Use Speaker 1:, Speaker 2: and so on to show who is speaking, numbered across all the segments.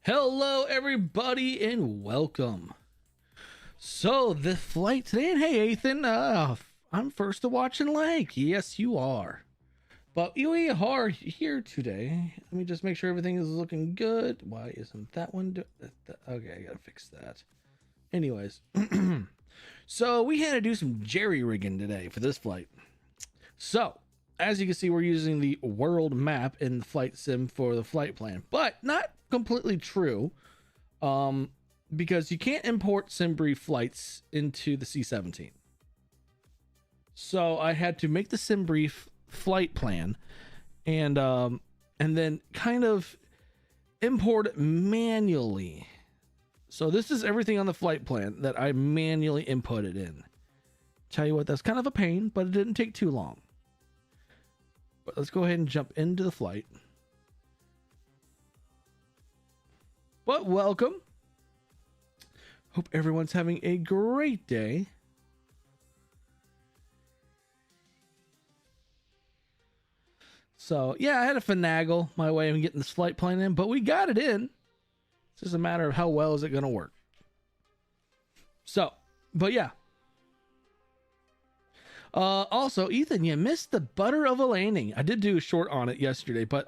Speaker 1: Hello, everybody, and welcome. So, the flight today, and hey, Ethan, I'm first to watch in Lake. Yes, you are. But we are here today. Let me just make sure everything is looking good. Why isn't that one okay, I gotta fix that. Anyways, so we had to do some jerry rigging today for this flight. So, as you can see, we're using the world map in the flight sim for the flight plan, but not completely true, because you can't import SimBrief flights into the C-17. So I had to make the SimBrief flight plan and then kind of import it manually. So this is everything on the flight plan that I manually inputted in. Tell you what, that's kind of a pain, but it didn't take too long. But let's go ahead and jump into the flight. But welcome. Hope everyone's having a great day. So, yeah, I had to finagle my way of getting this flight plan in, but we got it in. It's just a matter of how well is it going to work. So, but yeah. Also, Ethan, you missed the butter of a landing. I did do a short on it yesterday, but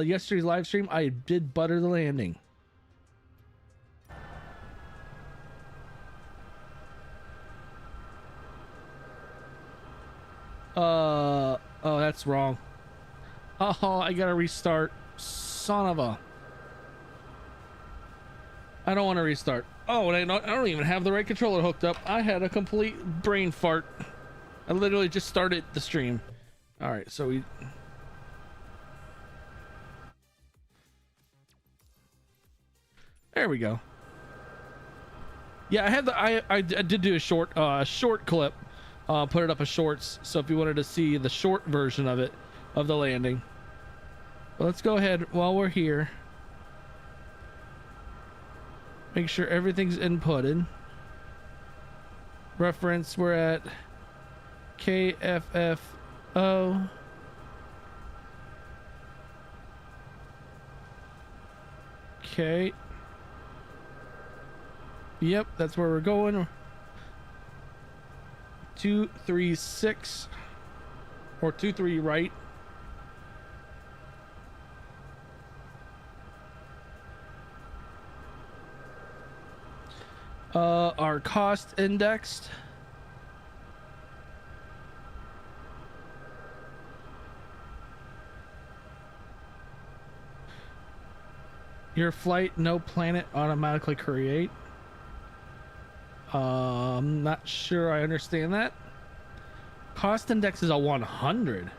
Speaker 1: yesterday's live stream, I did butter the landing. Oh, that's wrong. Oh, I gotta restart. Son of a. I don't want to restart. Oh, and I don't even have the right controller hooked up. I had a complete brain fart. I literally just started the stream. All right, so we. There we go. Yeah, I had the. I did do a short clip. Put it up as shorts. So if you wanted to see the short version of it, of the landing. But let's go ahead while we're here. Make sure everything's inputted. Reference, we're at KFFO. Okay. Yep, that's where we're going. 236 or 23 right. Our cost indexed. Your flight, no planet automatically create. I'm not sure I understand that. Cost index is a 100.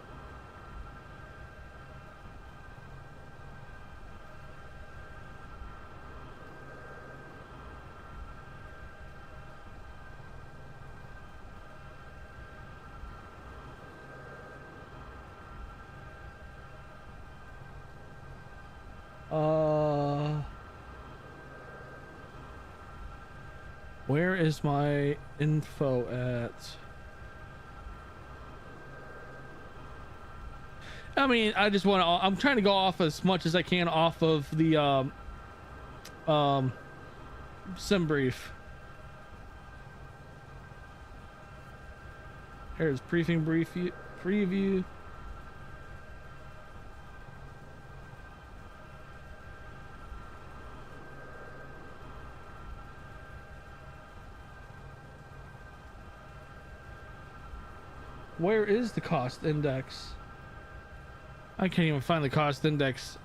Speaker 1: Where is my info at? I mean, I just want to. I'm trying to go off as much as I can off of the SimBrief. Here's briefing preview. Where is the cost index? I can't even find the cost index.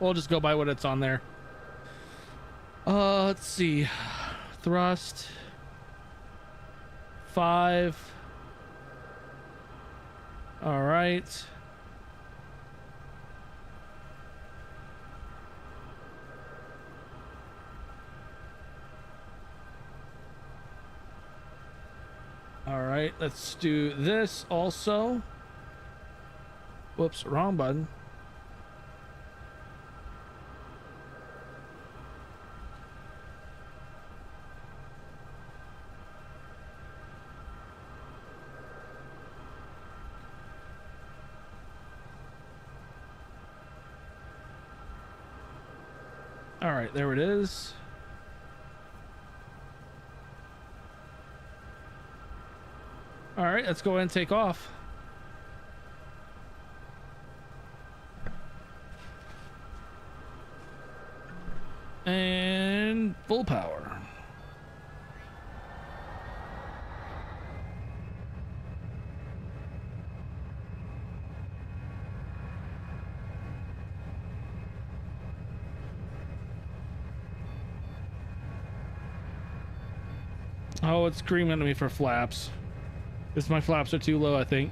Speaker 1: We'll just go by what it's on there. Let's see. Thrust 5. All right. All right, let's do this also. Whoops, wrong button. All right, there it is. All right, let's go ahead and take off. And full power. Oh, it's screaming at me for flaps. Because my flaps are too low, I think.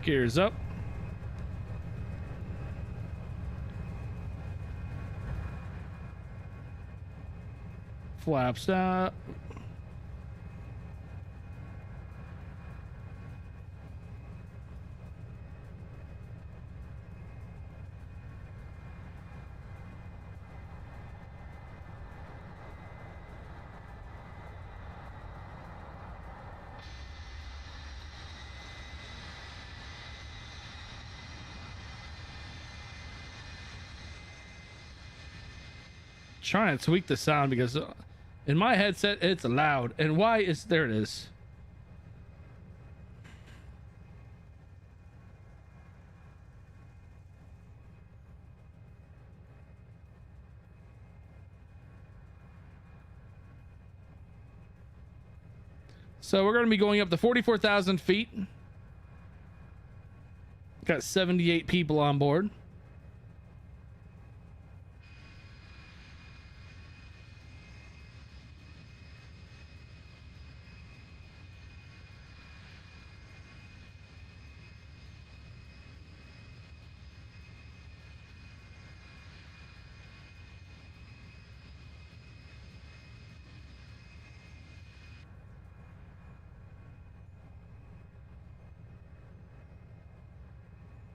Speaker 1: Gears up. Flaps down. Trying to tweak the sound because in my headset it's loud. And why is there it is. So we're going to be going up to 44,000 feet. Got 78 people on board.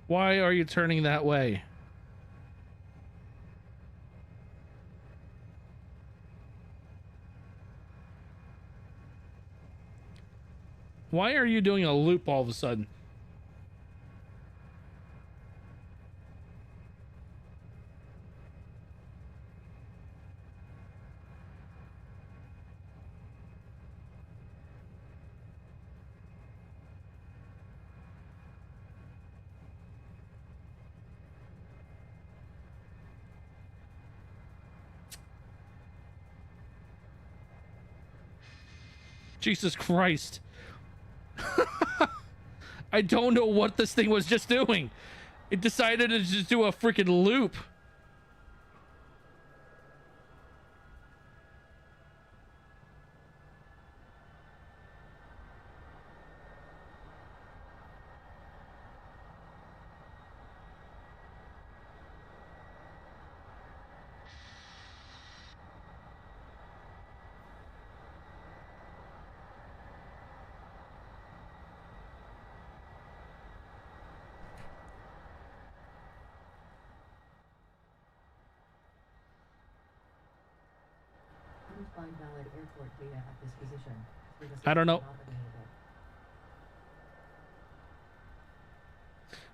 Speaker 1: Why are you turning that way? Why are you doing a loop all of a sudden? Jesus Christ. I don't know what this thing was just doing. It decided to just do a freaking loop.
Speaker 2: Find valid airport data at this position.
Speaker 1: I don't know.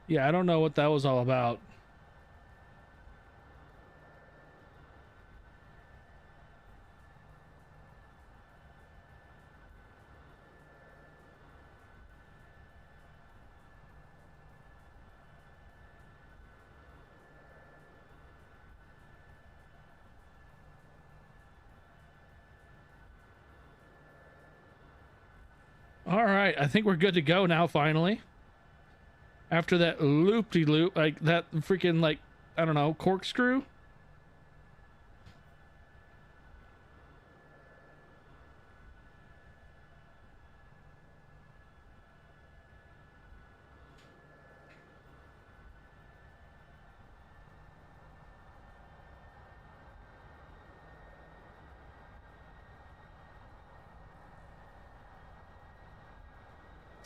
Speaker 1: Yeah, I don't know what that was all about. All right, I think we're good to go now, finally. After that loop-de-loop, like that freaking, like, I don't know, corkscrew.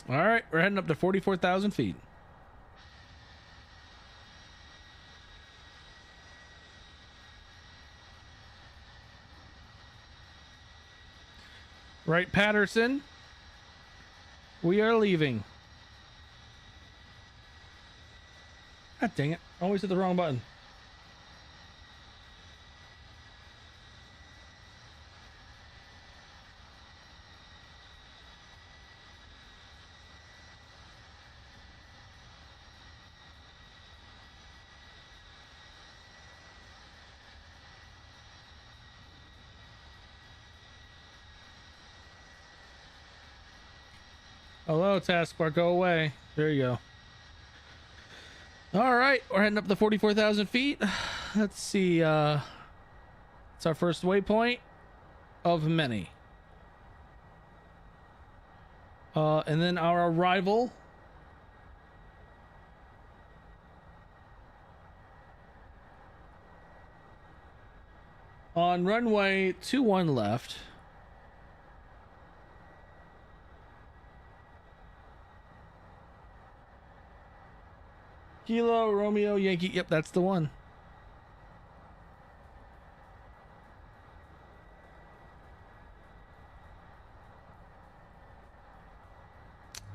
Speaker 1: All right, we're heading up to 44,000 feet. Wright-Patterson, we are leaving. God dang it. Always hit the wrong button. Hello, taskbar, go away. There you go. All right, we're heading up to 44,000 feet. Let's see. It's our first waypoint of many. And then our arrival. On runway 21 left. Kilo Romeo Yankee. Yep, that's the one.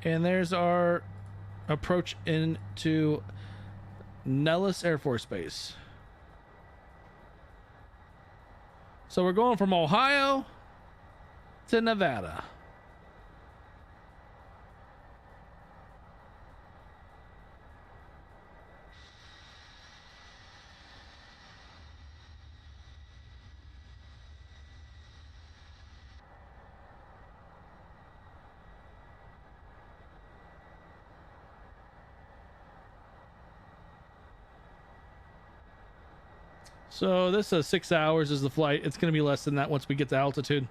Speaker 1: And there's our approach into Nellis Air Force Base. So we're going from Ohio to Nevada. So this is 6 hours is the flight. It's going to be less than that once we get to altitude.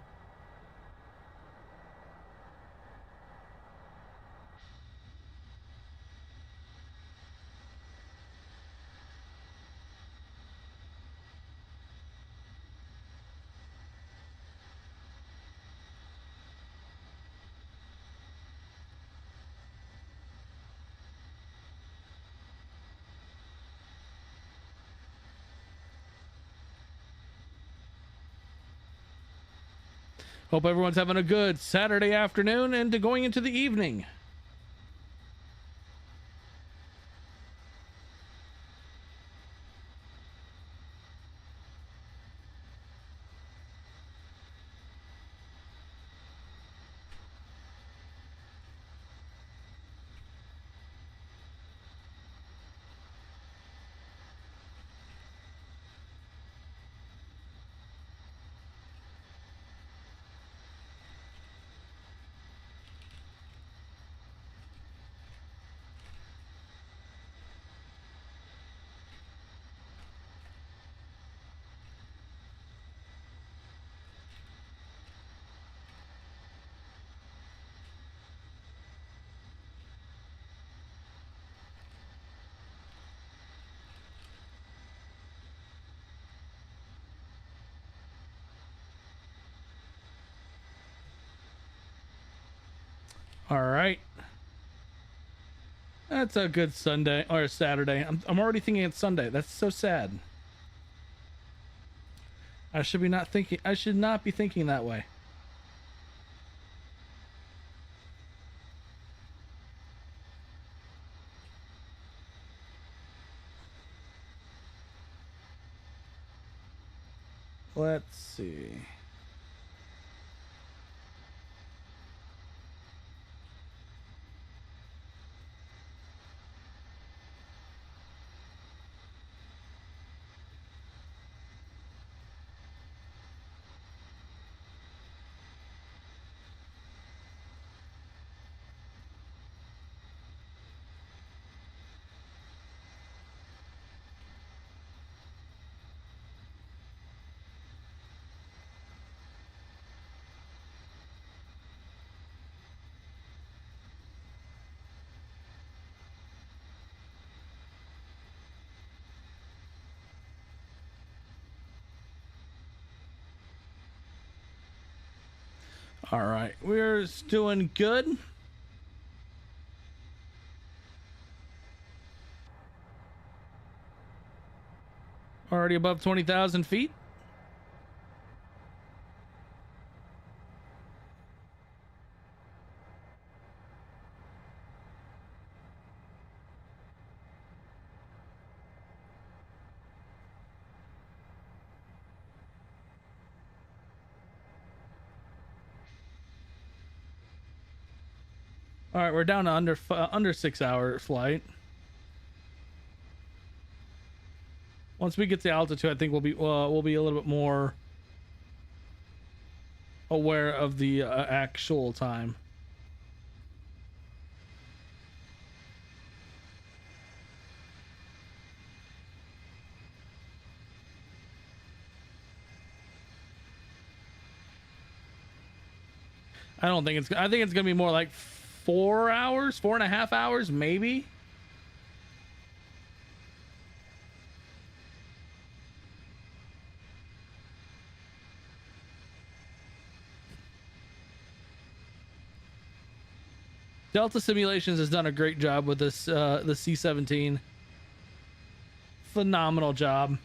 Speaker 1: Hope everyone's having a good Saturday afternoon and going into the evening. All right. That's a good Sunday or Saturday. I'm already thinking it's Sunday. That's so sad. I should not be thinking that way. Let's see. All right, we're doing good. Already above 20,000 feet. All right, we're down to under 6 hour flight. Once we get to altitude, I think we'll be a little bit more aware of the actual time. I think it's gonna be more like 4 hours, 4.5 hours, maybe. Delta Simulations has done a great job with this, the C-17. Phenomenal job.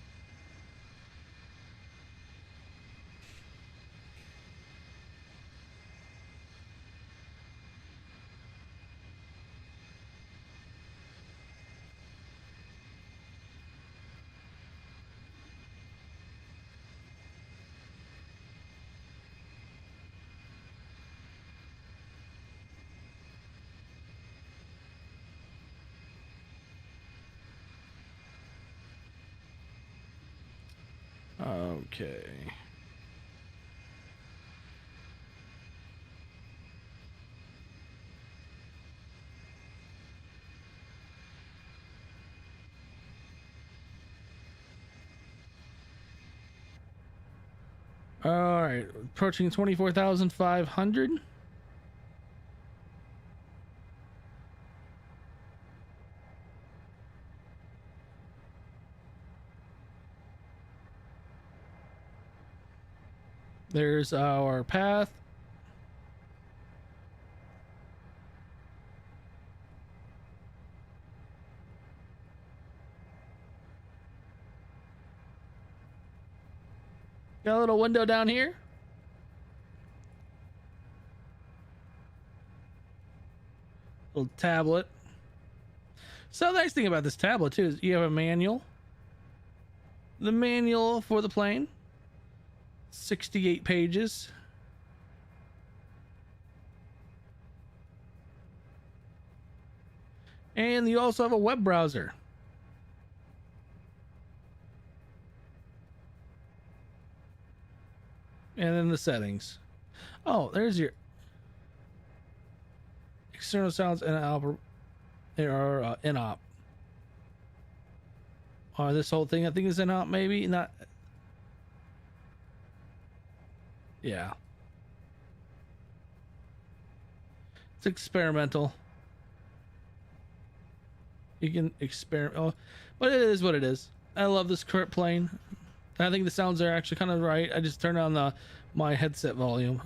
Speaker 1: Okay. All right, approaching 24,500. There's our path. Got a little window down here. Little tablet. So the nice thing about this tablet too is you have a manual. The manual for the plane. 68 pages. And you also have a web browser. And then the settings. Oh, there's your external sounds and in-op. Or this whole thing, I think is in-op, maybe not. Yeah, it's experimental. You can experiment, but it is what it is. I love this current plane. I think the sounds are actually kind of right. I just turned on my headset volume.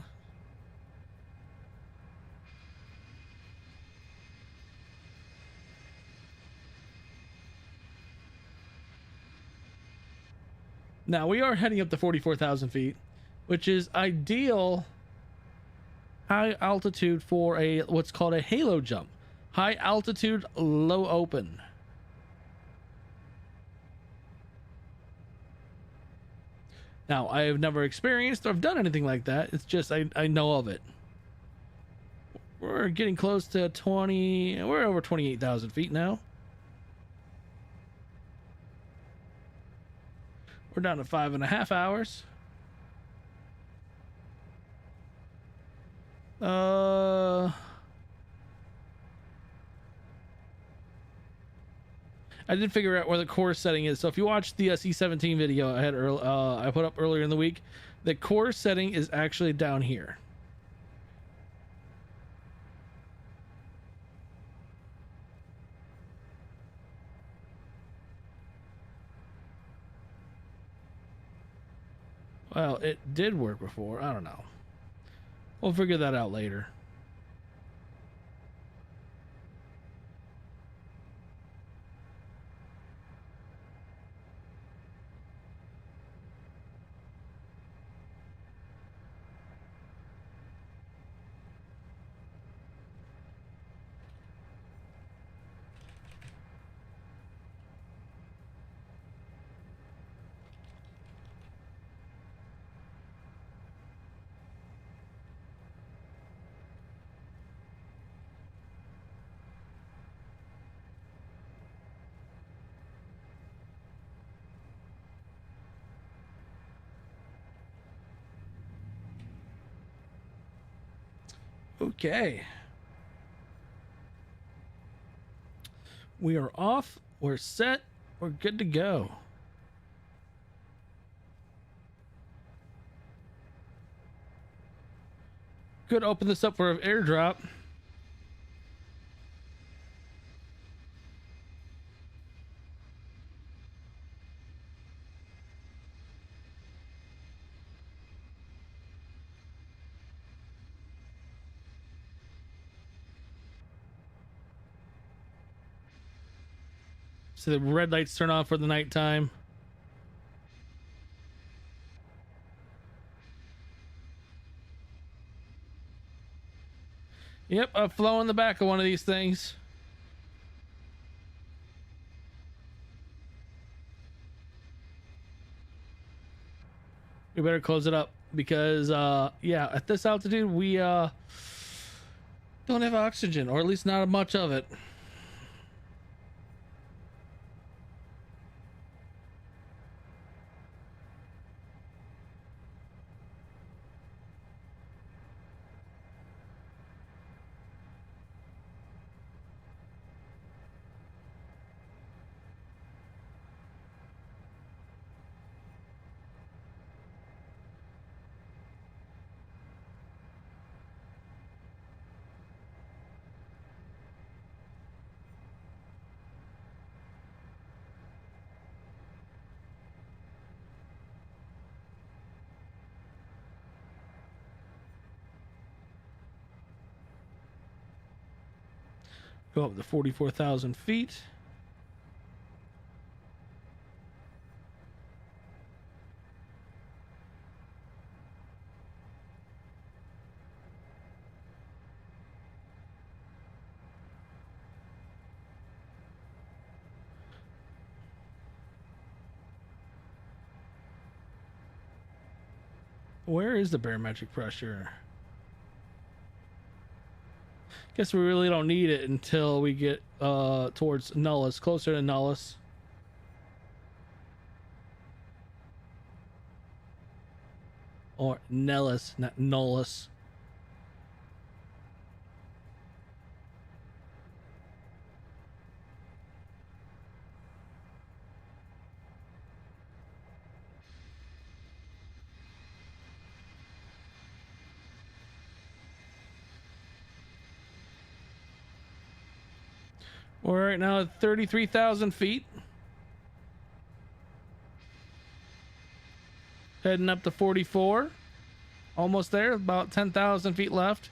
Speaker 1: Now we are heading up to 44,000 feet, which is ideal high altitude for a what's called a halo jump. High altitude, low open. Now, I have never experienced or done anything like that. It's just I know of it. We're getting close to 20. We're over 28,000 feet now. We're down to 5.5 hours. I did figure out where the course setting is. So if you watch the C-17 video I put up earlier in the week, the course setting is actually down here. Well, it did work before. I don't know. We'll figure that out later. Okay. We are off. We're set. We're good to go. Could open this up for an airdrop. So the red lights turn off for the nighttime. Yep, a flow in the back of one of these things. We better close it up because yeah, at this altitude we don't have oxygen, or at least not much of it. Go up to 44,000 feet. Where is the barometric pressure? Guess we really don't need it until we get towards Nellis, closer to Nellis. Or Nellis, not Nullis. We're right now at 33,000 feet. Heading up to 44. Almost there, about 10,000 feet left.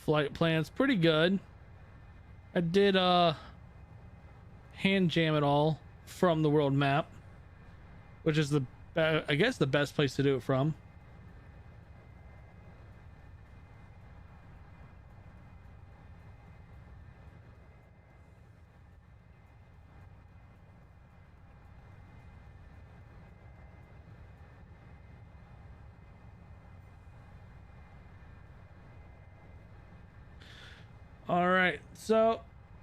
Speaker 1: Flight plan's pretty good. I did hand jam it all from the world map, which is I guess the best place to do it from. All right, so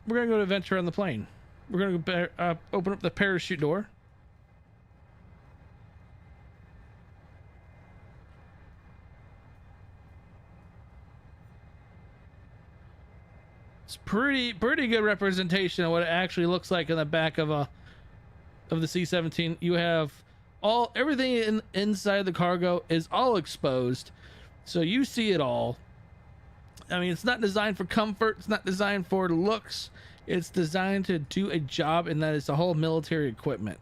Speaker 1: we're gonna go to adventure on the plane. We're gonna go open up the parachute door. It's pretty good representation of what it actually looks like in the back of the C-17. You have everything inside the cargo is all exposed. So you see it all. I mean, it's not designed for comfort. It's not designed for looks. It's designed to do a job, and that is the whole military equipment.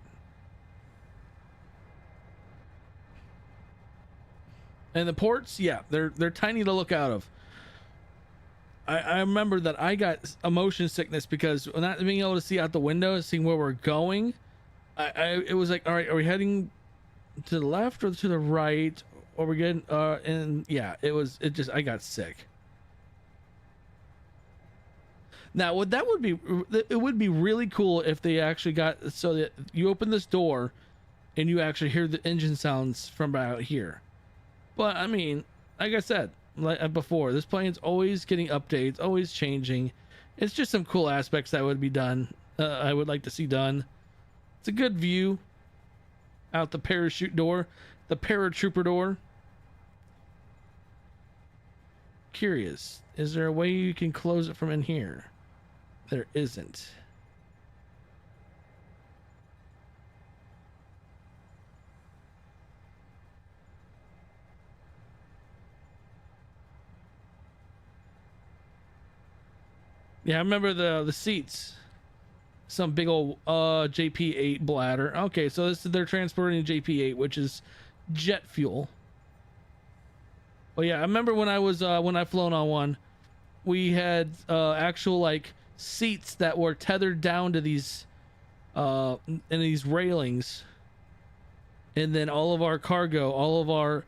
Speaker 1: And the ports, yeah, they're tiny to look out of. I remember that I got a motion sickness because not being able to see out the window, seeing where we're going, it was like, all right, are we heading to the left or to the right? Or we're getting and yeah, I got sick. Now, it would be really cool if they actually got so that you open this door and you actually hear the engine sounds from out here. But I mean, like I said, like before, this plane's always getting updates, always changing. It's just some cool aspects that would be done. I would like to see done. It's a good view out the parachute door, the paratrooper door. Curious, is there a way you can close it from in here? There isn't. Yeah, I remember the seats. Some big old JP8 bladder. Okay, so they're transporting JP8, which is jet fuel. Well, yeah, I remember when I flown on one, we had actual like seats that were tethered down to these and these railings, and then all of our cargo, all of our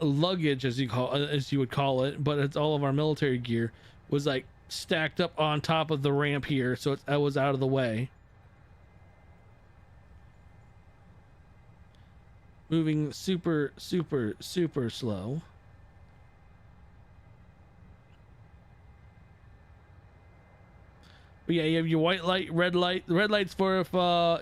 Speaker 1: luggage, as you would call it, but it's all of our military gear, was like stacked up on top of the ramp here, so I was out of the way. Moving super slow. But yeah, you have your white light, red light. The red light's for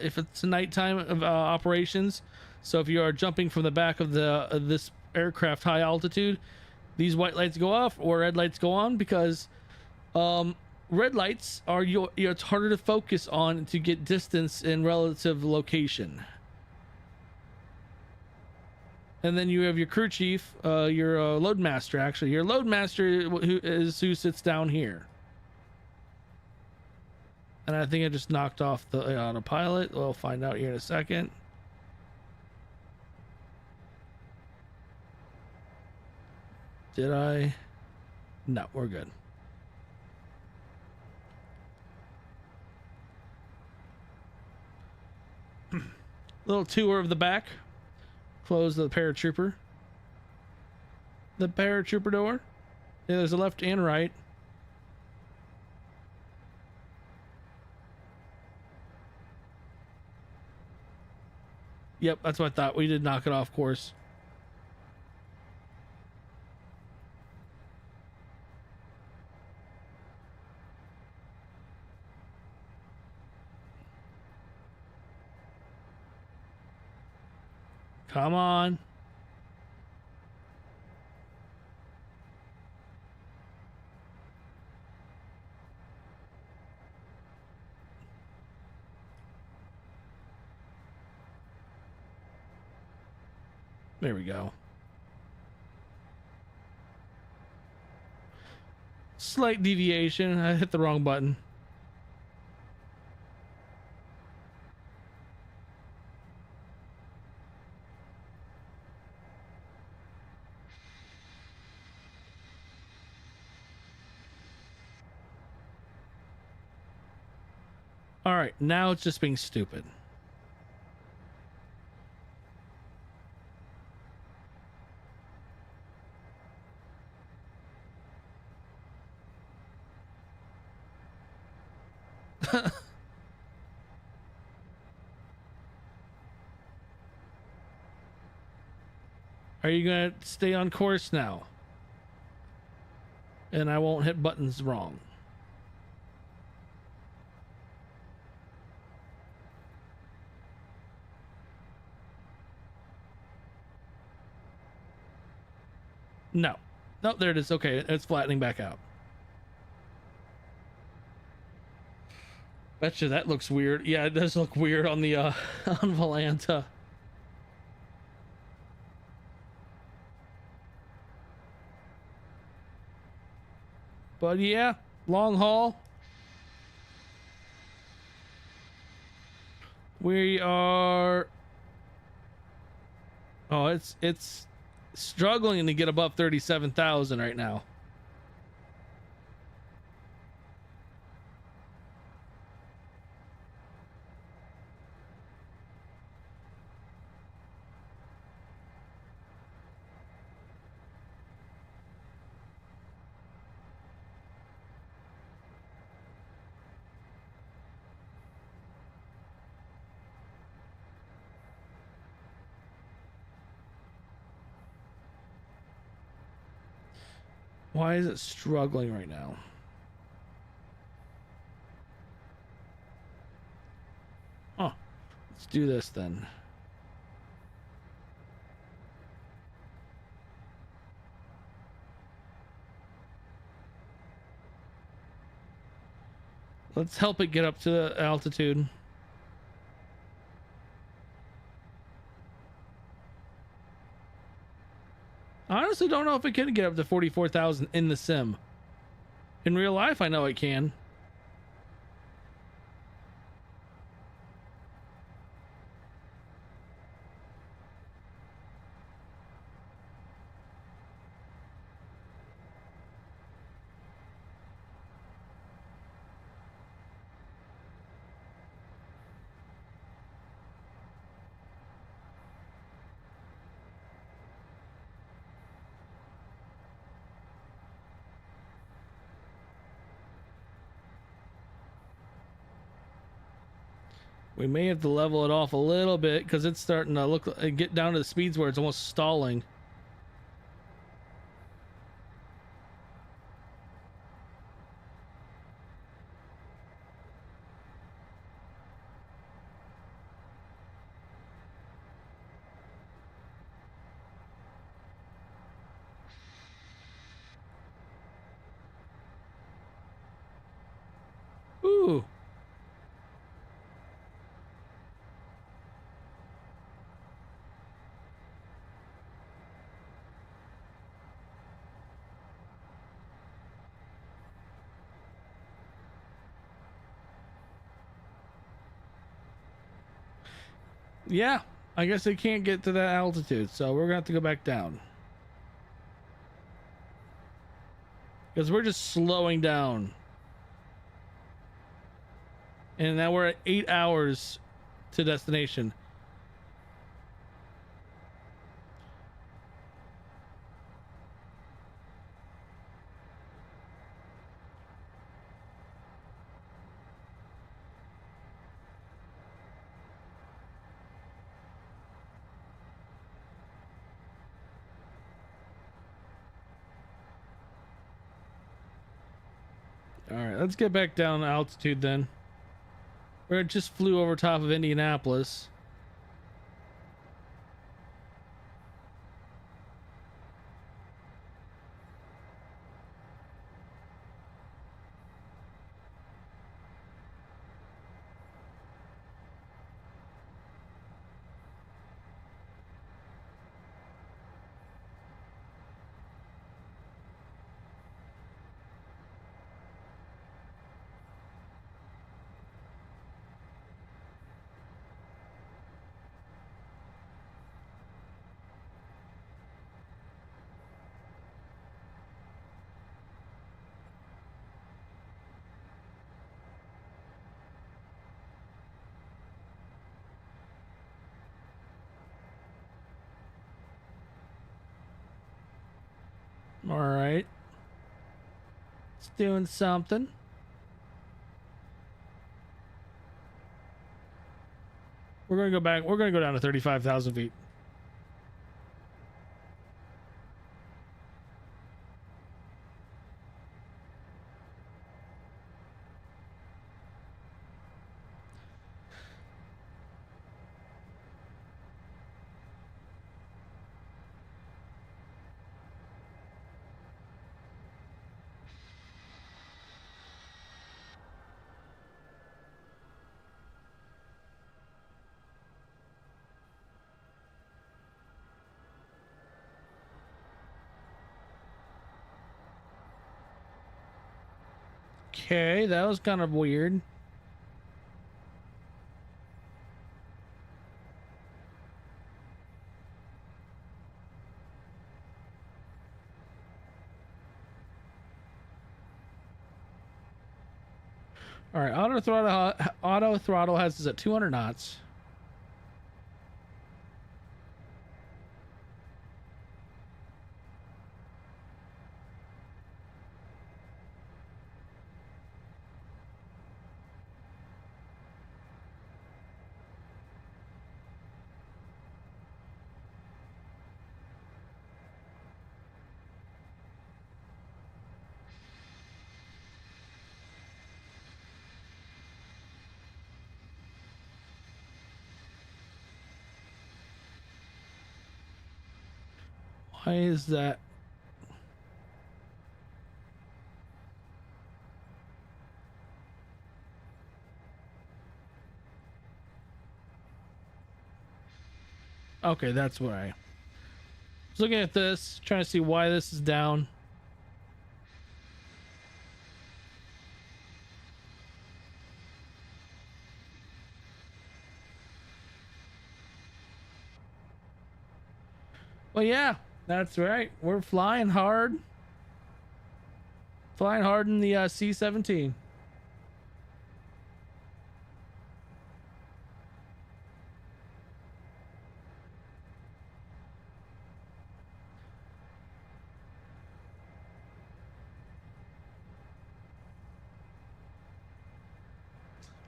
Speaker 1: if it's nighttime of operations. So if you are jumping from the back of this aircraft high altitude, these white lights go off or red lights go on, because red lights are it's harder to focus on to get distance and relative location. And then you have your crew chief, your loadmaster. Actually, your loadmaster who sits down here. And I think I just knocked off the autopilot. We'll find out here in a second. Did I? No, we're good. Little tour of the back. Close the paratrooper. The paratrooper door. Yeah, there's a left and right. Yep, that's what I thought. We did knock it off course. Come on. There we go. Slight deviation. I hit the wrong button. All right, now it's just being stupid. Are you gonna stay on course now? And I won't hit buttons wrong. No. No, there it is. Okay, it's flattening back out. Betcha that looks weird. Yeah, it does look weird on the on Volanta. But yeah, long haul. We are. Oh, it's struggling to get above 37,000 right now. Why is it struggling right now? Oh, let's do this then. Let's help it get up to the altitude. I honestly don't know if it can get up to 44,000 in the sim. In real life, I know it can. We may have to level it off a little bit because it's starting to look get down to the speeds where it's almost stalling. Ooh. Yeah, I guess it can't get to that altitude, so we're gonna have to go back down. Because we're just slowing down. And now we're at 8 hours to destination. All right, let's get back down to altitude then. Where it just flew over top of Indianapolis. All right. It's doing something. We're going to go back. We're going to go down to 35,000 feet. Okay, that was kind of weird. All right, auto throttle has us at 200 knots. Why is that? Okay, that's why. I was looking at this, trying to see why this is down. Well, yeah, that's right. We're flying hard. Flying hard in the C-17.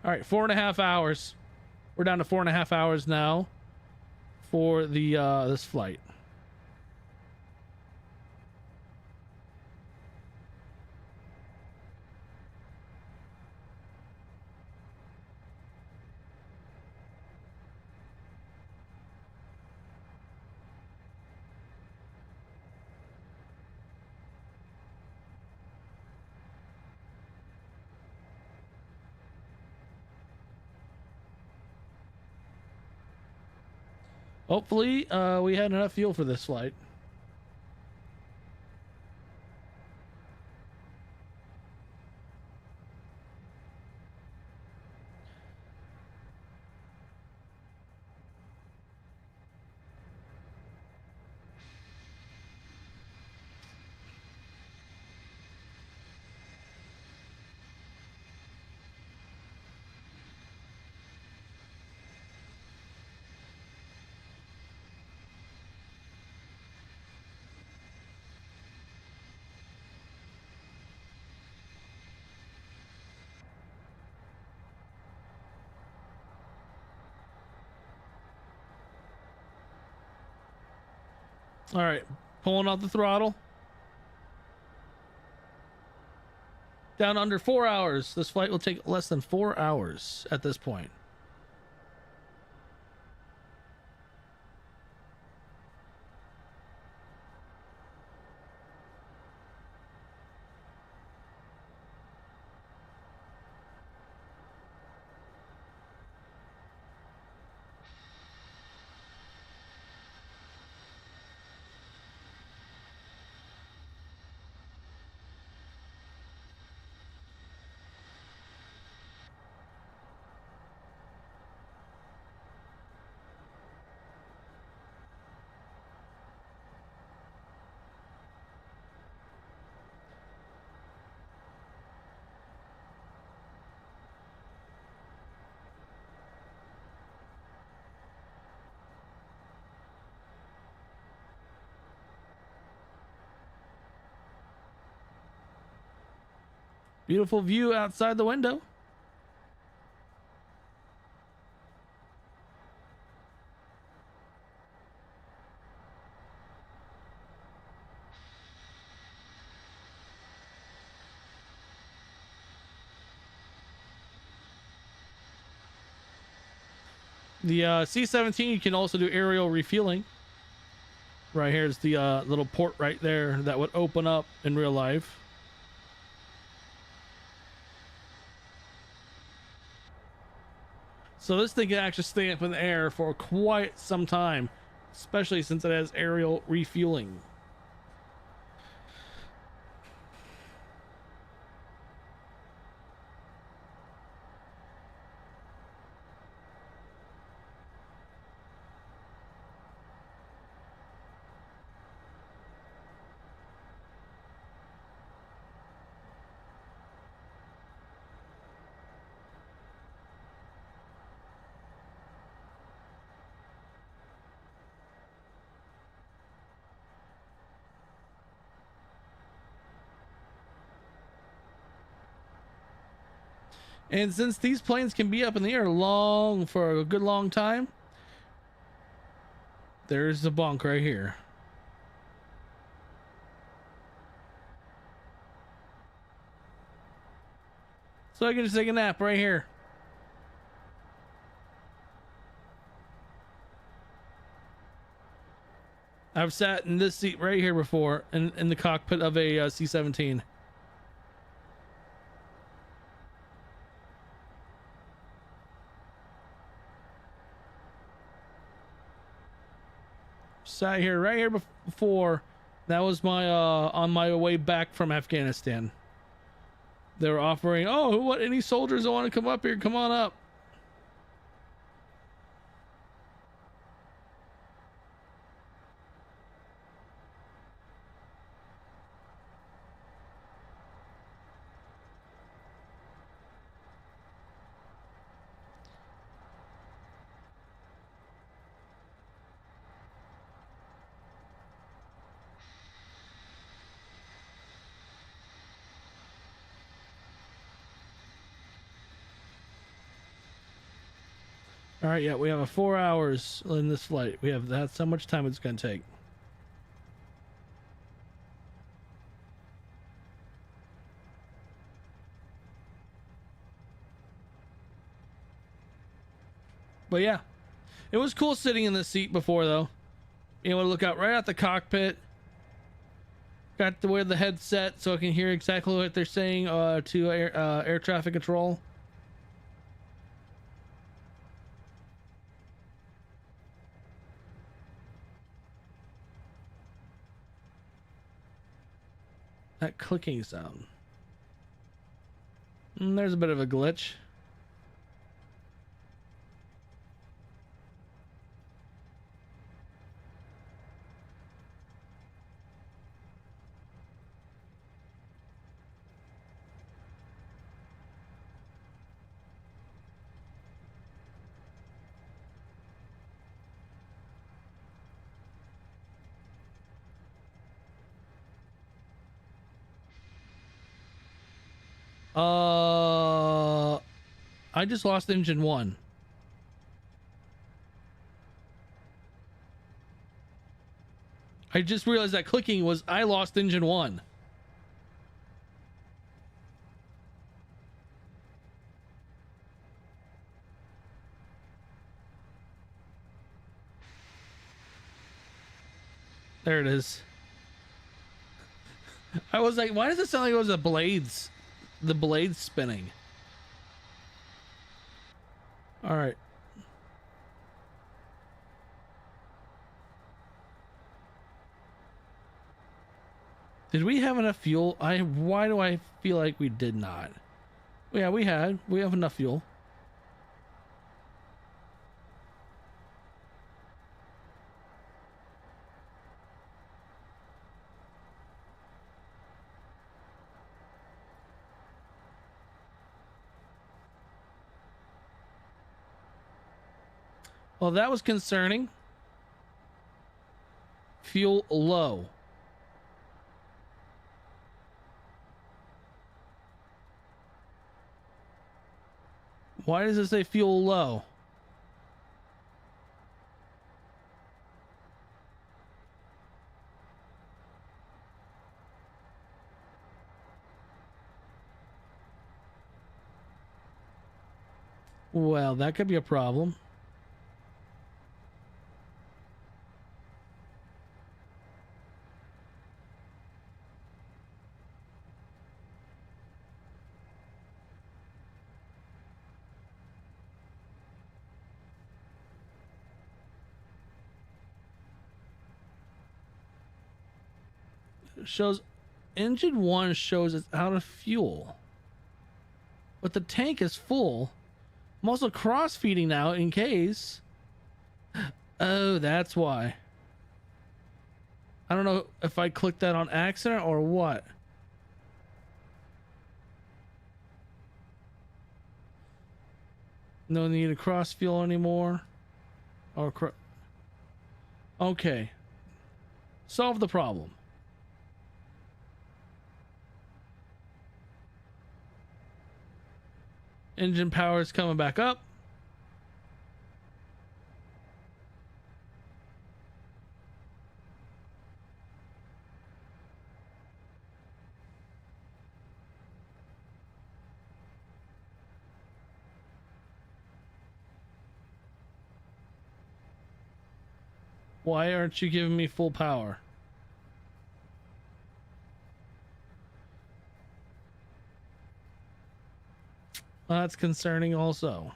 Speaker 1: All right, 4.5 hours. We're down to 4.5 hours now for the this flight. Hopefully, we had enough fuel for this flight. All right, pulling out the throttle. Down under 4 hours. This flight will take less than 4 hours at this point. Beautiful view outside the window. The C-17, you can also do aerial refueling. Right here's the little port right there that would open up in real life. So this thing can actually stay up in the air for quite some time, especially since it has aerial refueling. And since these planes can be up in the air long for a good long time, there's the bunk right here. So I can just take a nap right here. I've sat in this seat right here before in the cockpit of a C-17. Sat here right here before. That was my on my way back from Afghanistan. They were offering, oh, what, any soldiers that want to come up here, come on up. All right, yeah, we have 4 hours in this flight. That's how much time it's going to take. But yeah, it was cool sitting in this seat before, though. Being able to look out right at the cockpit. Got to wear the headset so I can hear exactly what they're saying to air traffic control. That clicking sound. There's a bit of a glitch. I just lost engine 1. I just realized that clicking was I lost engine 1. There it is. I was like, why does it sound like it was the blades spinning? All right. Did we have enough fuel? Why do I feel like we did not? Yeah, we have enough fuel. Well, that was concerning. Fuel low. Why does it say fuel low? Well, that could be a problem. Shows engine 1 shows it's out of fuel, but the tank is full. I'm also cross feeding now in case. Oh, that's why. I don't know if I clicked that on accident or what. No need to cross fuel anymore. Or okay. Solve the problem. Engine power is coming back up. Why aren't you giving me full power? That's concerning also.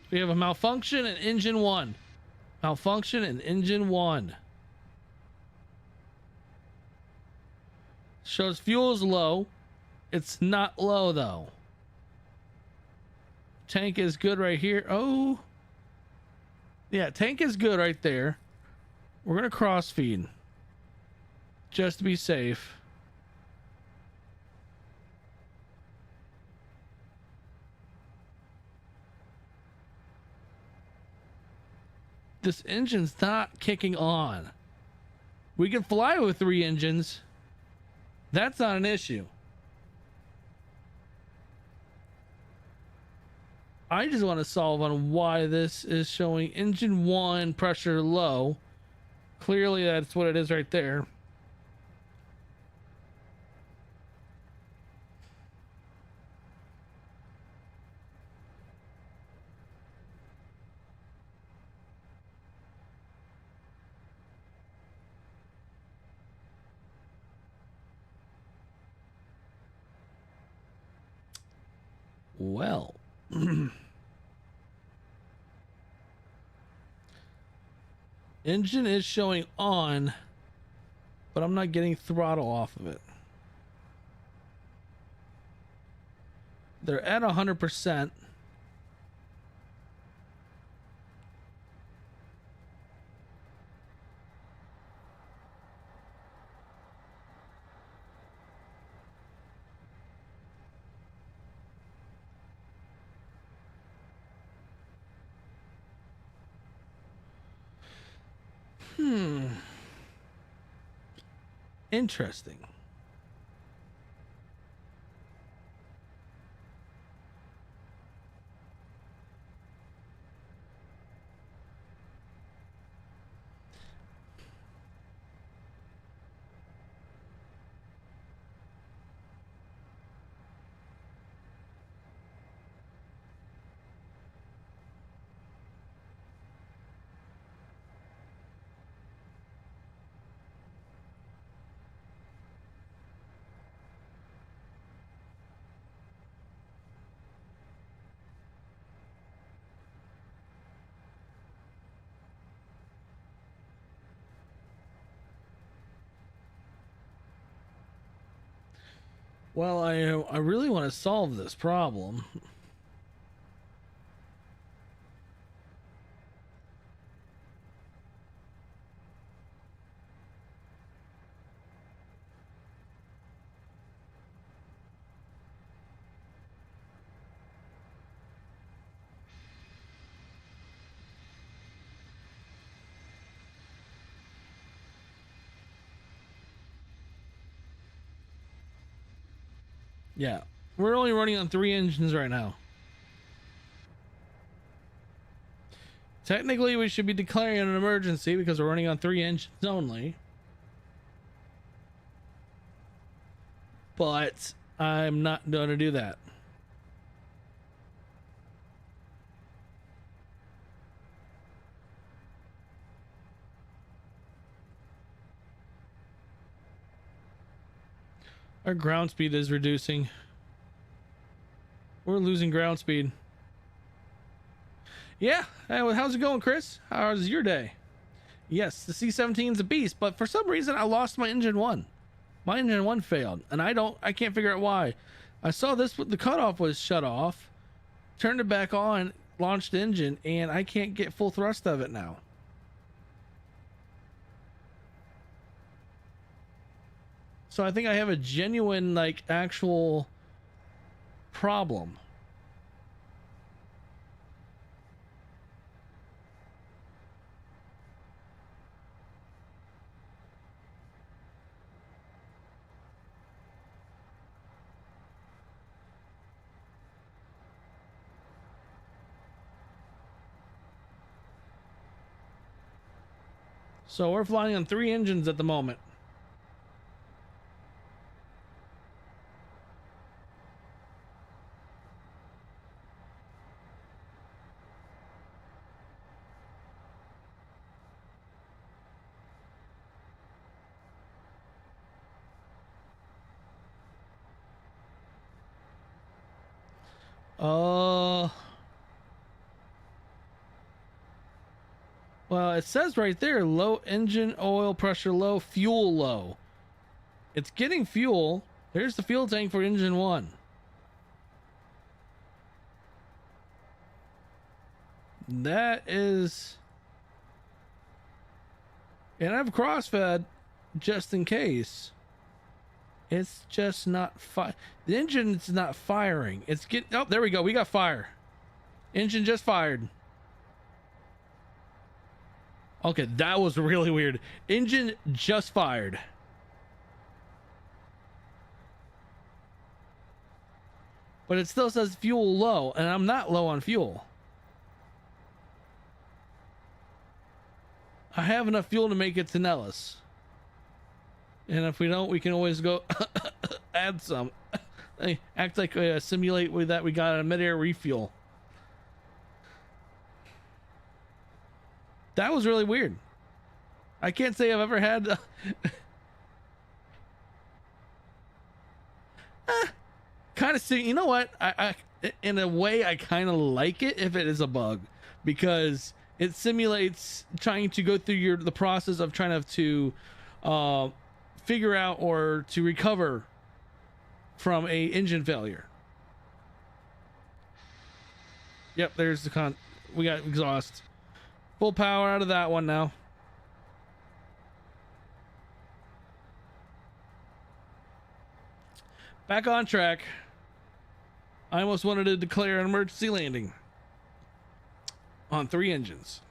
Speaker 1: We have a malfunction in engine 1. Malfunction in engine 1. Shows fuel is low. It's not low though. Tank is good right here. Oh. Yeah, tank is good right there. We're going to cross feed. Just to be safe. This engine's not kicking on. We can fly with 3 engines. That's not an issue. I just want to solve on why this is showing engine 1 pressure low. Clearly that's what it is right there. Well, engine is showing on, but I'm not getting throttle off of it. They're at 100%. Interesting. Well, I really want to solve this problem. Yeah, we're only running on 3 engines right now. Technically, we should be declaring an emergency because we're running on 3 engines only. But I'm not going to do that. Our ground speed is reducing. We're losing ground speed. Yeah, how's it going, Chris? How's your day? Yes, the C-17 is a beast, but for some reason I lost my engine 1. My engine 1 failed, and I can't figure out why. I saw this, the cutoff was shut off, turned it back on, launched the engine, and I can't get full thrust of it now. So I think I have a genuine, like, actual problem. So we're flying on 3 engines at the moment. Well, it says right there, low engine oil pressure low, fuel low. It's getting fuel. There's the fuel tank for engine 1. That is... And I've crossfed just in case. It's just not the engine's not firing. It's getting... Oh, there we go. We got fire. Engine just fired. Okay, that was really weird. Engine just fired. But it still says fuel low, and I'm not low on fuel. I have enough fuel to make it to Nellis. And if we don't, we can always go add some. Act like simulate with that we got a mid-air refuel. That was really weird. I can't say I've ever had... kind of see, you know what? I in a way, I kind of like it if it is a bug. Because it simulates trying to go through the process of trying to figure out or to recover from a engine failure. Yep, there's the we got exhaust. Full power out of that one now. Back on track. I almost wanted to declare an emergency landing on 3 engines.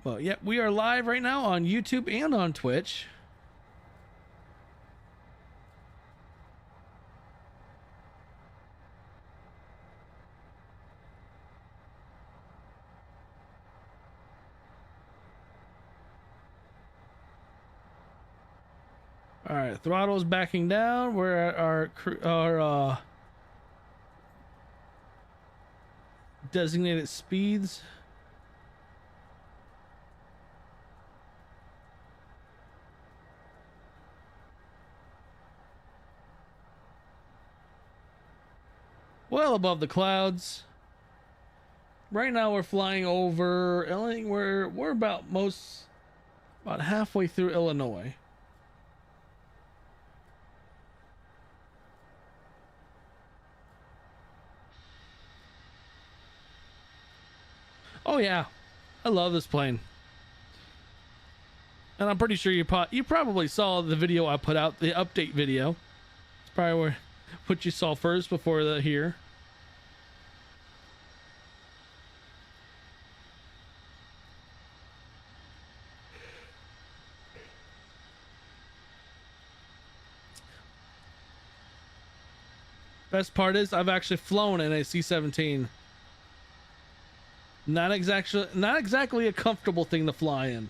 Speaker 1: Well, yeah, we are live right now on YouTube and on Twitch. All right, throttle's backing down. We're at our designated speeds. Well above the clouds. Right now we're flying over. We're about halfway through Illinois. Oh yeah, I love this plane. And I'm pretty sure you probably saw the video I put out, the update video. It's probably what you saw first before here. Best part is I've actually flown in a C-17. Not exactly a comfortable thing to fly in.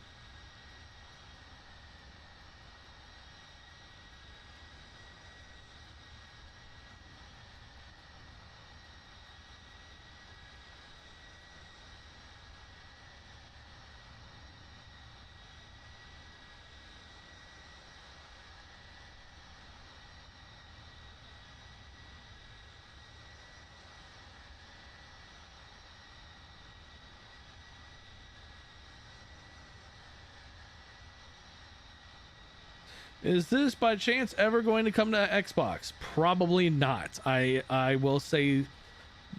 Speaker 1: Is this by chance ever going to come to Xbox? Probably not. I will say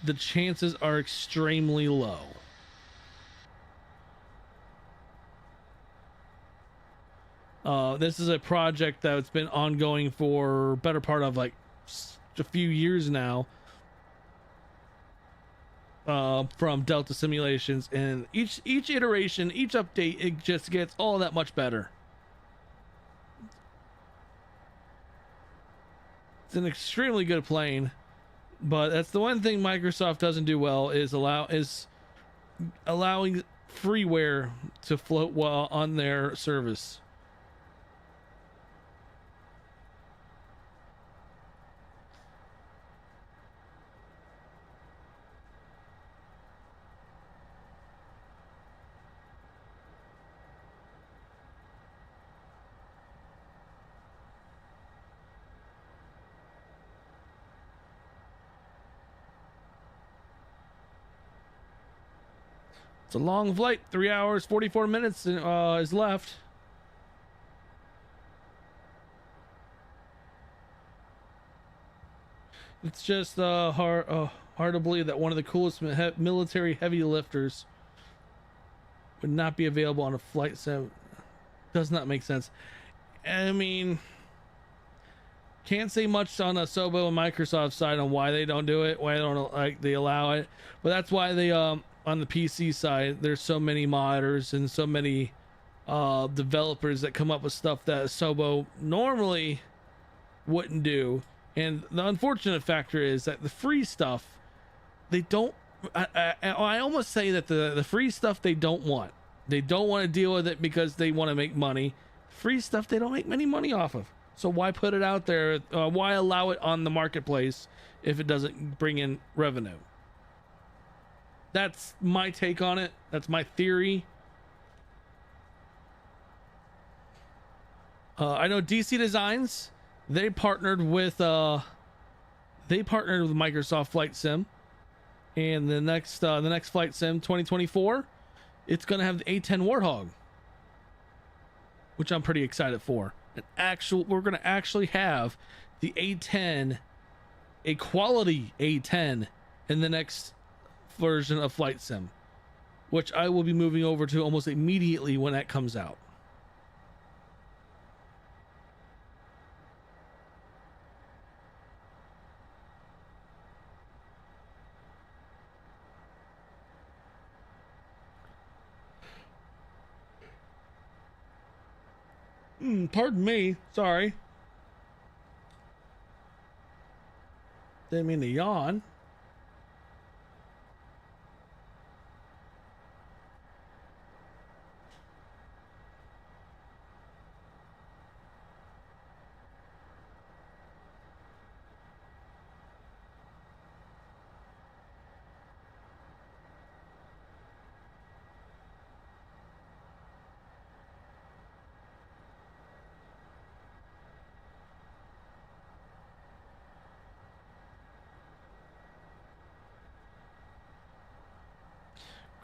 Speaker 1: the chances are extremely low. This is a project that's been ongoing for better part of like a few years now. From Delta Simulations, and each iteration, each update, it just gets all that much better. It's an extremely good plane, but that's the one thing Microsoft doesn't do well is allowing freeware to float well on their service. It's a long flight, 3 hours, 44 minutes is left. It's just hard to believe that one of the coolest military heavy lifters would not be available on a flight sim. Does not make sense. I mean, can't say much on Asobo and Microsoft side on why they don't do it, why they don't like they allow it, but that's why they on the PC side there's so many modders and so many developers that come up with stuff that Asobo normally wouldn't do. And the unfortunate factor is that the free stuff they don't I almost say that the free stuff they don't want to deal with it because they want to make money. Free stuff they don't make many money off of, so why put it out there? Why allow it on the marketplace if it doesn't bring in revenue? That's my take on it. That's my theory. I know DC Designs, they partnered with Microsoft Flight Sim, and the next Flight Sim 2024, it's gonna have the A10 Warthog, which I'm pretty excited for. We're gonna actually have the A10, a quality A10, in the next version of Flight Sim, which I will be moving over to almost immediately when that comes out. Pardon me, sorry. Didn't mean to yawn.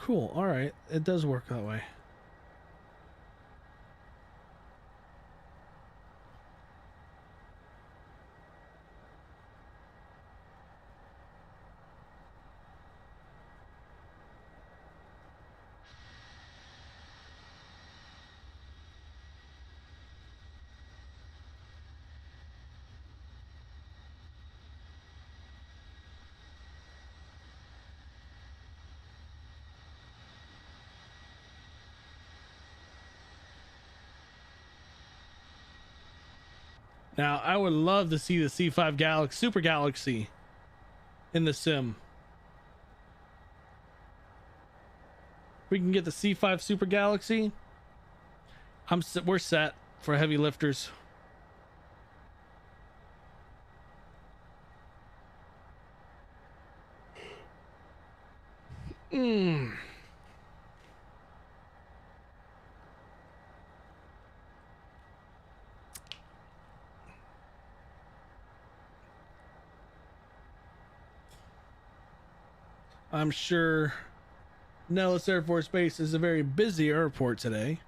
Speaker 1: Cool. All right. It does work that way. Now, I would love to see the C5 Galaxy, Super Galaxy in the sim. If we can get the C5 Super Galaxy, we're set for heavy lifters. I'm sure Nellis Air Force Base is a very busy airport today.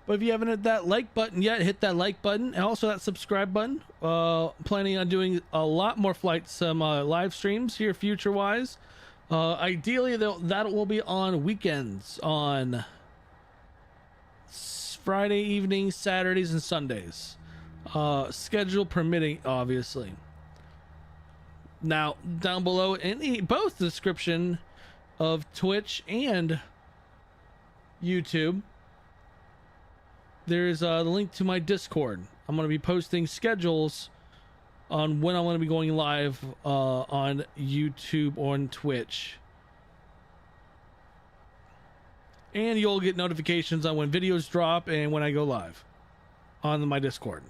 Speaker 1: But if you haven't hit that like button yet, hit that like button and also that subscribe button. Planning on doing a lot more Flight Sim live streams here future wise. Ideally that will be on weekends on Friday evenings, Saturdays, and Sundays. Schedule permitting, obviously. Now, down below in both the description of Twitch and YouTube, there's the link to my Discord. I'm going to be posting schedules on when I'm going to be going live on YouTube or on Twitch. And you'll get notifications on when videos drop and when I go live on my Discord.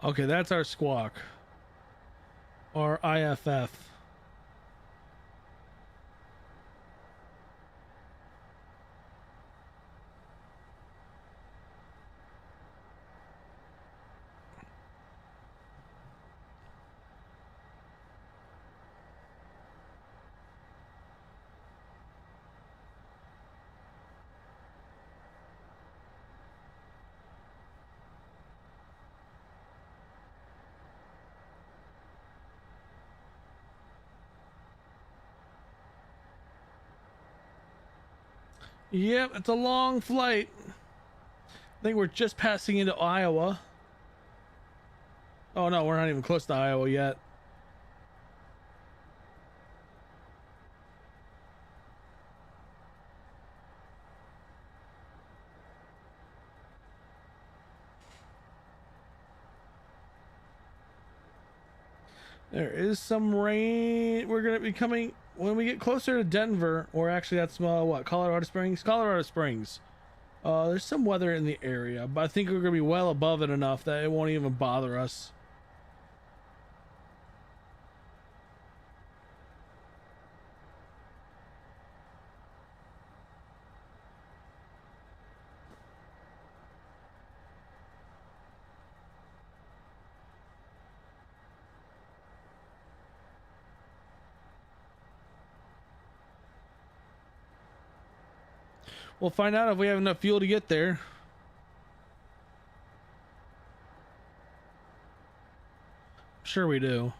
Speaker 1: Okay, that's our squawk. Our IFF. Yep, it's a long flight. I think we're just passing into Iowa. Oh no, we're not even close to Iowa yet. There is some rain. We're going to be coming when we get closer to Denver, or actually that's what, Colorado Springs? Colorado Springs. There's some weather in the area, but I think we're going to be well above it enough that it won't even bother us. We'll find out if we have enough fuel to get there. Sure we do.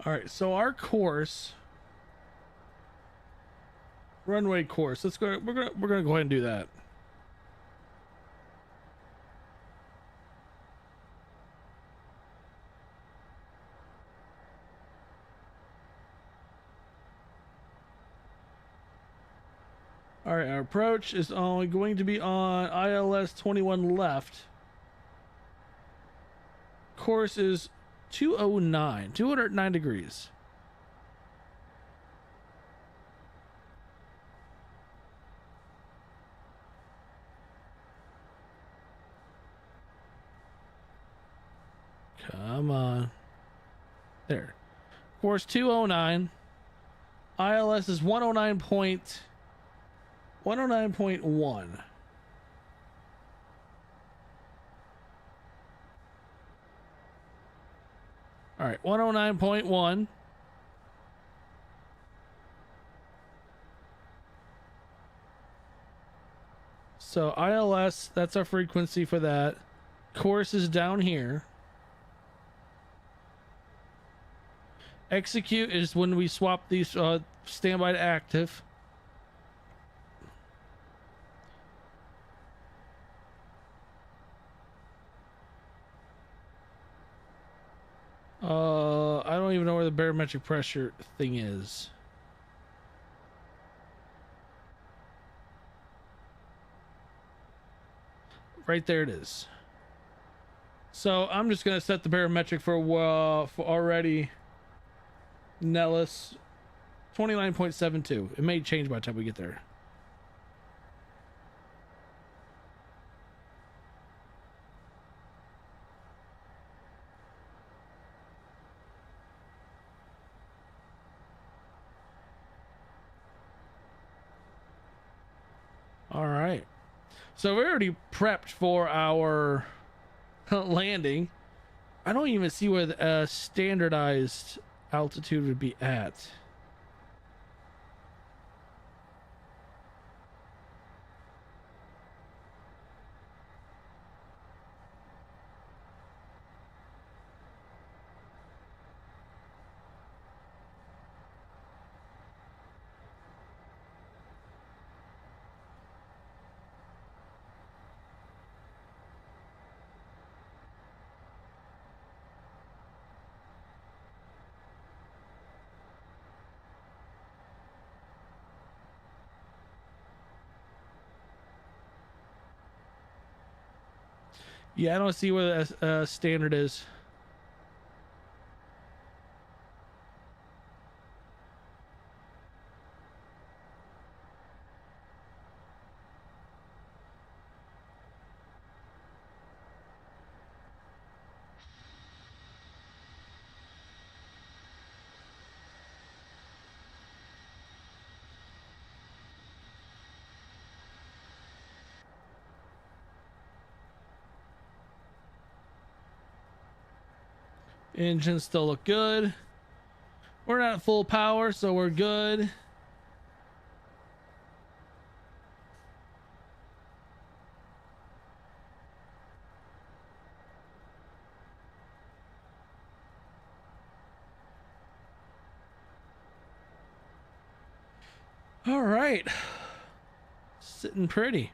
Speaker 1: All right, so our course, runway course. Let's go. We're gonna go ahead and do that. All right, our approach is only going to be on ILS 21 left. Course is 209 degrees. Come on. There. Course 209. ILS is 109.1. All right, 109.1. So ILS, that's our frequency for that. Course is down here. Execute is when we swap these standby to active. I don't even know where the barometric pressure thing is. Right there it is. So I'm just gonna set the barometric for already Nellis 29.72. It may change by the time we get there. All right. So we already prepped for our landing. I don't even see where the standardized altitude would be at. Yeah, I don't see where the standard is. Engines still look good. We're not at full power, so we're good. All right. Sitting pretty.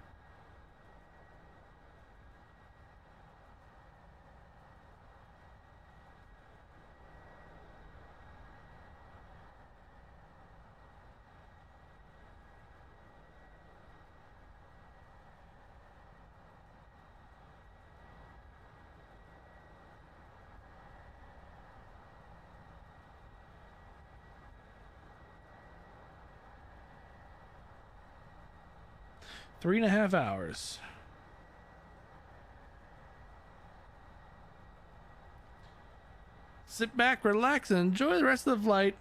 Speaker 1: Three and a half hours. Sit back, relax, and enjoy the rest of the flight.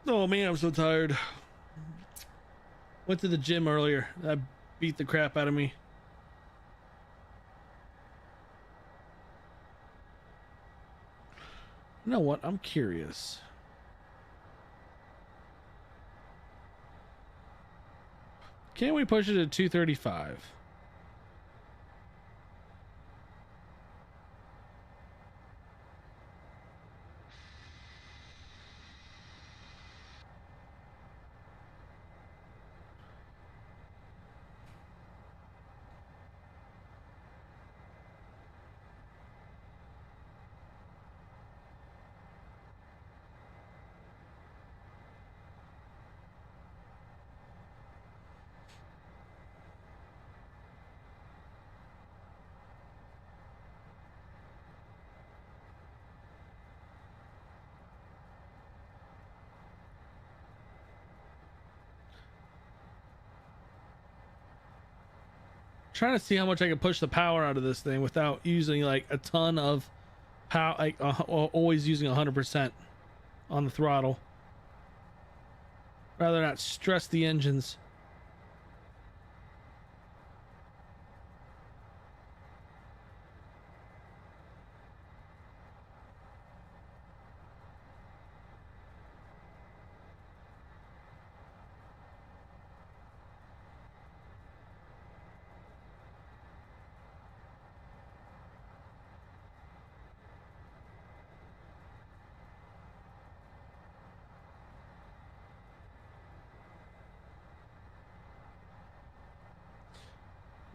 Speaker 1: Oh man, I'm so tired. Went to the gym earlier. That beat the crap out of me. You know what? I'm curious. Can we push it to 235? Trying to see how much I can push the power out of this thing without using like a ton of power, like always using 100%. on the throttle. Rather not stress the engines.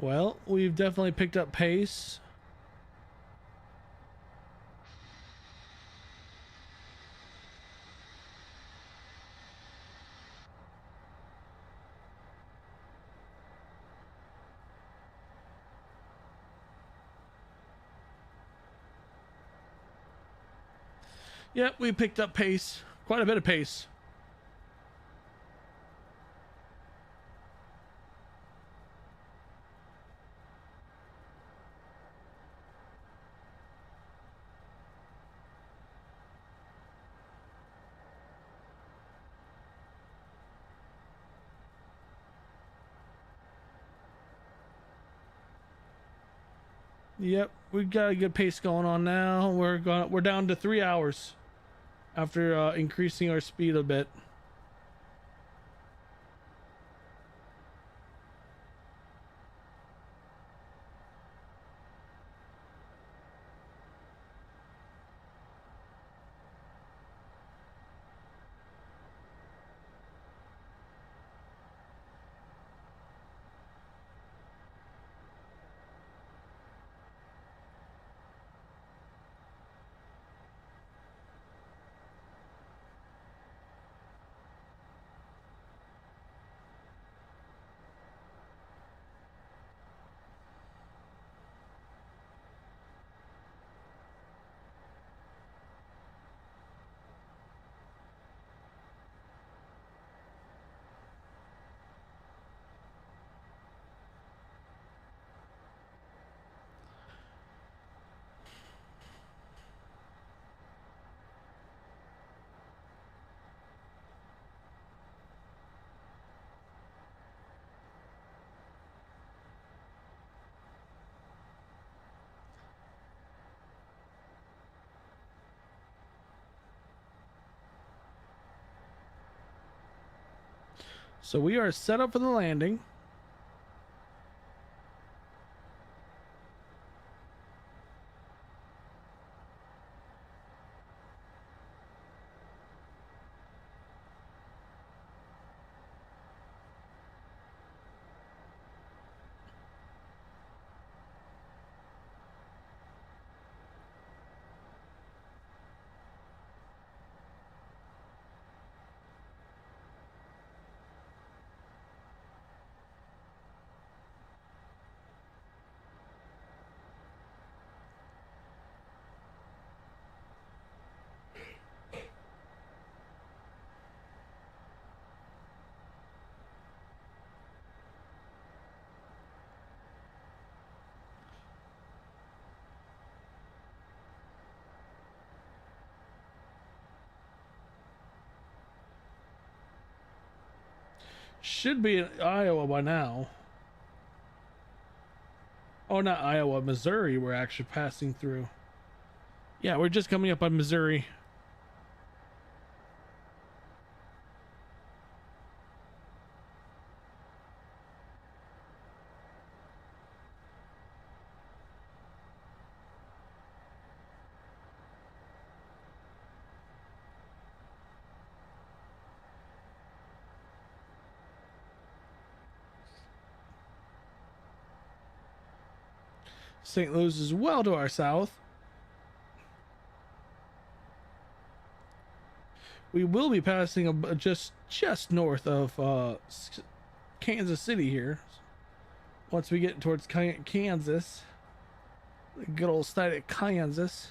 Speaker 1: Well, we've definitely picked up pace. Yep, we picked up pace. Quite a bit of pace. Yep, we got a good pace going on now. We're down to 3 hours after increasing our speed a bit. So we are set up for the landing. Should be in Iowa by now. Oh, not Iowa, Missouri. We're actually passing through. Yeah, we're just coming up on Missouri. St. Louis is well to our south. We will be passing just north of Kansas City here. Once we get towards Kansas, the good old state of Kansas.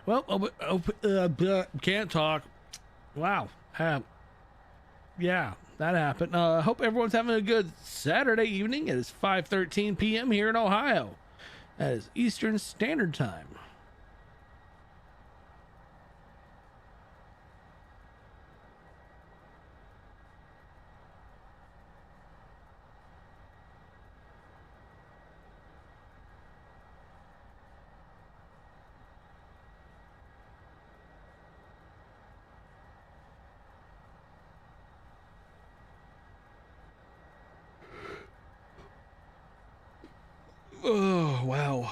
Speaker 1: Well, can't talk. Wow. Yeah, that happened. Hope everyone's having a good Saturday evening. It is 5:13 p.m. here in Ohio. That is Eastern Standard Time. Oh, wow.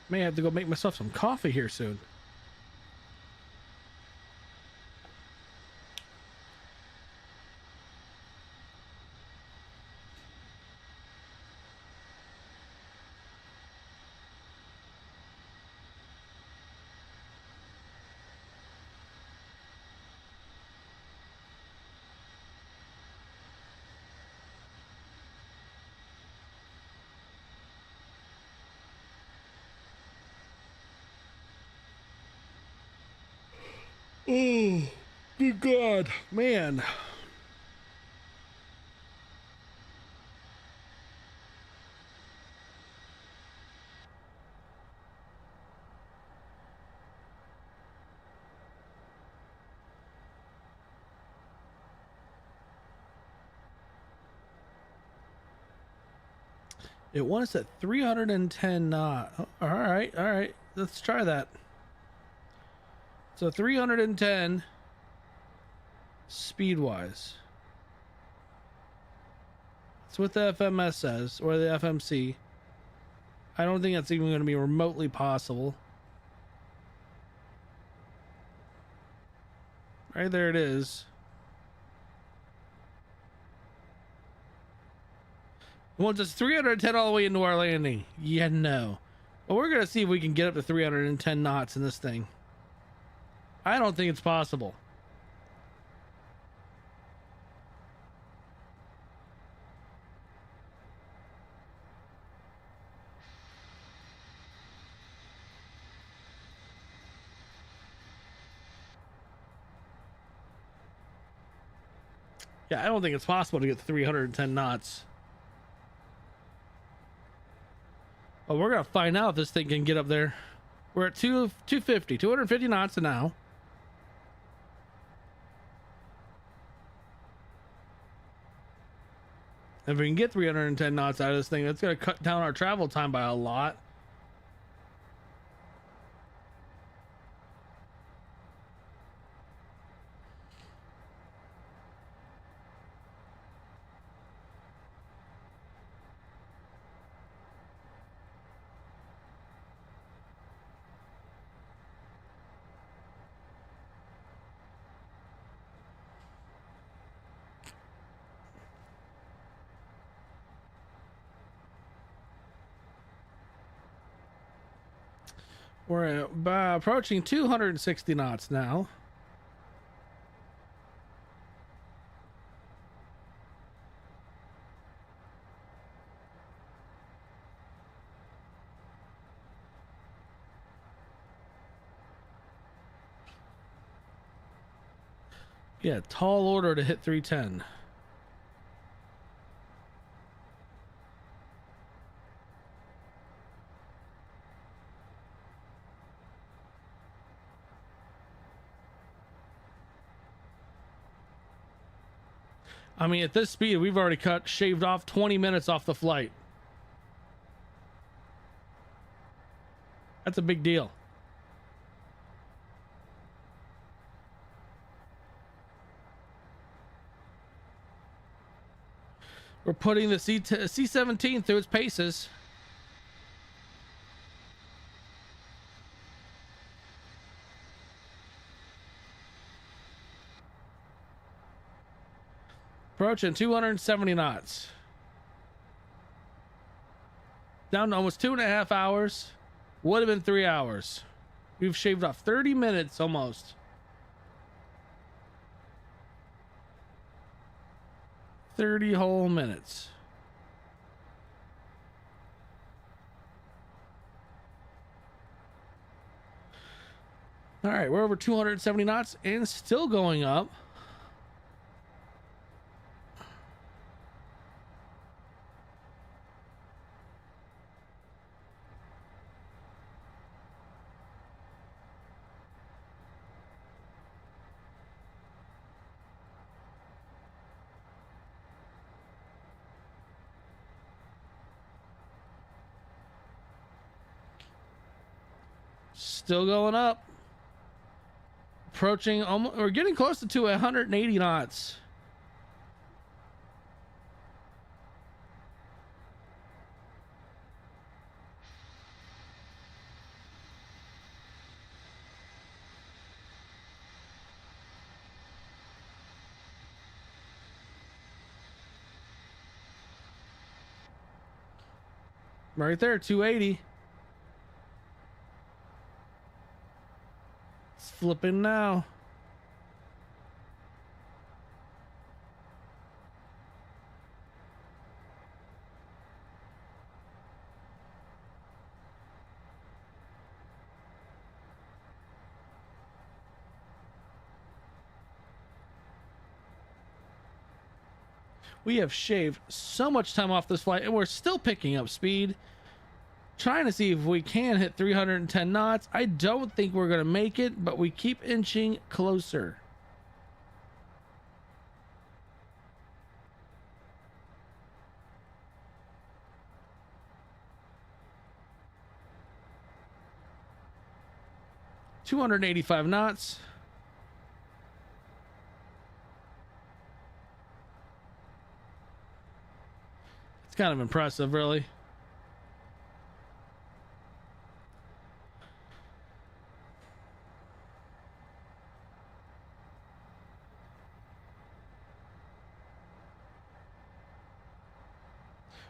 Speaker 1: May have to go make myself some coffee here soon. Oh, good God, man. It wants at 310 knot. All right. Let's try that. So 310 speed-wise. That's what the FMS says, or the FMC. I don't think that's even going to be remotely possible. Right there it is. Once it's 310 all the way into our landing. Yeah, no. But we're going to see if we can get up to 310 knots in this thing. I don't think it's possible. Yeah, I don't think it's possible to get to 310 knots. Well, we're going to find out if this thing can get up there. We're at 250 knots now. If we can get 310 knots out of this thing, that's going to cut down our travel time by a lot. We're approaching 260 knots now. Yeah, tall order to hit 310. I mean, at this speed, we've already shaved off 20 minutes off the flight. That's a big deal. We're putting the C-17 through its paces. Approaching 270 knots. Down to almost 2.5 hours. Would have been 3 hours. We've shaved off 30 minutes almost. 30 whole minutes. All right, we're over 270 knots and still going up. Still going up. Approaching almost, we're getting close to 180 knots. Right there, 280. It's flipping now. We have shaved so much time off this flight and we're still picking up speed. Trying to see if we can hit 310 knots. I don't think we're going to make it, but we keep inching closer. $285 knots. It's kind of impressive, really.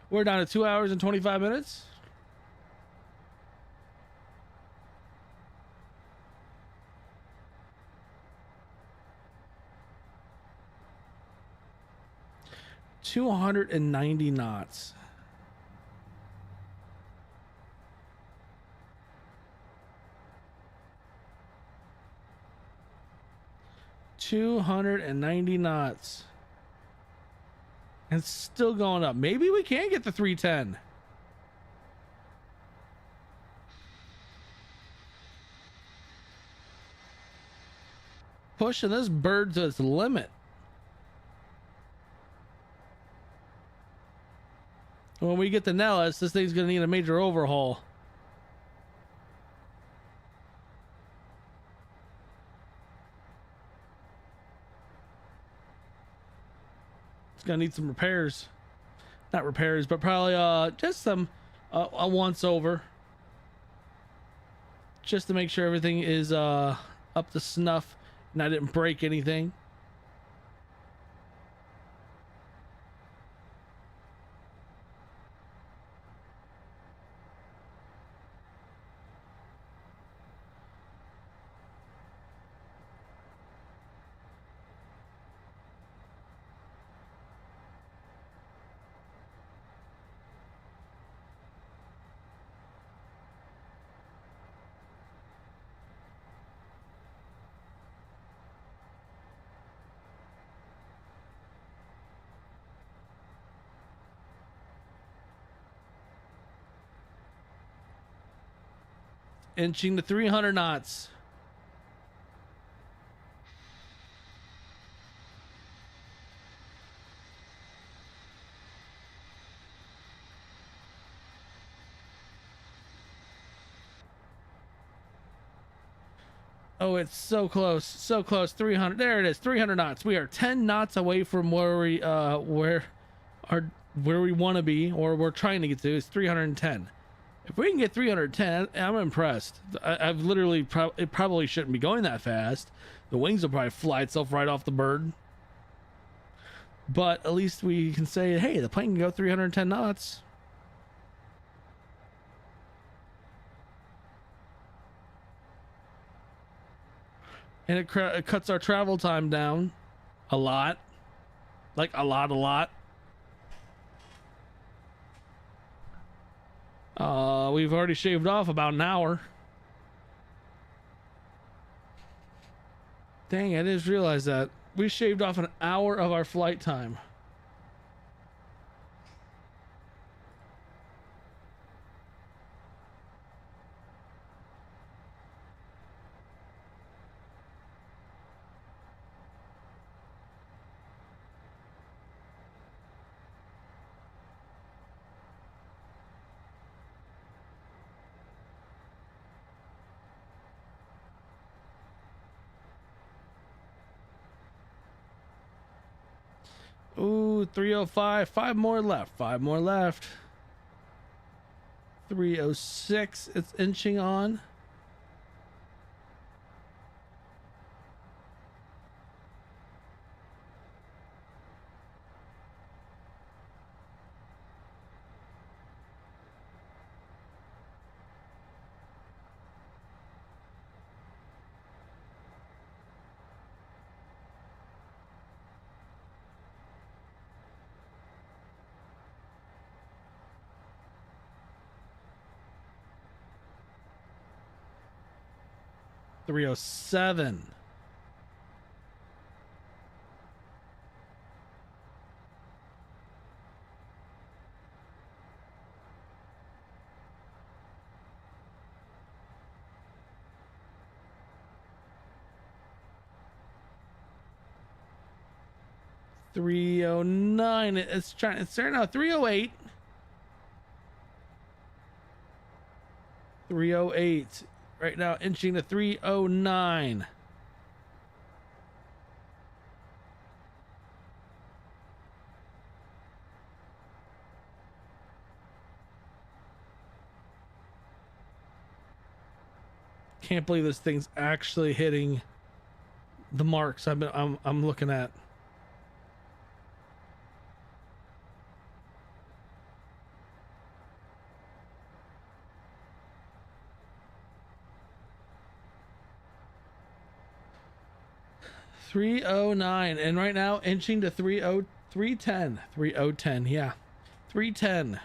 Speaker 1: We're down to 2 hours and 25 minutes. $290 knots. $290 knots. And still going up. Maybe we can get the 310. Pushing this bird to its limit. When we get the Nellis, this thing's going to need a major overhaul. It's going to need some repairs. Not repairs, but probably just some a once over. Just to make sure everything is up to snuff and I didn't break anything. inching to 300 knots. Oh, it's so close, so close. 300. There it is. 300 knots. We are 10 knots away from where we where we want to be, or we're trying to get to. Is 310. If we can get 310, I'm impressed. I've literally it probably shouldn't be going that fast. The wings will probably fly itself right off the bird. But at least we can say, hey, the plane can go 310 knots. And it cuts our travel time down a lot. Like a lot. We've already shaved off about an hour. Dang, I just realized that. We shaved off an hour of our flight time. Ooh, 305. 5 more left. 5 more left. 306. It's inching on. $307. $309. It's starting out. 308. 308. Right now, inching to 309. Can't believe this thing's actually hitting the marks I'm looking at. $309, and right now inching to 310. 3010, yeah. 310.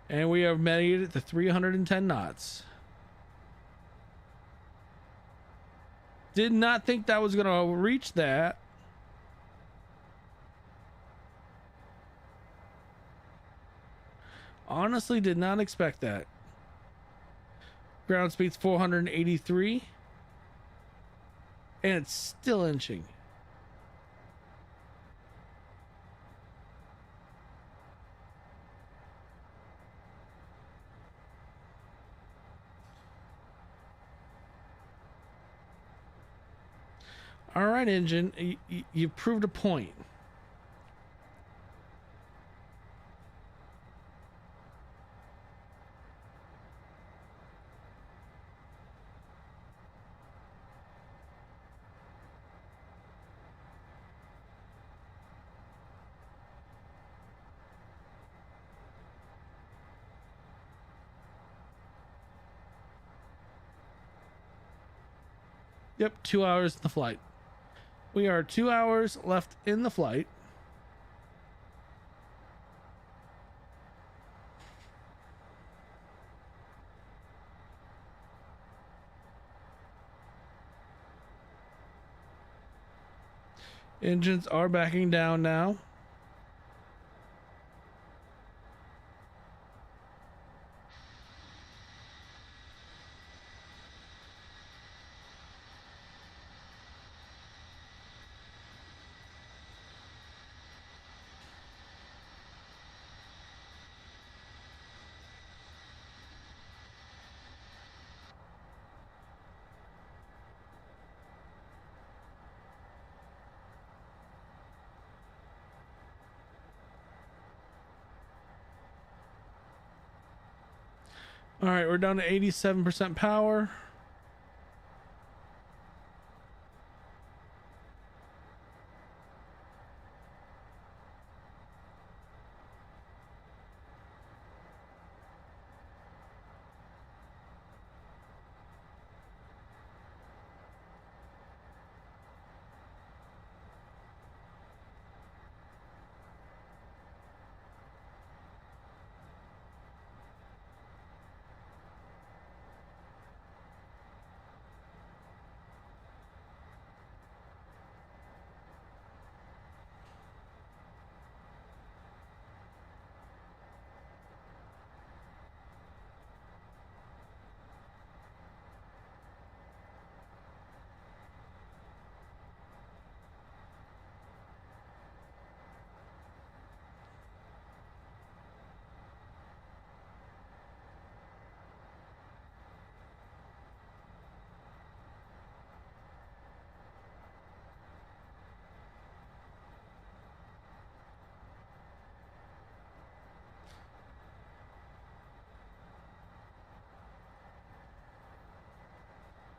Speaker 1: And we have made it to 310 knots. Did not think that was gonna reach that. Honestly, did not expect that. Ground speed's 483. And it's still inching. All right, engine, you proved a point. Yep, 2 hours in the flight. We are 2 hours left in the flight. Engines are backing down now. All right, we're down to 87% power.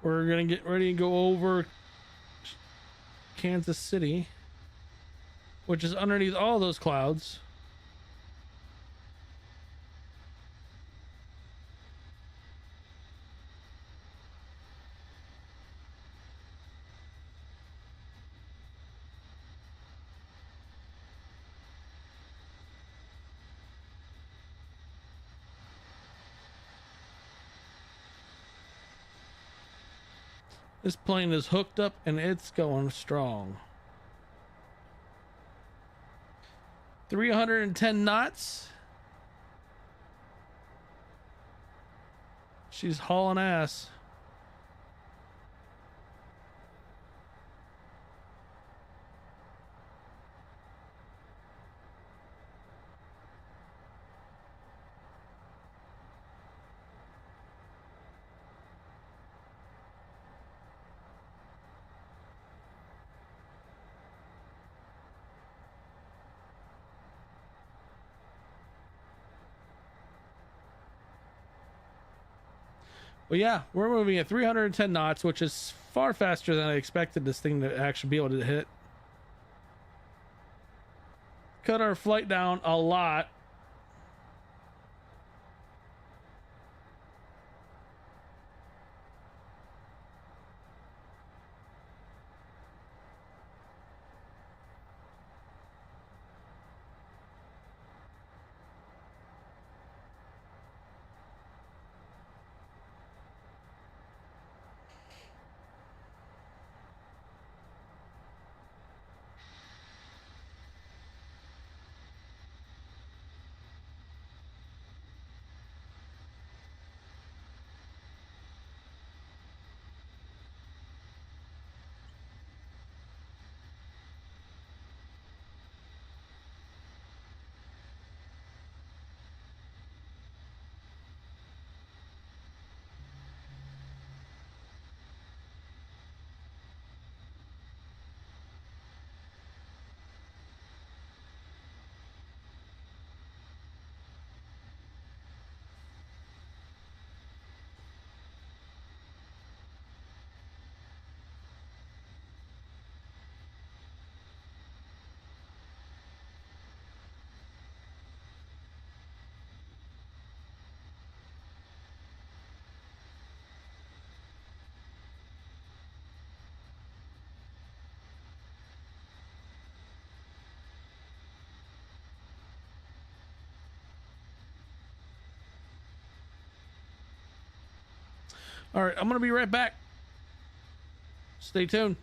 Speaker 1: We're gonna get ready to go over Kansas City, which is underneath all those clouds. This plane is hooked up and it's going strong. 310 knots. She's hauling ass. Well, yeah, we're moving at 310 knots, which is far faster than I expected this thing to actually be able to hit. Cut our flight down a lot. All right, I'm going to be right back. Stay tuned.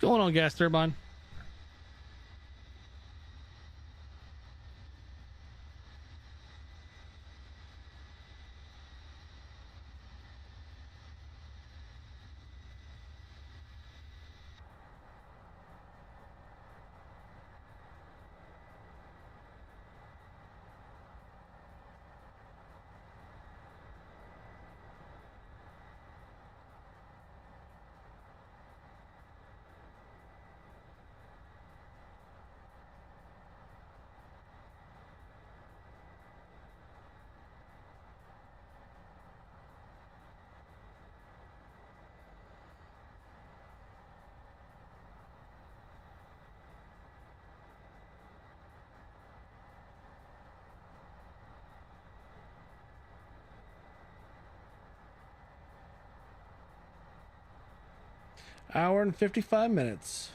Speaker 1: going on, gas turbine? Hour and 55 minutes.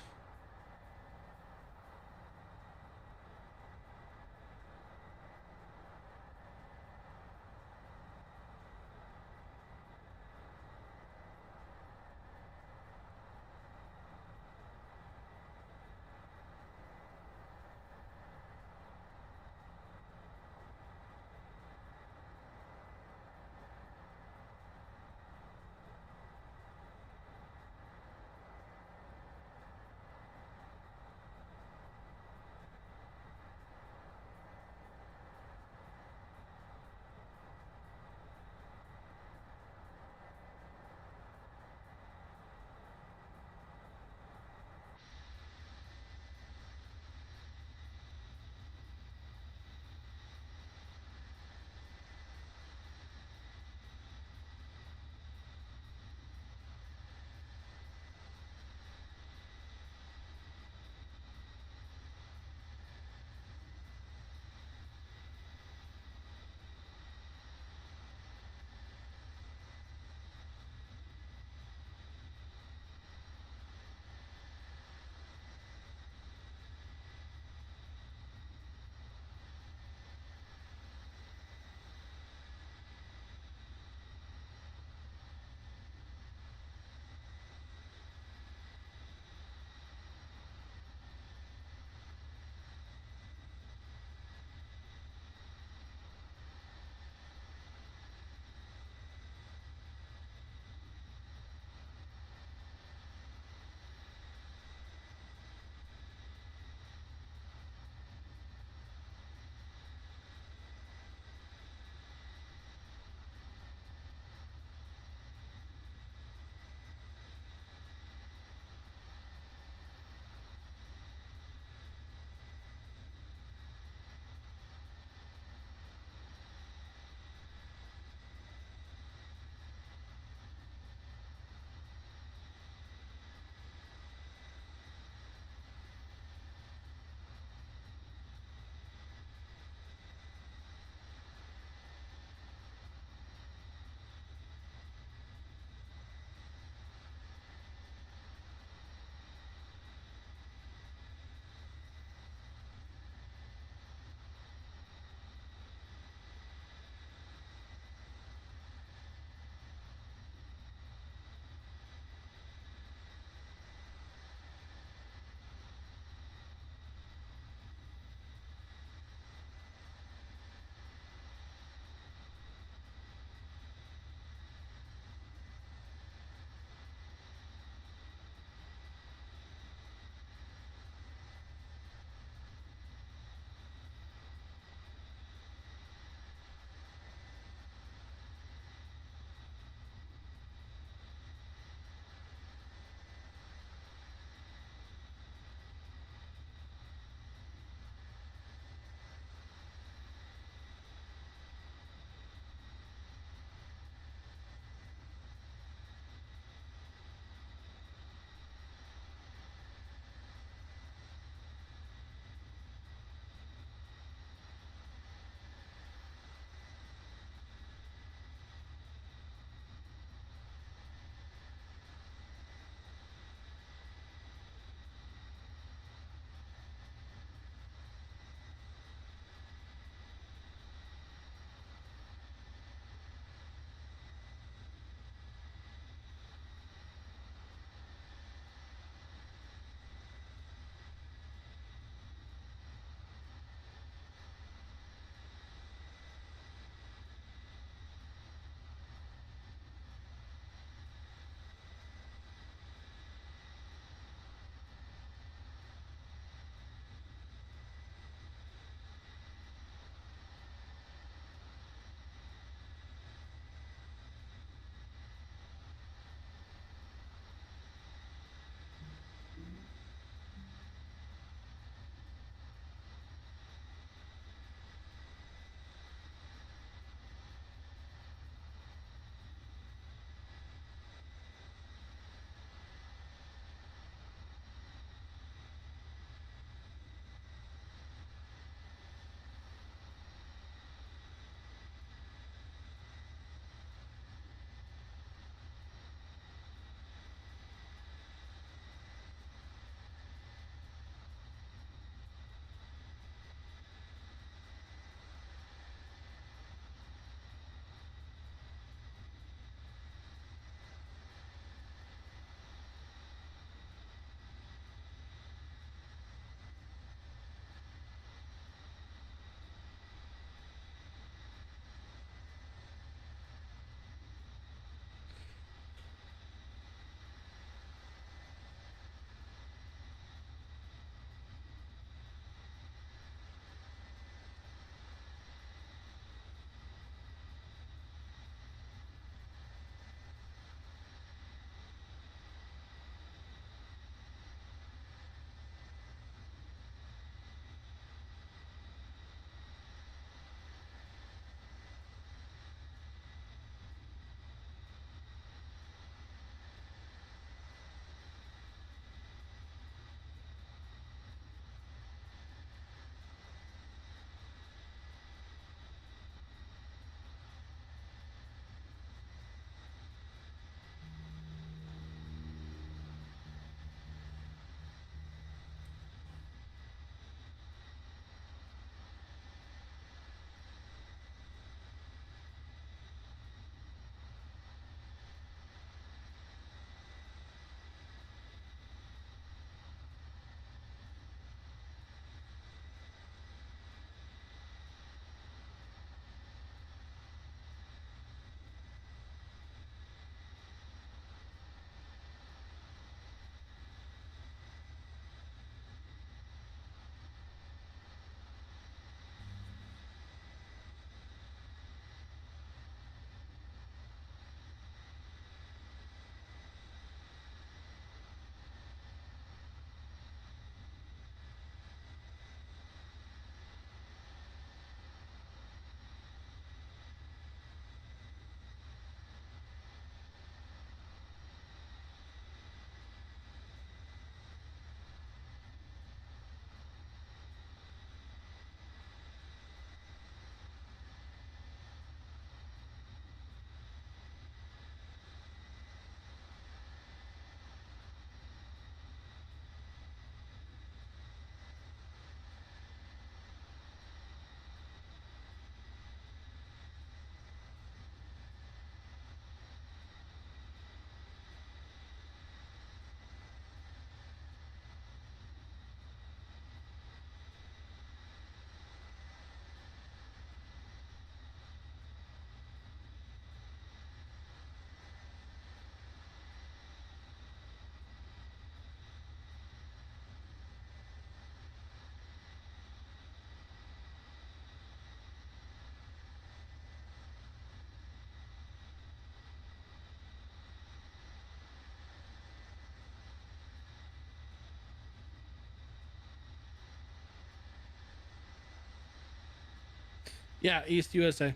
Speaker 1: Yeah, East USA.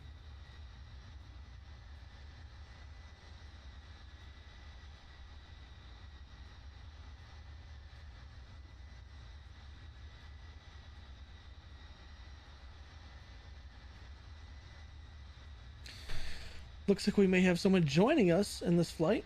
Speaker 1: Looks like we may have someone joining us in this flight.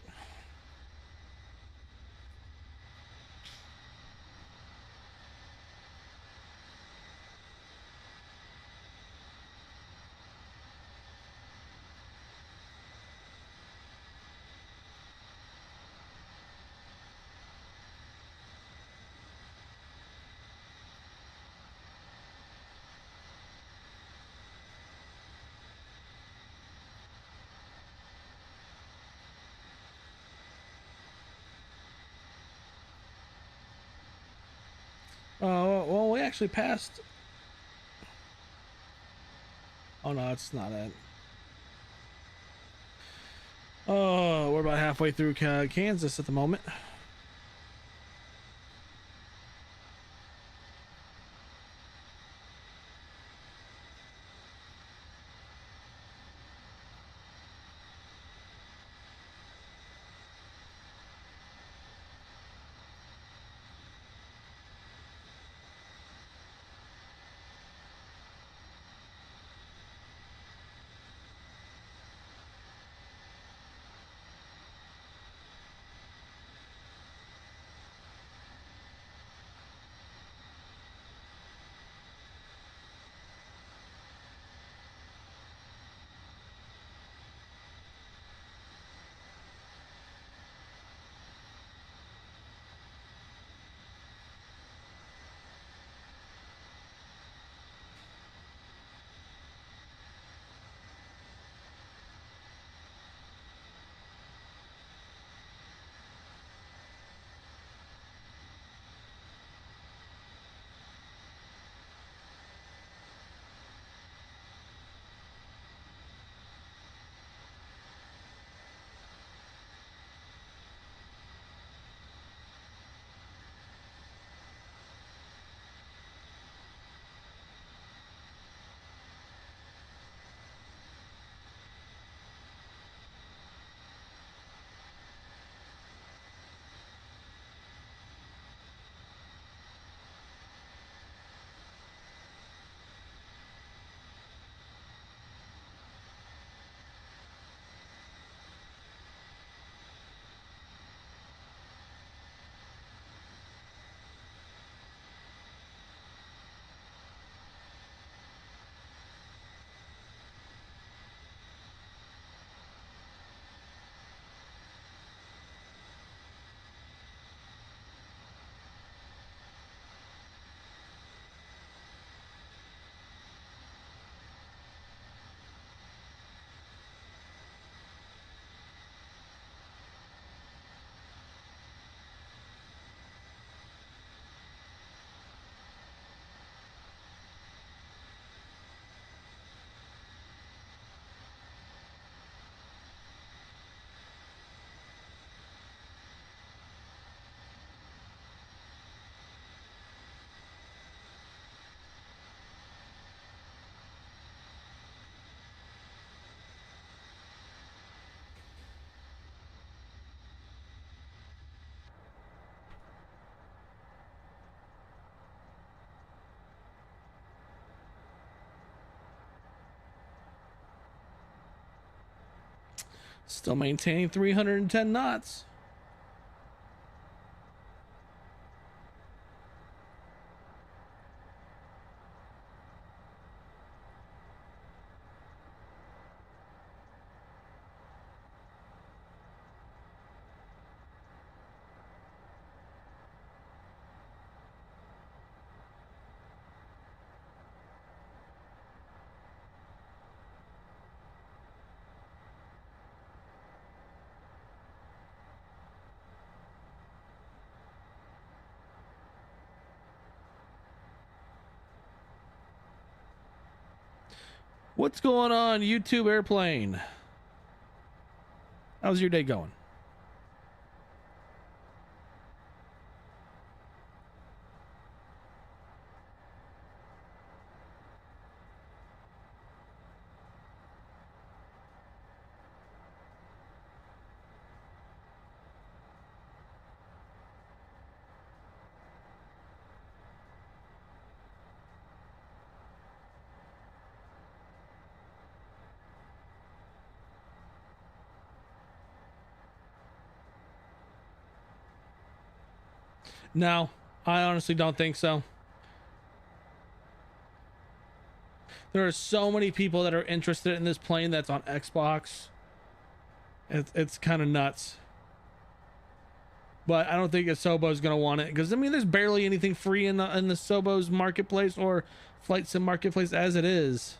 Speaker 1: Well, we actually passed. Oh no, it's not it. Oh, we're about halfway through Kansas at the moment. Still maintaining 310 knots. What's going on, YouTube Airplane? How's your day going? No, I honestly don't think so. There are so many people that are interested in this plane that's on Xbox. It's kind of nuts. But I don't think Asobo's going to want it, because I mean there's barely anything free in the Asobo's marketplace or Flight Sim marketplace as it is.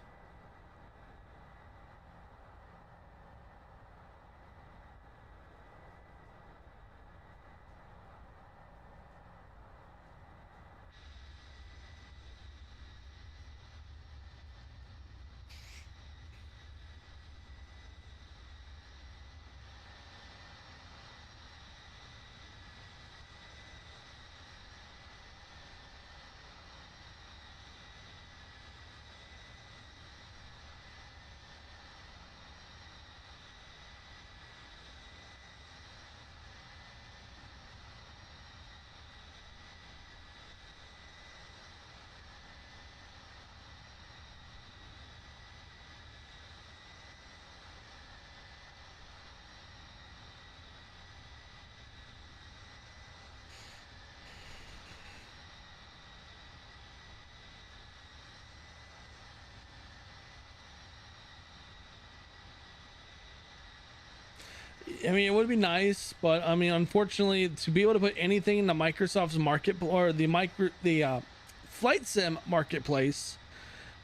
Speaker 1: I mean, it would be nice, but I mean, unfortunately, to be able to put anything in the Microsoft's market or the Flight Sim marketplace,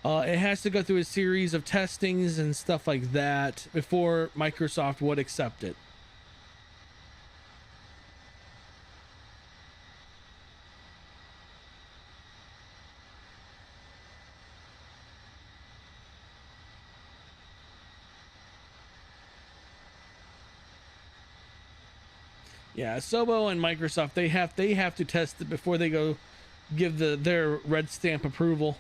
Speaker 1: it has to go through a series of testings and stuff like that before Microsoft would accept it. Yeah, Sobo and Microsoft, they have to test it before they go give their red stamp approval.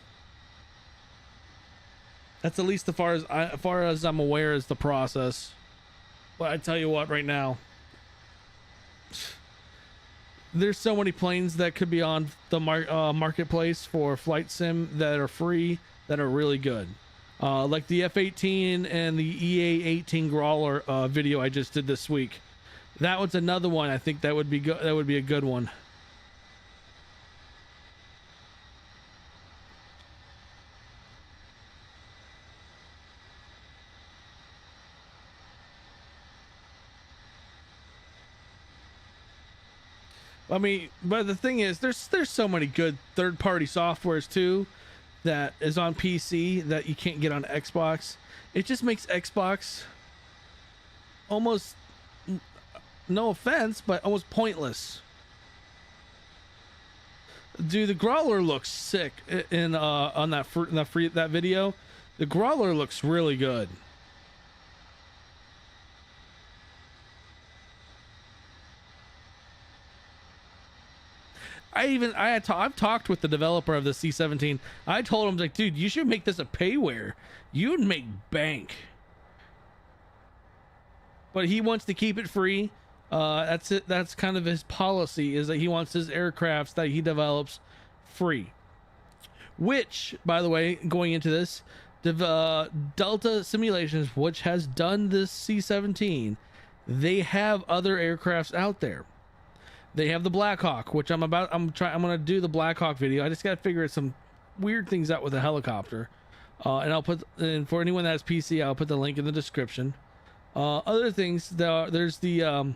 Speaker 1: That's at least as far as I'm aware is the process. But I tell you what, right now, there's so many planes that could be on the marketplace for Flight Sim that are free, that are really good. Like the F-18 and the EA-18 Growler video I just did this week. That one's another one I think that would be good. That would be a good one. I mean, but the thing is, there's so many good third-party softwares too that is on PC that you can't get on Xbox. It just makes Xbox almost, no offense, but almost pointless. Dude, the Growler looks sick in on that that video. The Growler looks really good. I've talked with the developer of the C-17. I told him, like, dude, you should make this a payware. You'd make bank. But he wants to keep it free. That's it. That's kind of his policy, is that he wants his aircrafts that he develops free. Which, by the way, going into this, Delta Simulations, which has done this C-17, they have other aircrafts out there. They have the Blackhawk, which I'm going to do the Blackhawk video. I just got to figure some weird things out with the helicopter. And for anyone that has PC, I'll put the link in the description. Other things, there's the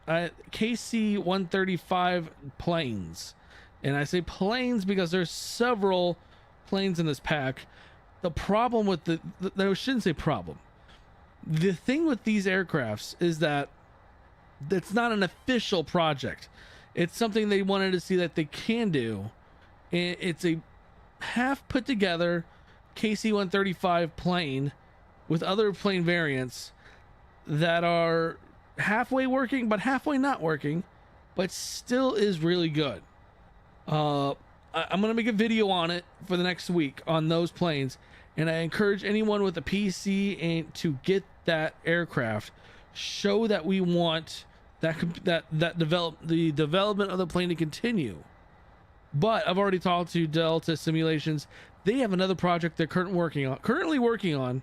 Speaker 1: KC-135 planes. And I say planes because there's several planes in this pack. The problem with I shouldn't say problem. The thing with these aircrafts is that it's not an official project. It's something they wanted to see that they can do. It's a half put together KC-135 plane with other plane variants that are halfway working but halfway not working, but still is really good. I'm gonna make a video on it for the next week on those planes, and I encourage anyone with a PC to get that aircraft. Show that we want the development of the plane to continue. But I've already talked to Delta Simulations. They have another project they're currently working on.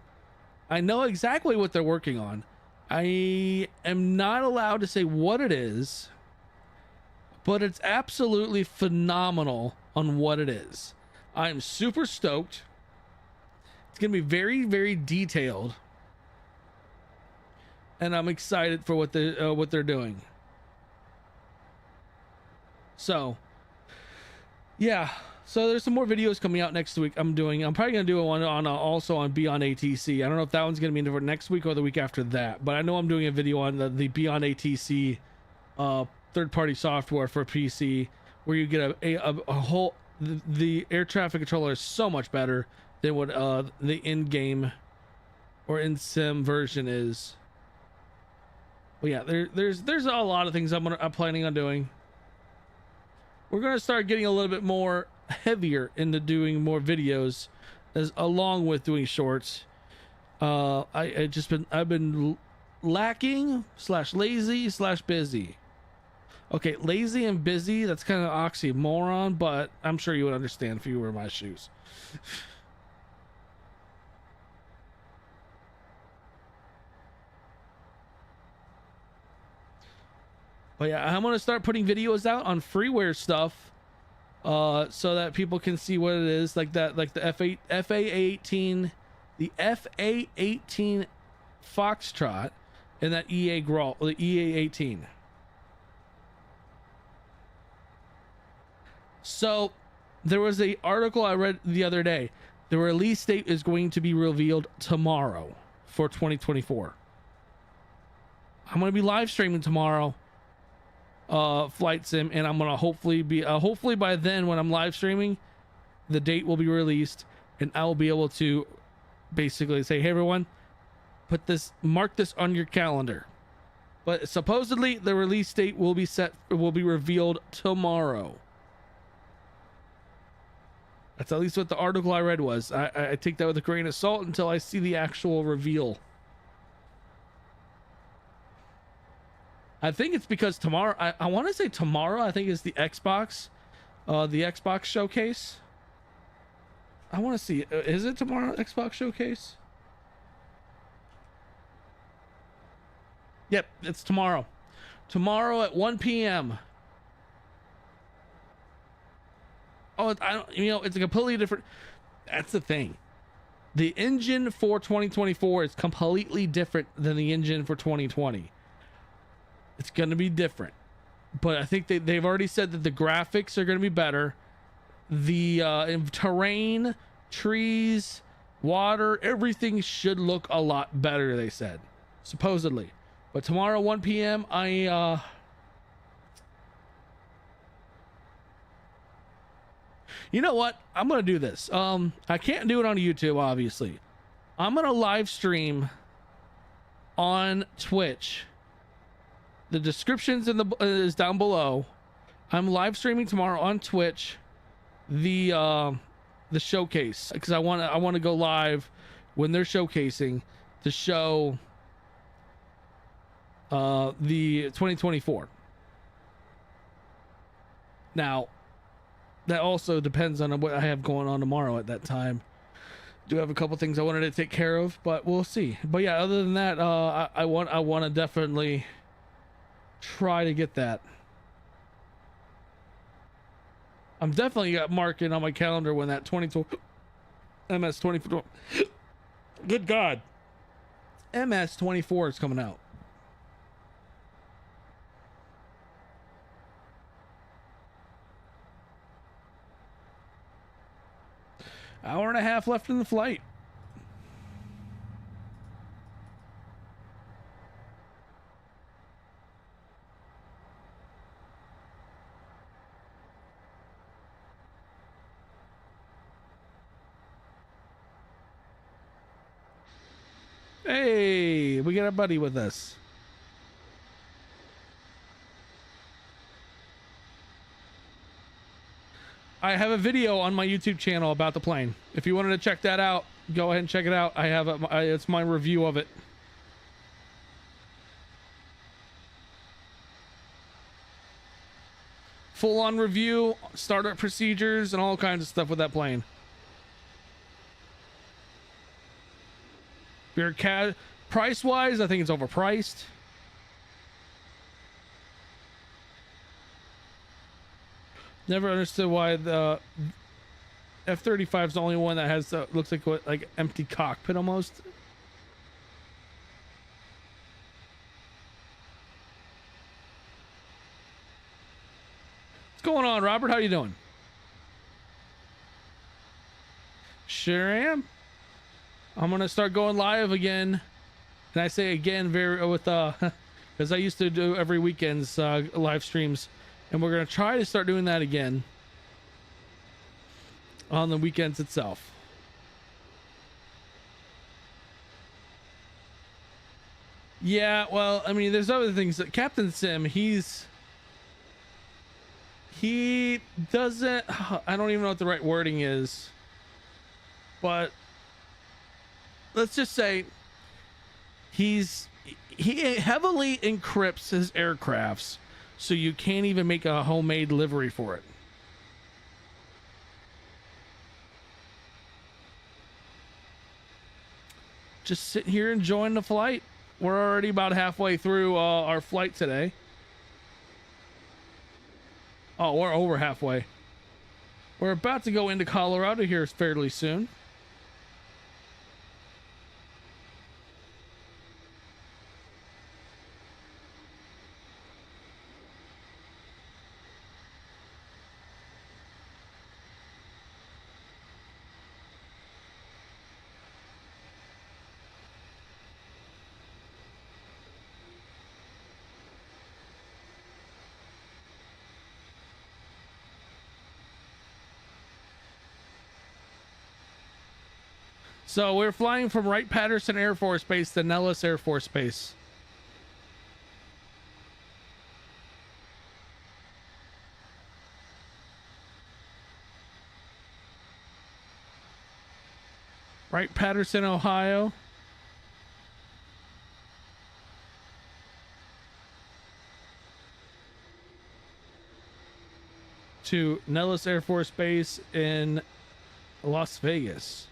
Speaker 1: I know exactly what they're working on. I am not allowed to say what it is, but it's absolutely phenomenal on what it is. I'm super stoked. It's going to be very, very detailed, and I'm excited for what they're doing. So, yeah. So there's some more videos coming out next week. I'm probably gonna do one on also on Beyond ATC. I don't know if that one's gonna be for next week or the week after that, but I know I'm doing a video on the Beyond ATC third-party software for PC, where you get a whole the air traffic controller is so much better than what the in-game or in-sim version is. But yeah, there's a lot of things I'm planning on doing. We're gonna start getting a little bit more heavier into doing more videos, as along with doing shorts. I've been lacking / lazy / busy. Okay, lazy and busy, that's kind of oxymoron, but I'm sure you would understand if you were in my shoes. But yeah, I'm gonna start putting videos out on freeware stuff, so that people can see what it is, like that, like the FA18, the FA18 Foxtrot, and that EA Grawl, the EA18. So there was a article I read the other day. The release date is going to be revealed tomorrow for 2024. I'm gonna be live streaming tomorrow. Flight sim, and I'm gonna hopefully by then, when I'm live streaming, the date will be released, and I will be able to basically say, hey everyone, mark this on your calendar. But supposedly the release date will be revealed tomorrow. That's at least what the article I read was. I take that with a grain of salt until I see the actual reveal. I think it's because tomorrow, I want to say tomorrow, I think is the Xbox showcase. I want to see, is it tomorrow, Xbox showcase? Yep, it's tomorrow. Tomorrow at 1 p.m. Oh, it's a completely different, that's the thing. The engine for 2024 is completely different than the engine for 2020. It's going to be different, but I think they've already said that the graphics are going to be better. The terrain, trees, water, everything should look a lot better, they said, supposedly. But tomorrow, 1 p.m., you know what? I'm going to do this. I can't do it on YouTube, obviously. I'm going to live stream on Twitch. The descriptions is down below. I'm live streaming tomorrow on Twitch the showcase, because I want to go live when they're showcasing to show the 2024. Now, that also depends on what I have going on tomorrow at that time. Do have a couple things I wanted to take care of, but we'll see. But yeah, other than that, I want to definitely try to get that. I'm definitely got marking on my calendar when that MS24, good God, MS24 is coming out. Hour and a half left in the flight. Hey, we got our buddy with us. I have a video on my YouTube channel about the plane. If you wanted to check that out, go ahead and check it out. I have it's my review of it. Full on review, startup procedures, and all kinds of stuff with that plane. Price wise, I think it's overpriced. Never understood why the F-35 is the only one that has looks like what, like empty cockpit almost. What's going on, Robert? How you doing? Sure am. I'm gonna start going live again. And I say again with because I used to do every weekend's live streams, and we're gonna try to start doing that again on the weekends itself. Yeah, well, I mean, there's other things that Captain Sim, he doesn't, I don't even know what the right wording is, but let's just say he heavily encrypts his aircrafts, so you can't even make a homemade livery for it. Just sitting here enjoying the flight. We're already about halfway through our flight today. Oh, we're over halfway. We're about to go into Colorado here fairly soon. So we're flying from Wright-Patterson Air Force Base to Nellis Air Force Base. Wright-Patterson, Ohio. To Nellis Air Force Base in Las Vegas.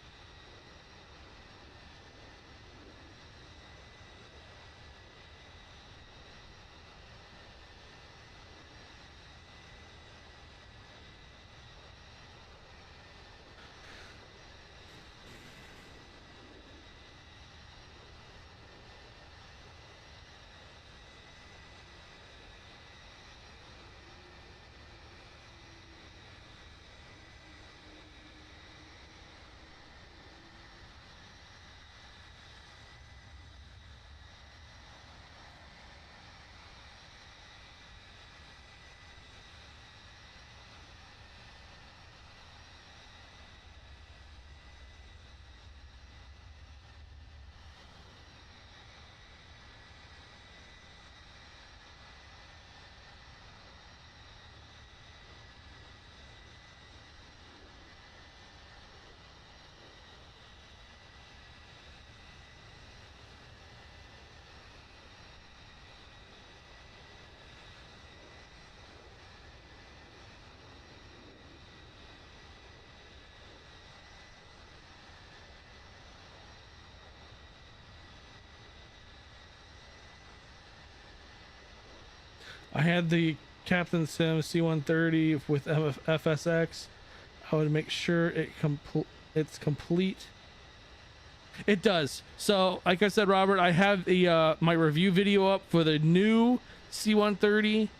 Speaker 1: I had the Captain Sim C-130 with MSFS. I would make sure it's complete. It does. So, like I said, Robert, I have the my review video up for the new C-130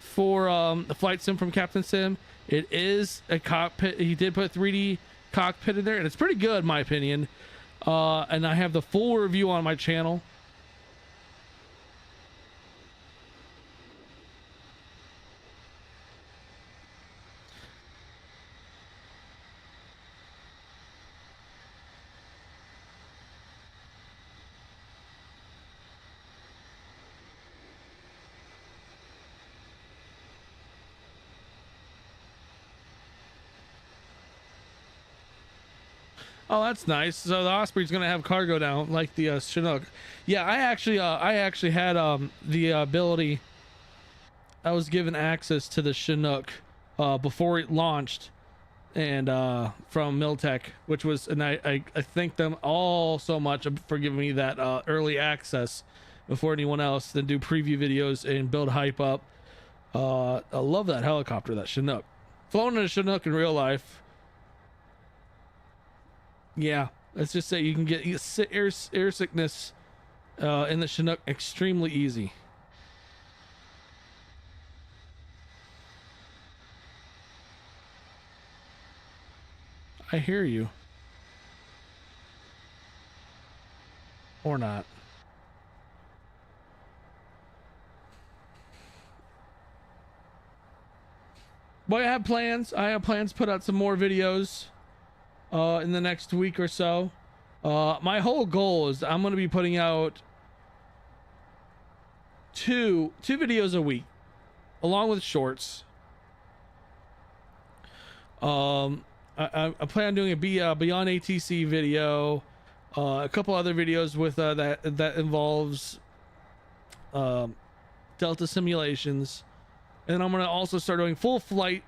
Speaker 1: for the flight sim from Captain Sim. It is a cockpit. He did put 3D cockpit in there, and it's pretty good, in my opinion. And I have the full review on my channel. Oh, that's nice. So the Osprey's gonna have cargo now, like the Chinook. Yeah, I actually had the ability. I was given access to the Chinook before it launched, and from Miltech, which was, and I thank them all so much for giving me that early access before anyone else. Then do preview videos and build hype up. I love that helicopter, that Chinook. flown in a Chinook in real life. Yeah, let's just say you can get air sickness in the Chinook extremely easy. I hear you. Or not. But I have plans. To put out some more videos in the next week or so. My whole goal is I'm going to be putting out two videos a week, along with shorts. I plan on doing a Beyond ATC video, a couple other videos with that involves Delta simulations. And I'm gonna also start doing full flight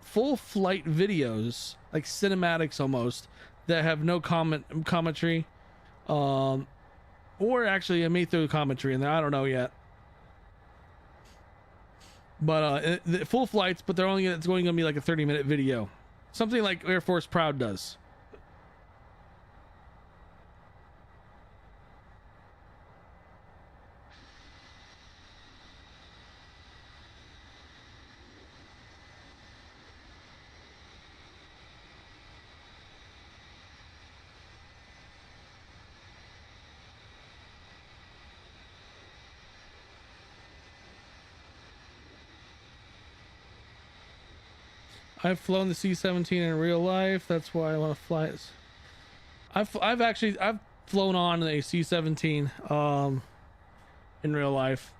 Speaker 1: videos, like cinematics almost, that have no commentary, or actually I may throw commentary in there. I don't know yet. But the full flights, but it's going to be like a 30-minute video, something like Air Force Proud does. I've flown the C-17 in real life. That's why I want to fly it. I've flown on a C-17 in real life.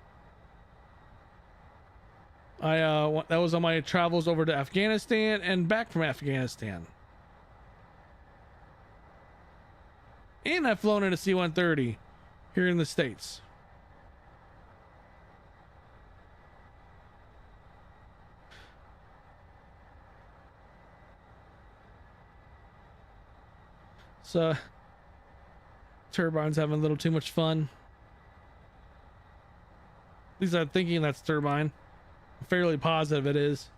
Speaker 1: That was on my travels over to Afghanistan and back from Afghanistan. And I've flown in a C-130 here in the States. So turbine's having a little too much fun. At least I'm thinking that's turbine. I'm fairly positive it is.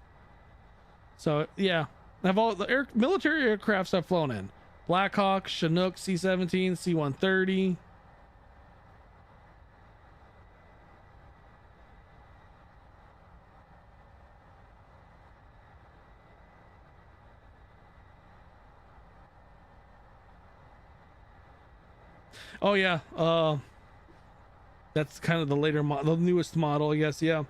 Speaker 1: So yeah, I have all the military aircrafts I've flown in: Black Hawk, Chinook, C-17, C-130. Oh yeah, that's kind of the the newest model, I guess. Yeah.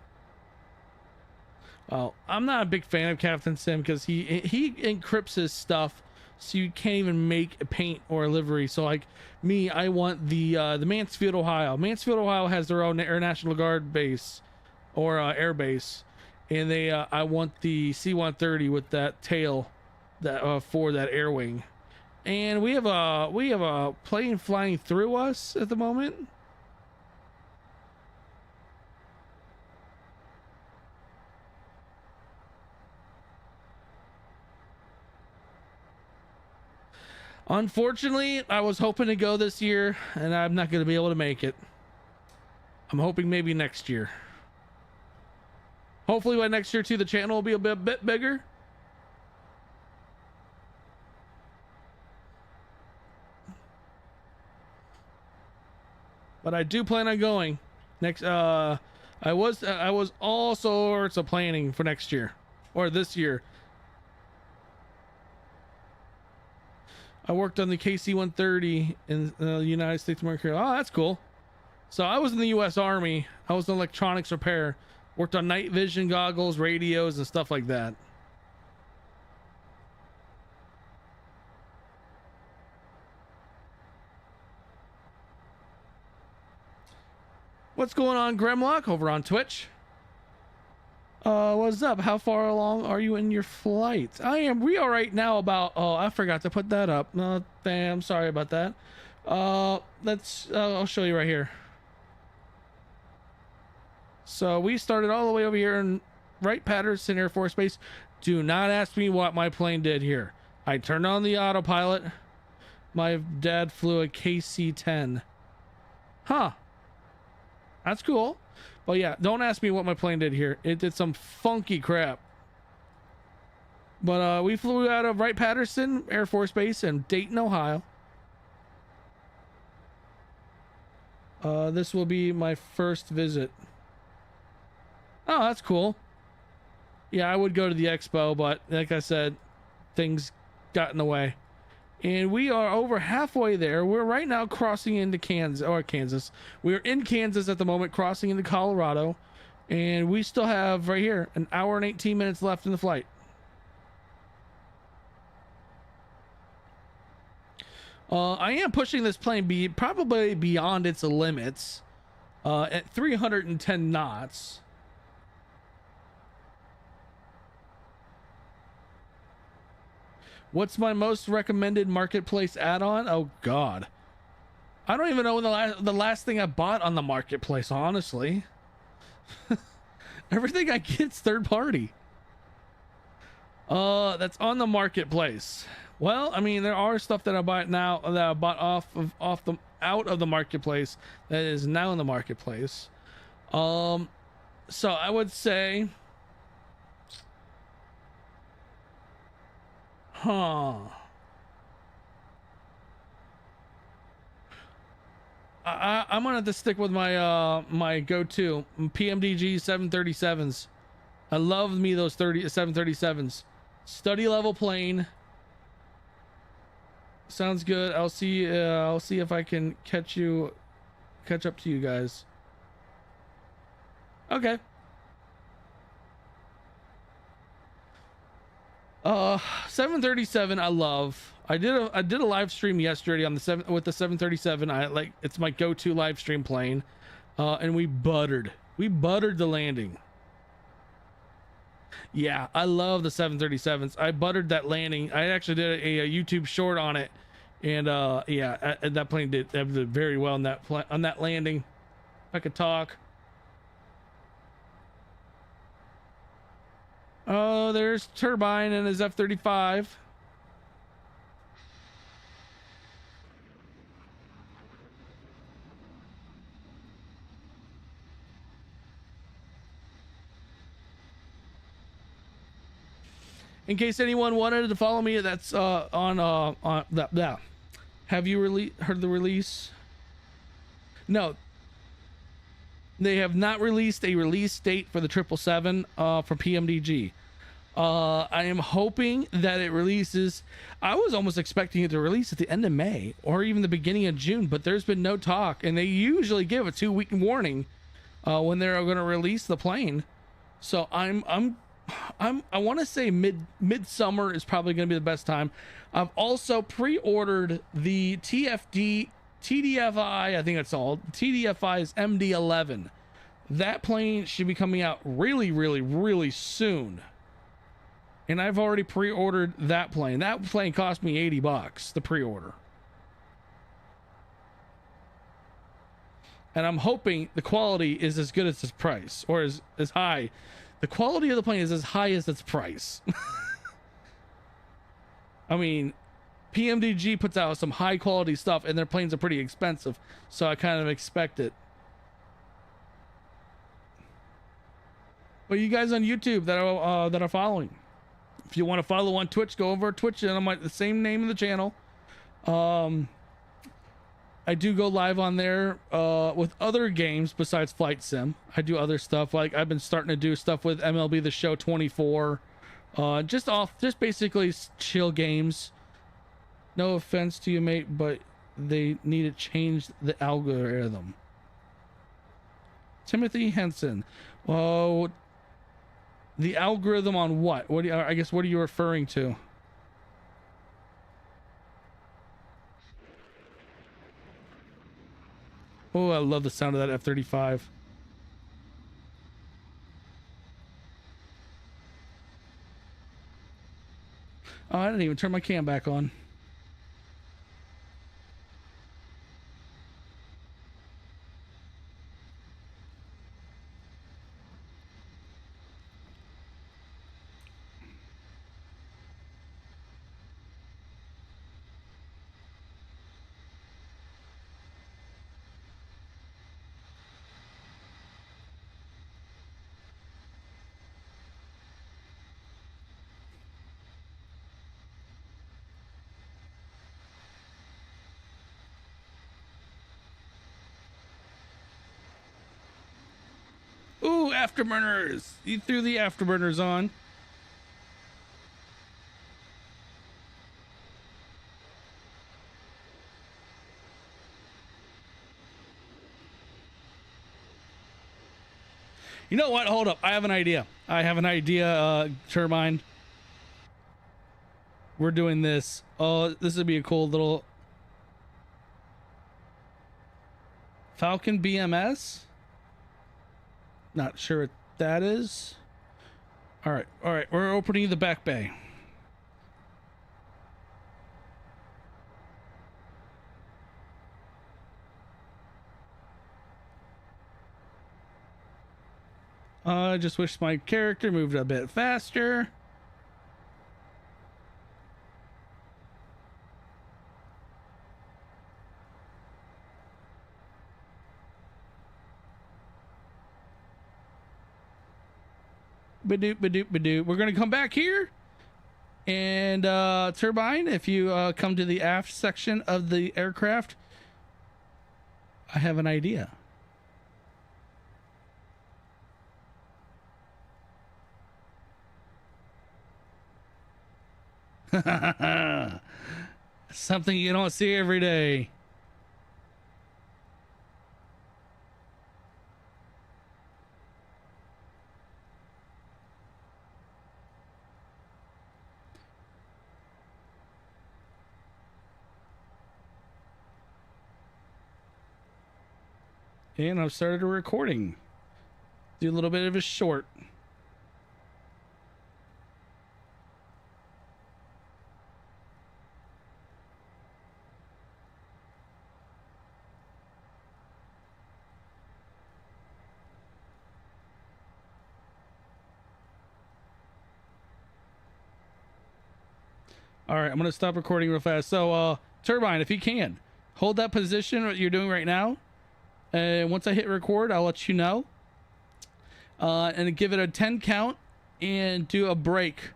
Speaker 1: I'm not a big fan of Captain Sim because he encrypts his stuff, so you can't even make a paint or a livery. So like me, I want the Mansfield, Ohio. Mansfield, Ohio has their own Air National Guard base or air base, and I want the C-130 with that tail that for that air wing. And we have a plane flying through us at the moment. Unfortunately, I was hoping to go this year, and I'm not going to be able to make it. I'm hoping maybe next year. Hopefully by next year too, the channel will be a bit bigger. But I do plan on going next. I was all sorts of planning for next year or this year. I worked on the KC-130 in the United States Marine Corps. Oh, that's cool. So I was in the U.S. Army. I was in electronics repair. Worked on night vision goggles, radios, and stuff like that. What's going on, Gremlock, over on Twitch? What's up? How far along are you in your flight? We are right now about, oh, I forgot to put that up. No, damn, sorry about that. I'll show you right here. So we started all the way over here in Wright-Patterson Air Force Base. Do not ask me what my plane did here. I turned on the autopilot. My dad flew a KC-10. Huh. That's cool. But yeah, don't ask me what my plane did here. It did some funky crap. But we flew out of Wright-Patterson Air Force Base in Dayton, Ohio. This will be my first visit. Oh, that's cool. Yeah, I would go to the expo, but like I said, things got in the way. And we are over halfway there. We're right now crossing into Kansas. We're in Kansas at the moment, crossing into Colorado. And we still have right here an hour and 18 minutes left in the flight. I am pushing this plane probably beyond its limits at 310 knots. What's my most recommended marketplace add-on? Oh God, I don't even know the last thing I bought on the marketplace. Honestly, everything I get's third party. That's on the marketplace. Well, I mean, there are stuff that I bought now that I bought out of the marketplace that is now in the marketplace. So I would say, I'm gonna have to stick with my my go-to PMDG 737s. I love me those 737s. Study level plane. Sounds good. I'll see if I can catch up to you guys. Okay. 737 I love. I did a live stream yesterday on the 737. It's my go-to live stream plane. And we buttered the landing. Yeah, I love the 737s. I buttered that landing. I actually did a YouTube short on it, and yeah, that plane did very well on that landing. If I could talk. Oh, there's Turbine and his F-35. In case anyone wanted to follow me, that's on that. Yeah. Have you heard the release? No, they have not released a release date for the 777 for PMDG. I am hoping that it releases. I was almost expecting it to release at the end of May or even the beginning of June, but there's been no talk, and they usually give a 2-week warning when they're going to release the plane. So I want to say midsummer is probably going to be the best time. I've also pre-ordered the TDFI, I think it's called TDFI's MD-11. That plane should be coming out really, really, really soon. And I've already pre-ordered that plane. That plane cost me $80 to pre-order. And I'm hoping the quality is as good as its price, or as high. The quality of the plane is as high as its price. I mean, PMDG puts out some high quality stuff, and their planes are pretty expensive, so I kind of expect it. But you guys on YouTube that are following, if you want to follow on Twitch, go over to Twitch, and I'm the same name of the channel. I do go live on there with other games besides Flight Sim. I do other stuff, like I've been starting to do stuff with MLB The Show 24. Just basically chill games. No offense to you, mate, but they need to change the algorithm. Timothy Henson. Well, the algorithm on what? What are you referring to? Oh, I love the sound of that F-35. Oh, I didn't even turn my cam back on. Woo! Afterburners! You threw the afterburners on. You know what? Hold up. I have an idea. Turbine. We're doing this. Oh, this would be a cool little Falcon BMS. Not sure what that is. All right. We're opening the back bay. I just wish my character moved a bit faster. Badoop, badoop, badoop. We're going to come back here. And Turbine, if you come to the aft section of the aircraft, I have an idea. Something you don't see every day. And I've started a recording. Do a little bit of a short. All right, I'm going to stop recording real fast. So, Turbine, if you can, hold that position, what you're doing right now. And once I hit record, I'll let you know. And give it a 10 count and do a break.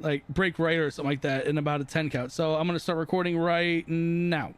Speaker 1: Like, break right or something like that in about a 10 count. So, I'm going to start recording right now.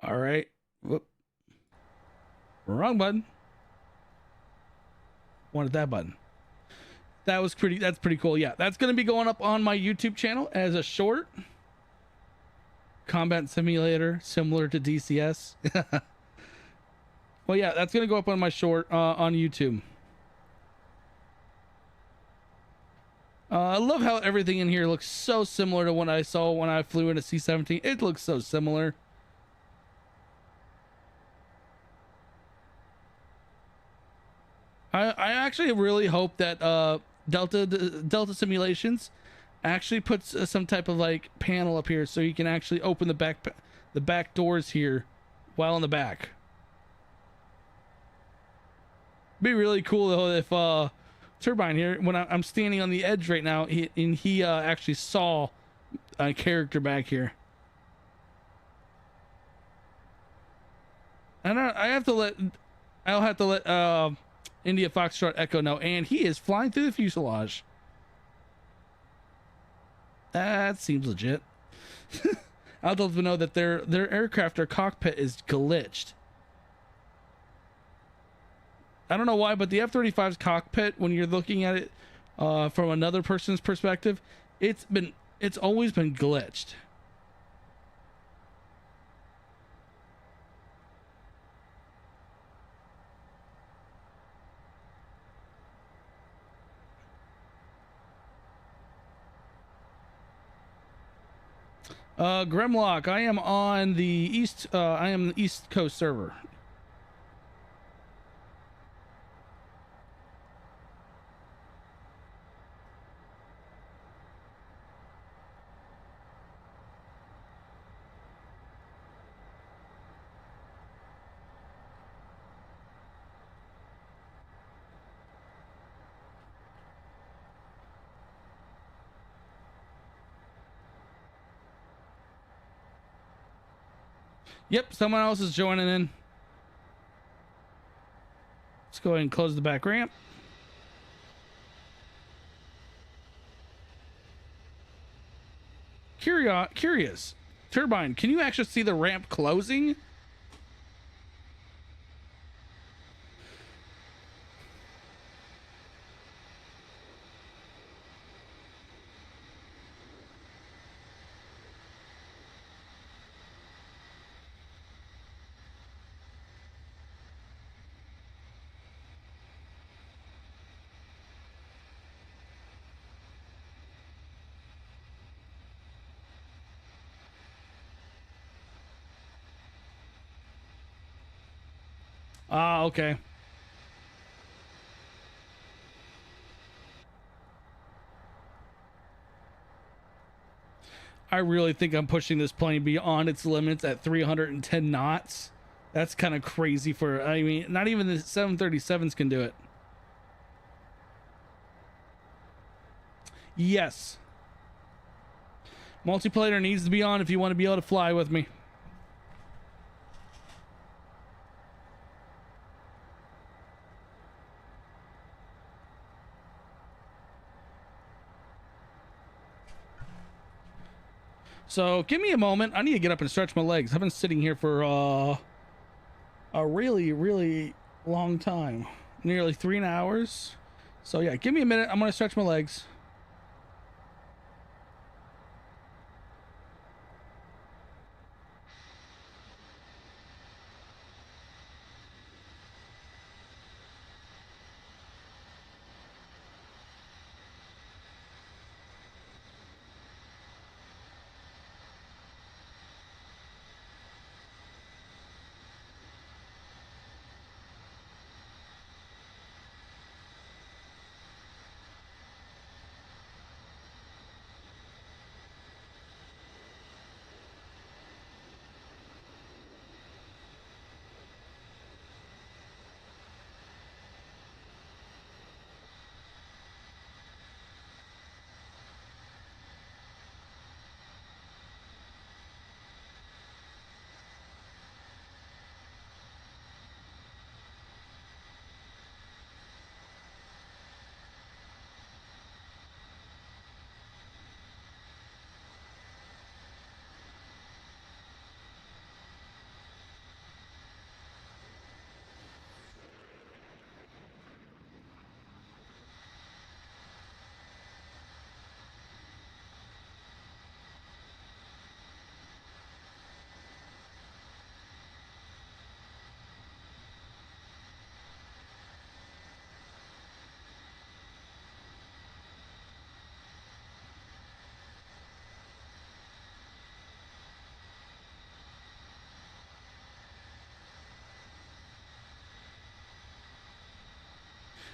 Speaker 1: All right. Whoop. Wrong button. Wanted that button. That's pretty cool. Yeah, that's going to be going up on my YouTube channel as a short combat simulator similar to DCS. Well, yeah, that's going to go up on my short on YouTube. I love how everything in here looks so similar to what I saw when I flew in a C-17. It looks so similar. I actually really hope that Delta Simulations actually puts some type of like panel up here so you can actually open the back doors here while in the back. Be really cool though if Turbine here, when I'm standing on the edge right now, he actually saw a character back here. And I'll have to let India Foxtrot Echo know, and he is flying through the fuselage. That seems legit. I'll let them know that their aircraft or cockpit is glitched. I don't know why, but the F-35's cockpit, when you're looking at it from another person's perspective, it's always been glitched. Grimlock, I am on the east. I am the East Coast server. Yep, someone else is joining in. Let's go ahead and close the back ramp. Curious. Turbine, can you actually see the ramp closing? Ah, okay. I really think I'm pushing this plane beyond its limits at 310 knots. That's kind of crazy for, I mean, not even the 737s can do it. Yes. Multiplayer needs to be on if you want to be able to fly with me. So give me a moment. I need to get up and stretch my legs. I've been sitting here for a really, really long time. Nearly 3 hours. So yeah, give me a minute. I'm going to stretch my legs.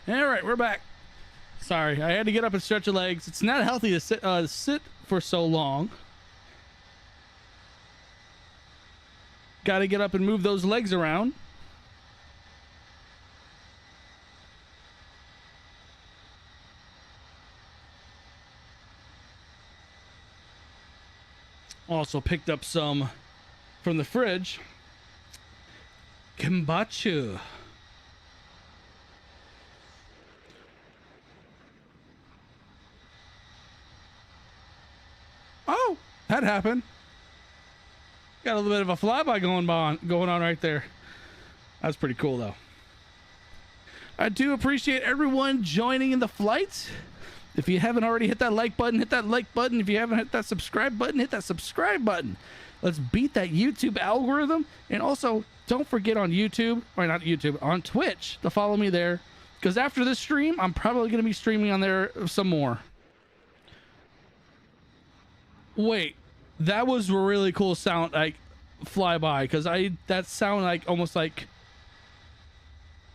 Speaker 1: All right, we're back. Sorry, I had to get up and stretch the legs. It's not healthy to sit for so long. Got to get up and move those legs around. Also picked up some from the fridge. Kombucha. Oh, that happened. Got a little bit of a flyby going on right there. That's pretty cool though. I do appreciate everyone joining in the flight. If you haven't already hit that like button, hit that like button. If you haven't hit that subscribe button, hit that subscribe button. Let's beat that YouTube algorithm. And also, don't forget on YouTube, or not YouTube, on Twitch to follow me there. Because after this stream, I'm probably going to be streaming on there some more. Wait, that was a really cool sound, like flyby, because that sound like almost like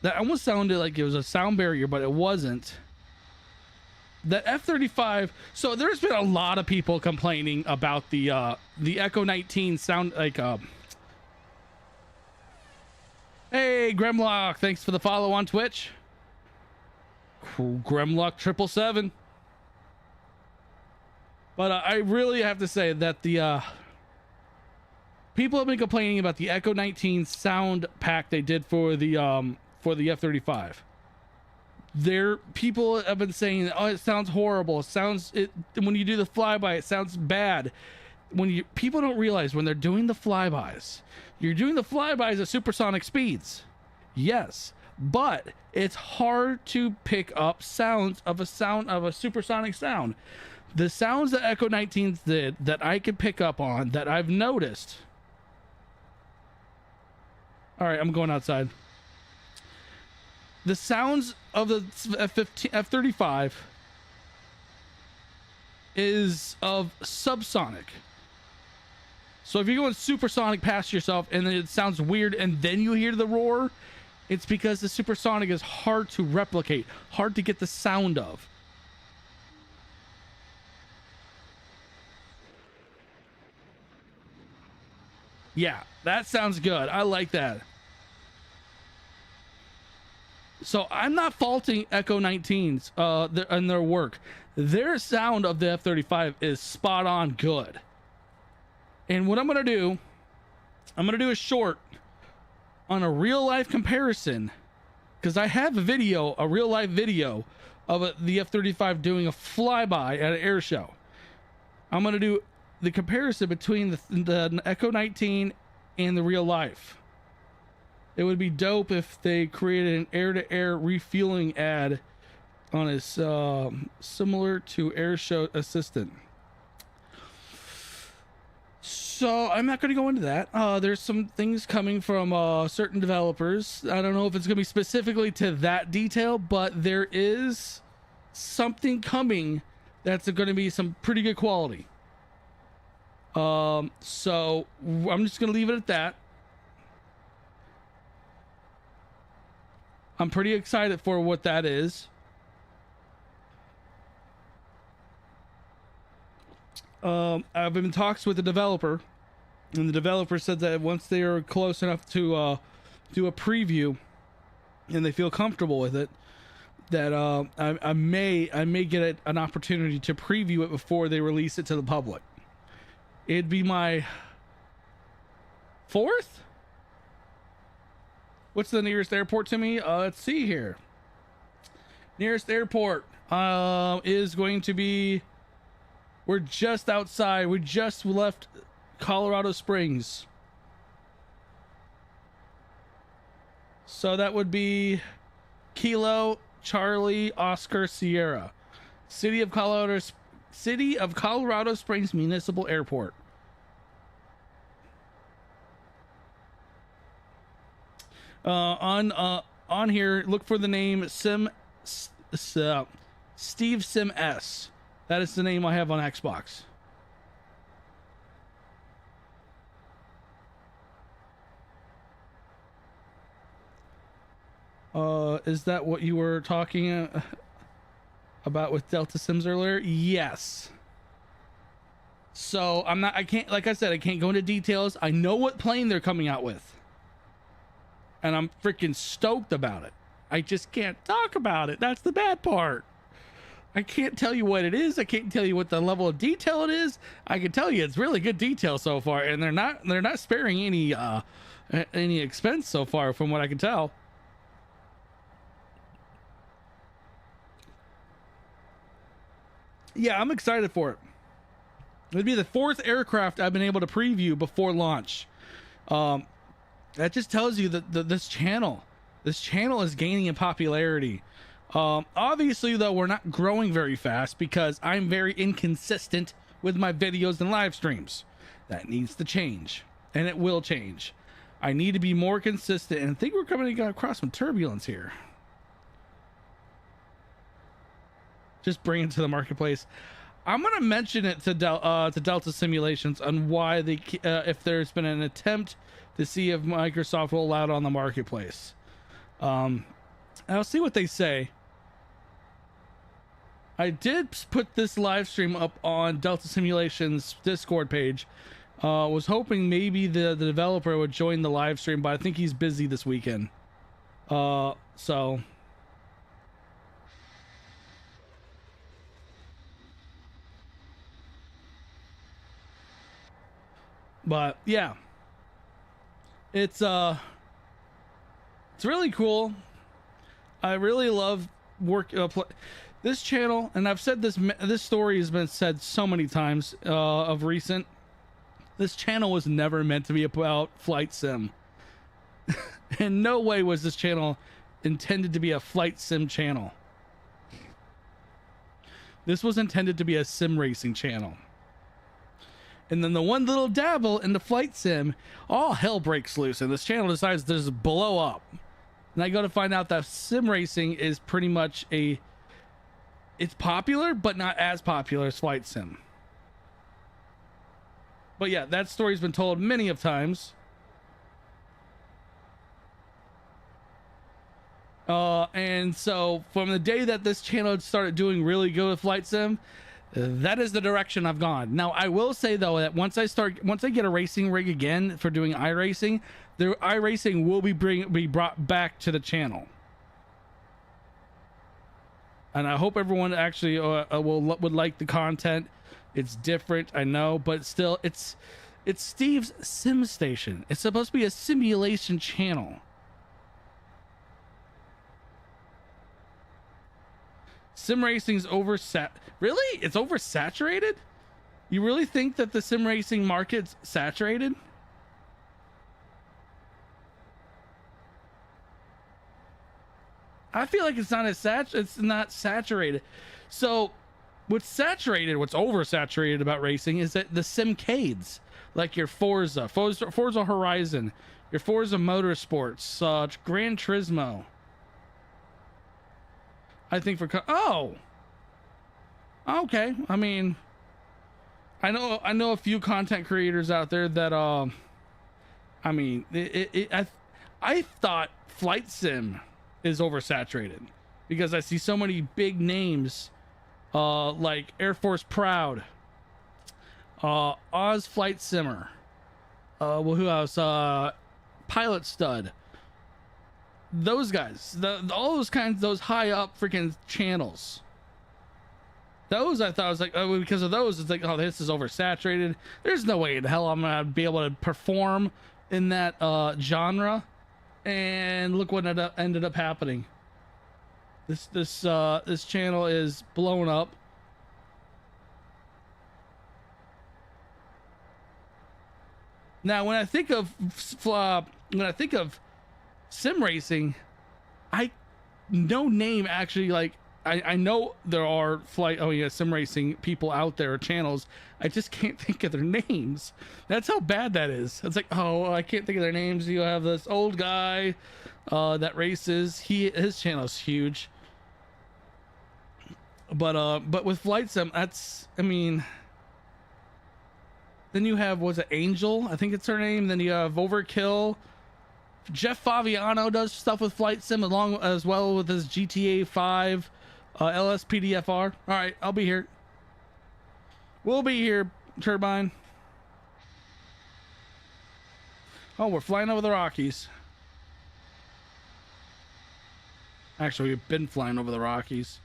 Speaker 1: that almost sounded like it was a sound barrier, but it wasn't. The F-35. So there's been a lot of people complaining about the Echo 19 sound like Hey Gremlock, thanks for the follow on Twitch. Gremlock 777. But I really have to say that the People have been complaining about the Echo 19 sound pack they did for the F-35. People have been saying, oh, it sounds horrible. When you do the flyby, it sounds bad. People don't realize when they're doing the flybys, you're doing the flybys at supersonic speeds. Yes, but it's hard to pick up sounds of a supersonic sound. The sounds that Echo 19s did that I could pick up on, that I've noticed. All right, I'm going outside. The sounds of the F-35 is of subsonic. So if you're going supersonic past yourself and then it sounds weird and then you hear the roar, it's because the supersonic is hard to replicate, hard to get the sound of. Yeah, that sounds good. I like that. So I'm not faulting Echo 19s and their work. Their sound of the F-35 is spot on good. And what I'm going to do a short on a real life comparison, because I have a real life video of the F-35 doing a flyby at an air show. I'm going to do the comparison between the Echo 19 and the real life. It would be dope if they created an air-to-air refueling ad on his similar to air show assistant. So I'm not going to go into that. There's some things coming from certain developers. I don't know if it's going to be specifically to that detail, but there is something coming that's going to be some pretty good quality. So I'm just going to leave it at that. I'm pretty excited for what that is. I've been in talks with the developer, and the developer said that once they are close enough to do a preview and they feel comfortable with it, that I may get an opportunity to preview it before they release it to the public. It'd be my fourth? What's the nearest airport to me? Let's see here. Nearest airport is going to be... We're just outside. We just left Colorado Springs. So that would be Kilo Charlie Oscar Sierra. City of Colorado Springs Municipal Airport. On here, look for the name Steve Sim S. That is the name I have on Xbox. Is that what you were talking about with Delta Sims earlier? Yes. So I can't, like I said, I can't go into details. I know what plane they're coming out with, and I'm freaking stoked about it. I just can't talk about it. That's the bad part. I can't tell you what it is. I can't tell you what the level of detail it is. I can tell you it's really good detail so far, and they're not sparing any expense so far, from what I can tell. Yeah, I'm excited for it. It'd be the fourth aircraft I've been able to preview before launch. That just tells you that this channel is gaining in popularity. Obviously, though, we're not growing very fast because I'm very inconsistent with my videos and live streams. That needs to change, and it will change. I need to be more consistent, and I think we're coming across some turbulence here. Just bring it to the marketplace. I'm going to mention it to Delta Simulations on why if there's been an attempt to see if Microsoft will allow it on the marketplace. I'll see what they say. I did put this live stream up on Delta Simulations Discord page. Was hoping maybe the developer would join the live stream, but I think he's busy this weekend. So but yeah, It's really cool. I really love this channel, and I've said this story has been said so many times of recent. This channel was never meant to be about flight sim. In no way was this channel intended to be a flight sim channel. This was intended to be a sim racing channel. And then the one little dabble in the flight sim, all hell breaks loose, and this channel decides to just blow up. And I go to find out that sim racing is pretty much it's popular, but not as popular as flight sim. But yeah, that story's been told many of times. And so from the day that this channel started doing really good with flight sim, that is the direction I've gone. Now, I will say though that once I get a racing rig again for doing iRacing, the iRacing will be brought back to the channel. And I hope everyone actually would like the content. It's different, I know, but still, it's Steve's Sim Station. It's supposed to be a simulation channel. Sim racing's really? It's oversaturated? You really think that the sim racing market's saturated? I feel like it's not saturated. So what's oversaturated about racing is that the simcades, like your Forza Horizon, your Forza Motorsports, Gran Turismo. I think okay. I mean, I know a few content creators out there that I mean, I thought flight sim is oversaturated because I see so many big names like Air Force Proud, Oz Flight Simmer, well, who else? Pilot Stud. Those guys, all those high up freaking channels. Those I thought was like, oh, because of those, it's like, oh, this is oversaturated. There's no way in hell I'm gonna be able to perform in that genre. And look what ended up happening. This channel is blown up. Now, when I think of sim racing, no name actually, like I know there are sim racing people out there or channels. I just can't think of their names. That's how bad that is. It's like, oh, I can't think of their names. You have this old guy that races. His channel's huge. But with flight sim, I mean, then you have, was it Angel? I think it's her name. Then you have Overkill. Jeff Favignano does stuff with flight sim as well with his GTA 5 LSPDFR. All right, I'll be here. We'll be here, Turbine. Oh, we're flying over the Rockies. Actually, we've been flying over the Rockies.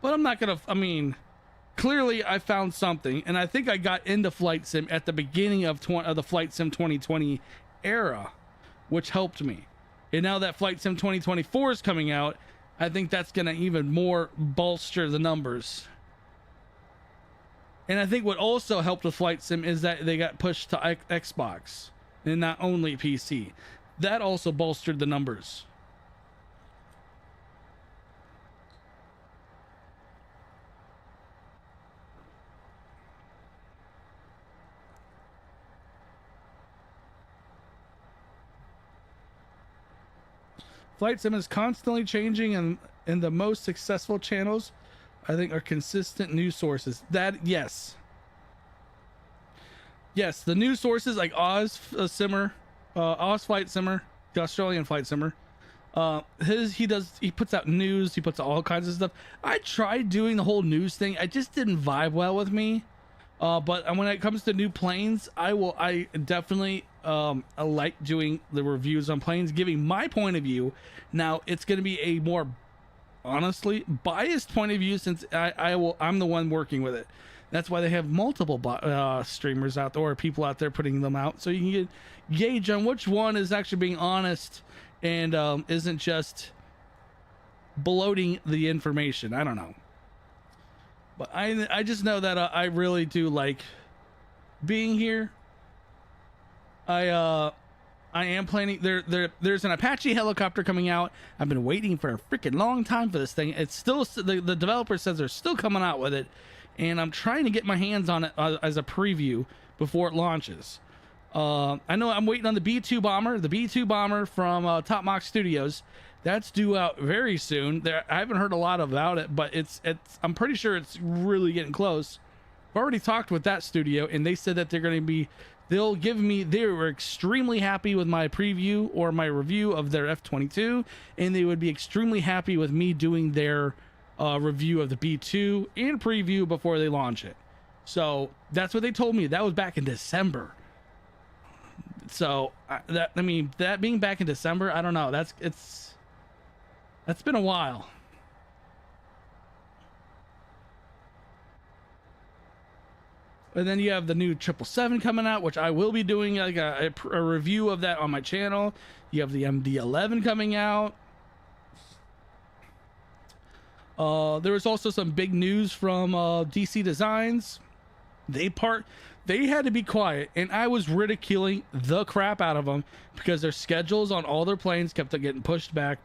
Speaker 1: But I'm not gonna, I mean, clearly I found something, and I think I got into flight sim at the beginning of the Flight Sim 2020 era, which helped me. And now that Flight Sim 2024 is coming out, I think that's going to even more bolster the numbers. And I think what also helped with Flight Sim is that they got pushed to Xbox and not only PC. That also bolstered the numbers. Flight Sim is constantly changing, and the most successful channels, I think, are consistent news sources. Yes, the news sources like Oz Flight Simmer, the Australian Flight Simmer. He puts out news. He puts out all kinds of stuff. I tried doing the whole news thing. It just didn't vibe well with me. But when it comes to new planes, I definitely I like doing the reviews on planes, giving my point of view. Now it's going to be a more honestly biased point of view, since I'm the one working with it. That's why they have multiple streamers out there, or people out there putting them out, so you can get gauge on which one is actually being honest and isn't just bloating the information. I don't know, but I just know that I really do like being here. I am planning. There's an Apache helicopter coming out. I've been waiting for a freaking long time for this thing. It's still, the developer says they're still coming out with it, and I'm trying to get my hands on it as a preview before it launches. I know I'm waiting on the B-2 bomber from Top Mock Studios. That's due out very soon. I haven't heard a lot about it, but I'm pretty sure it's really getting close. I've already talked with that studio, and they said that they were extremely happy with my preview or my review of their F-22, and they would be extremely happy with me doing their review of the B-2 and preview before they launch it. So that's what they told me. That was back in December. So that being back in December, I don't know. That's been a while. And then you have the new 777 coming out, which I will be doing like a review of that on my channel. You have the MD-11 coming out. There was also some big news from DC Designs. They had to be quiet, and I was ridiculing the crap out of them because their schedules on all their planes kept getting pushed back.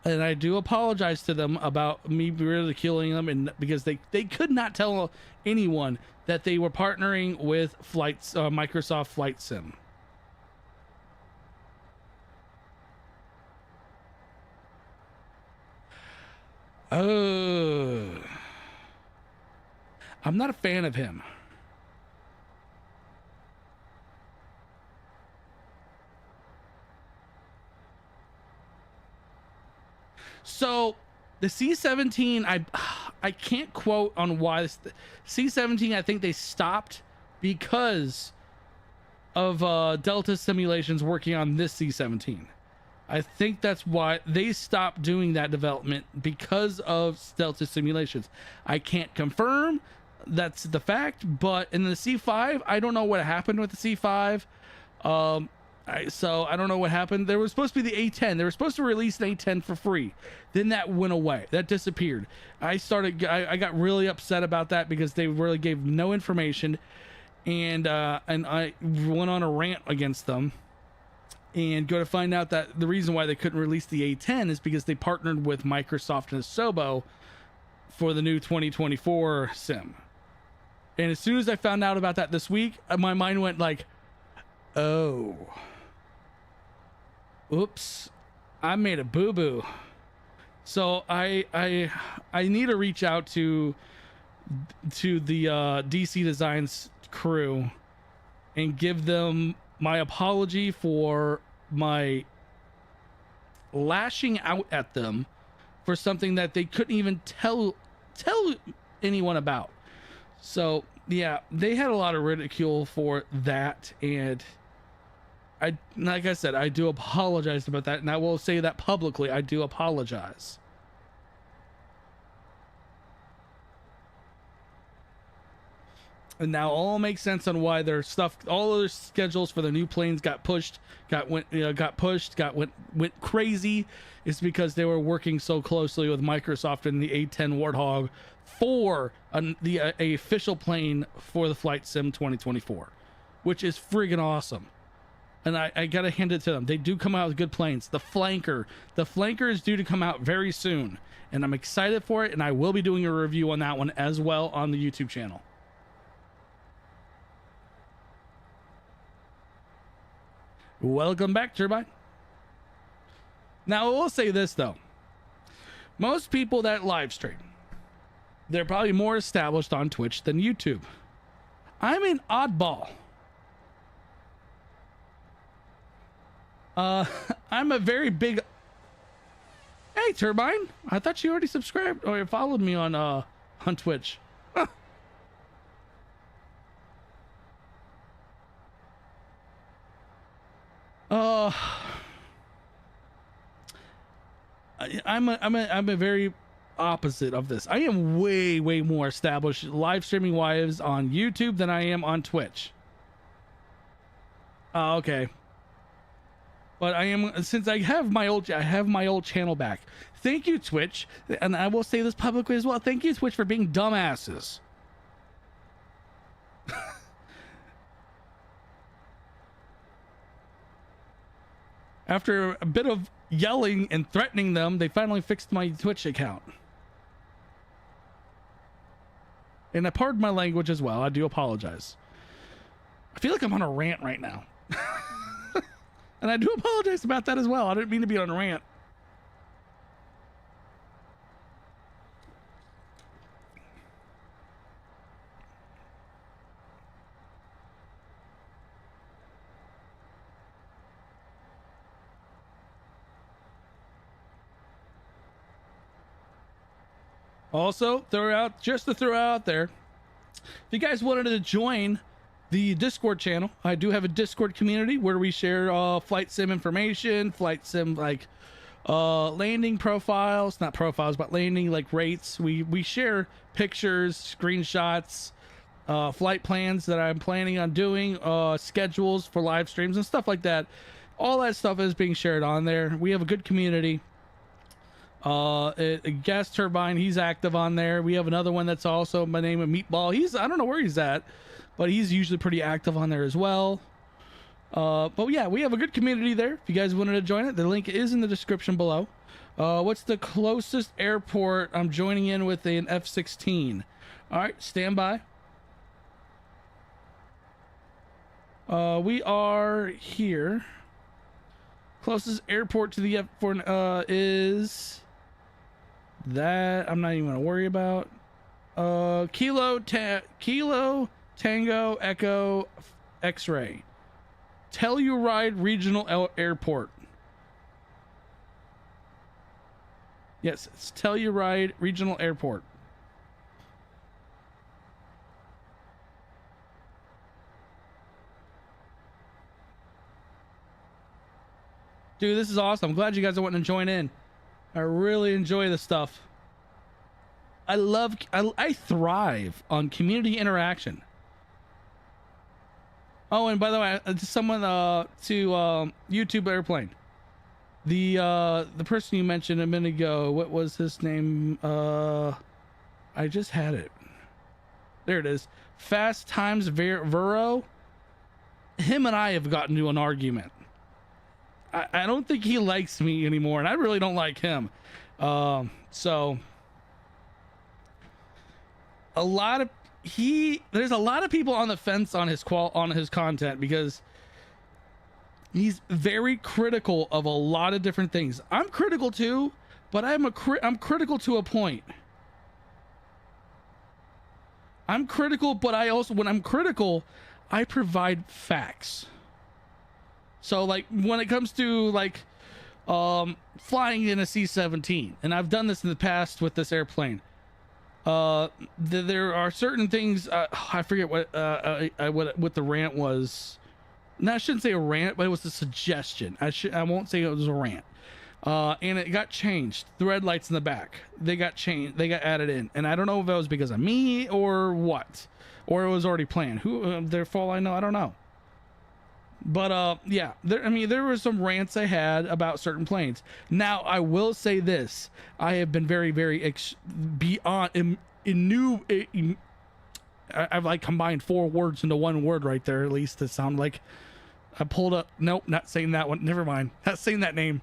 Speaker 1: And I do apologize to them about me ridiculing them, and because they could not tell anyone that they were partnering with Microsoft Flight Sim. I'm not a fan of him. So the C-17, I can't quote on why C-17. I think they stopped because of Delta Simulations working on this C-17. I think that's why they stopped doing that development, because of Delta Simulations. I can't confirm that's the fact, but in the C5, I don't know what happened with the C5. So I don't know what happened. There was supposed to be the A10. They were supposed to release an A10 for free. Then that went away. That disappeared. I got really upset about that because they really gave no information, and I went on a rant against them. And go to find out that the reason why they couldn't release the A10 is because they partnered with Microsoft and Asobo for the new 2024 sim. And as soon as I found out about that this week, my mind went like, oh, oops, I made a boo-boo. So I need to reach out to the DC Designs crew and give them my apology for my lashing out at them for something that they couldn't even tell anyone about. So yeah, they had a lot of ridicule for that, and like I said, I do apologize about that, and I will say that publicly. I do apologize. And now all makes sense on why their stuff, all of their schedules for the new planes got went crazy. Is because they were working so closely with Microsoft and the A10 Warthog for the official plane for the Flight Sim 2024, which is friggin' awesome. And I gotta hand it to them. They do come out with good planes. The Flanker is due to come out very soon, and I'm excited for it. And I will be doing a review on that one as well on the YouTube channel. Welcome back, Turbine. Now, I will say this, though. Most people that live stream, they're probably more established on Twitch than YouTube. I'm an oddball. I'm a very big... Hey, Turbine. I thought you already subscribed or followed me on Twitch. Huh. I'm a very opposite of this. I am way, way more established live streaming wise on YouTube than I am on Twitch. Okay. But I am, since I have my old channel back. Thank you, Twitch, and I will say this publicly as well. Thank you, Twitch, for being dumbasses. After a bit of yelling and threatening them, they finally fixed my Twitch account. And I pardon my language as well. I do apologize. I feel like I'm on a rant right now. And I do apologize about that as well. I didn't mean to be on a rant. Also, just to throw out there, if you guys wanted to join the Discord channel, I do have a Discord community where we share flight sim information, flight sim like landing profiles, not profiles, but landing like rates. We share pictures, screenshots, flight plans that I'm planning on doing, schedules for live streams and stuff like that. All that stuff is being shared on there. We have a good community. A gas turbine, he's active on there. We have another one that's also by name of Meatball. I don't know where he's at, but he's usually pretty active on there as well. But yeah, we have a good community there. If you guys wanted to join it, the link is in the description below. What's the closest airport? I'm joining in with an F-16. All right, stand by. We are here. Closest airport to the F4 is that I'm not even gonna worry about. Kilo Tango Echo X-ray. Telluride Regional Airport. Yes, it's Telluride Regional Airport. Dude, this is awesome. I'm glad you guys are wanting to join in. I really enjoy this stuff. I thrive on community interaction. Oh, and by the way, someone to YouTube Airplane. The person you mentioned a minute ago, what was his name? I just had it. There it is. Fast Times Vero. Him and I have gotten into an argument. I don't think he likes me anymore, and I really don't like him. So there's a lot of people on the fence on his content because he's very critical of a lot of different things. I'm critical too, but I'm critical to a point. I'm critical, but when I'm critical, I provide facts. So like when it comes to like flying in a C-17, and I've done this in the past with this airplane, there are certain things, I forget what the rant was. No, I shouldn't say a rant, but it was a suggestion. I won't say it was a rant. And it got changed. The red lights in the back, they got changed, they got added in, and I don't know if it was because of me or what, or it was already planned. Their fault, I don't know. But yeah, there were some rants I had about certain planes. Now I will say this: I have been very, very I've like combined 4 words into one word right there. At least to sound like I pulled up. Nope, not saying that one. Never mind. Not saying that name.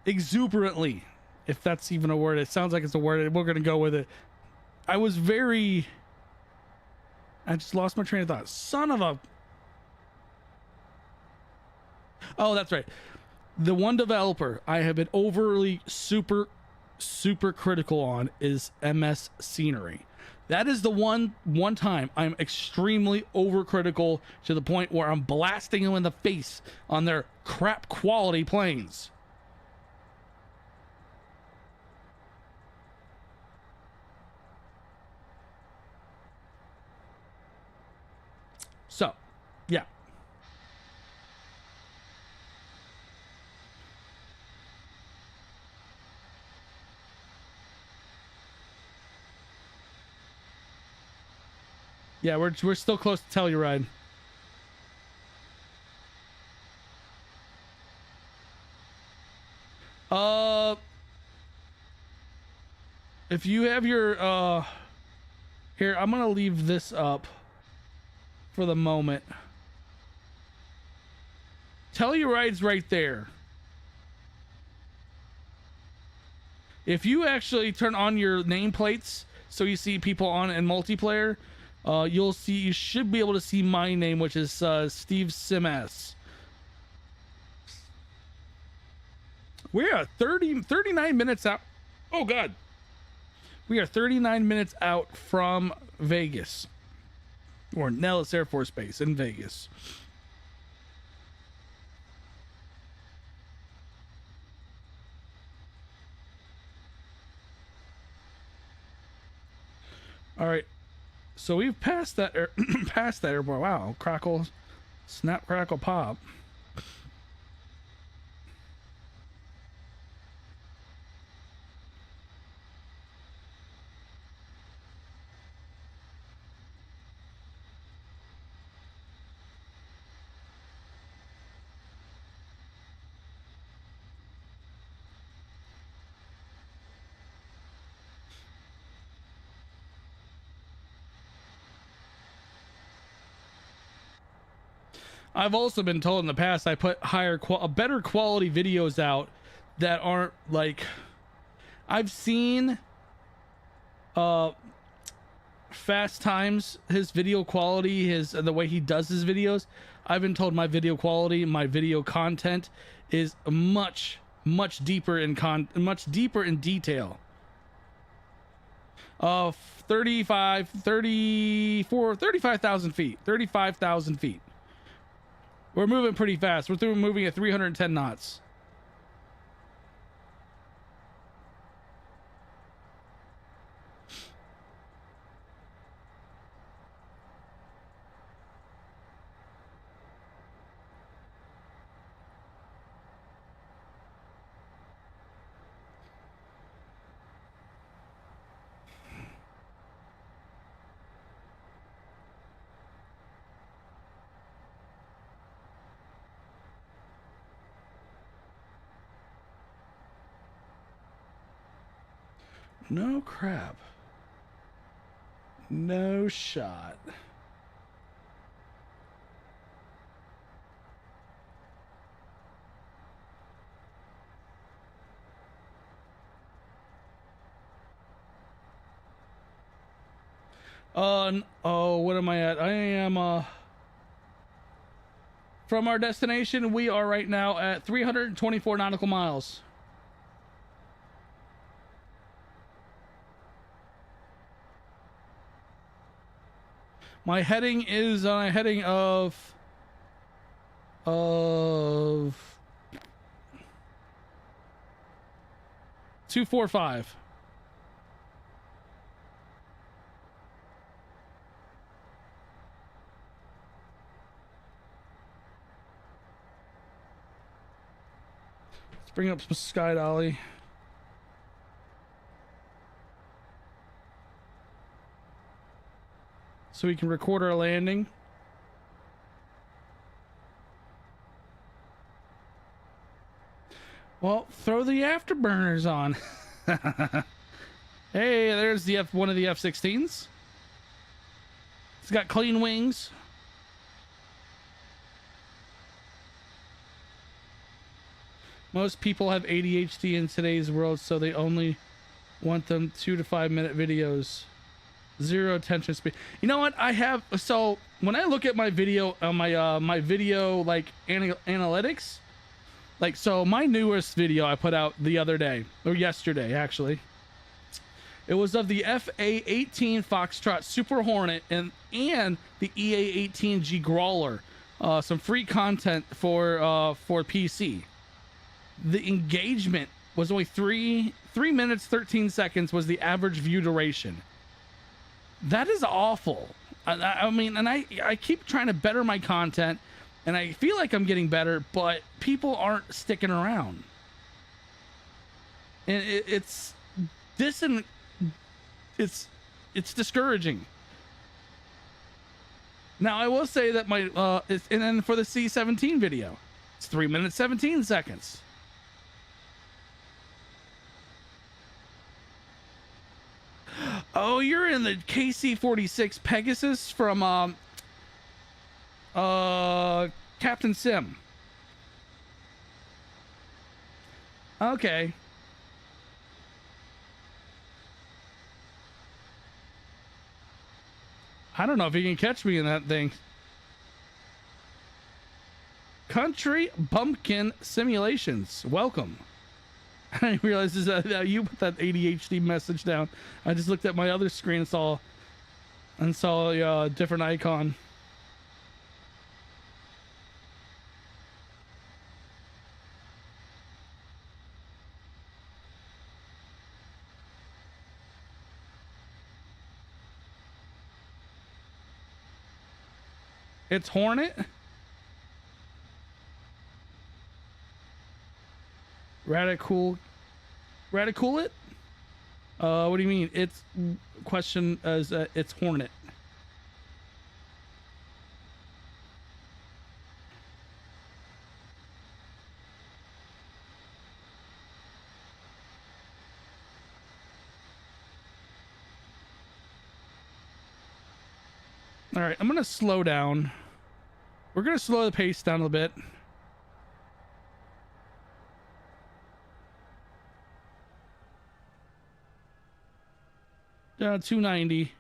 Speaker 1: Exuberantly, if that's even a word. It sounds like it's a word. We're gonna go with it. I just lost my train of thought. Son of a... Oh, that's right. The one developer I have been overly super critical on is MS Scenery. That is the one time I'm extremely overcritical to the point where I'm blasting them in the face on their crap quality planes. So, yeah. Yeah, we're still close to Telluride. If you have your here, I'm gonna leave this up for the moment. Telluride's right there. If you actually turn on your nameplates so you see people on in multiplayer, you should be able to see my name, which is Steve Simas. We're 39 minutes out. Oh god. We are 39 minutes out from Vegas, or Nellis Air Force Base in Vegas. All right, so we've passed that past that airport. Wow, crackle, snap, crackle, pop. I've also been told in the past I put better quality videos out that aren't like, I've seen Fast Times, his video quality, the way he does his videos. I've been told my video quality, my video content is much deeper in detail. 35,000 feet. We're moving pretty fast. We're moving at 310 knots. No crap. No shot. Oh, what am I at? I am from our destination, we are right now at 324 nautical miles. My heading is on a heading of 245. Let's bring up some sky dolly. So we can record our landing. Well, throw the afterburners on. Hey, there's one of the F-16s. It's got clean wings. Most people have ADHD in today's world, so they only want them 2 to 5 minute videos. Zero attention span. You know what? I have, so when I look at my video, my video like analytics, like, so my newest video I put out the other day, or yesterday actually, it was of the FA-18 Foxtrot Super Hornet and the EA-18G Growler. Some free content for PC. The engagement was only 3 minutes 13 seconds was the average view duration. That is awful. I mean, and I keep trying to better my content, and I feel like I'm getting better, but people aren't sticking around. And it's discouraging. Now I will say that my and then for the C-17 video, it's 3 minutes 17 seconds. Oh, you're in the KC-46 Pegasus from Captain Sim. Okay. I don't know if you can catch me in that thing. Country Bumpkin Simulations. Welcome. I didn't realize that you put that ADHD message down. I just looked at my other screen and saw a different icon. It's Hornet. Radical it? What do you mean? It's question as it's Hornet. All right, I'm gonna slow down. We're gonna slow the pace down a bit. Down 290.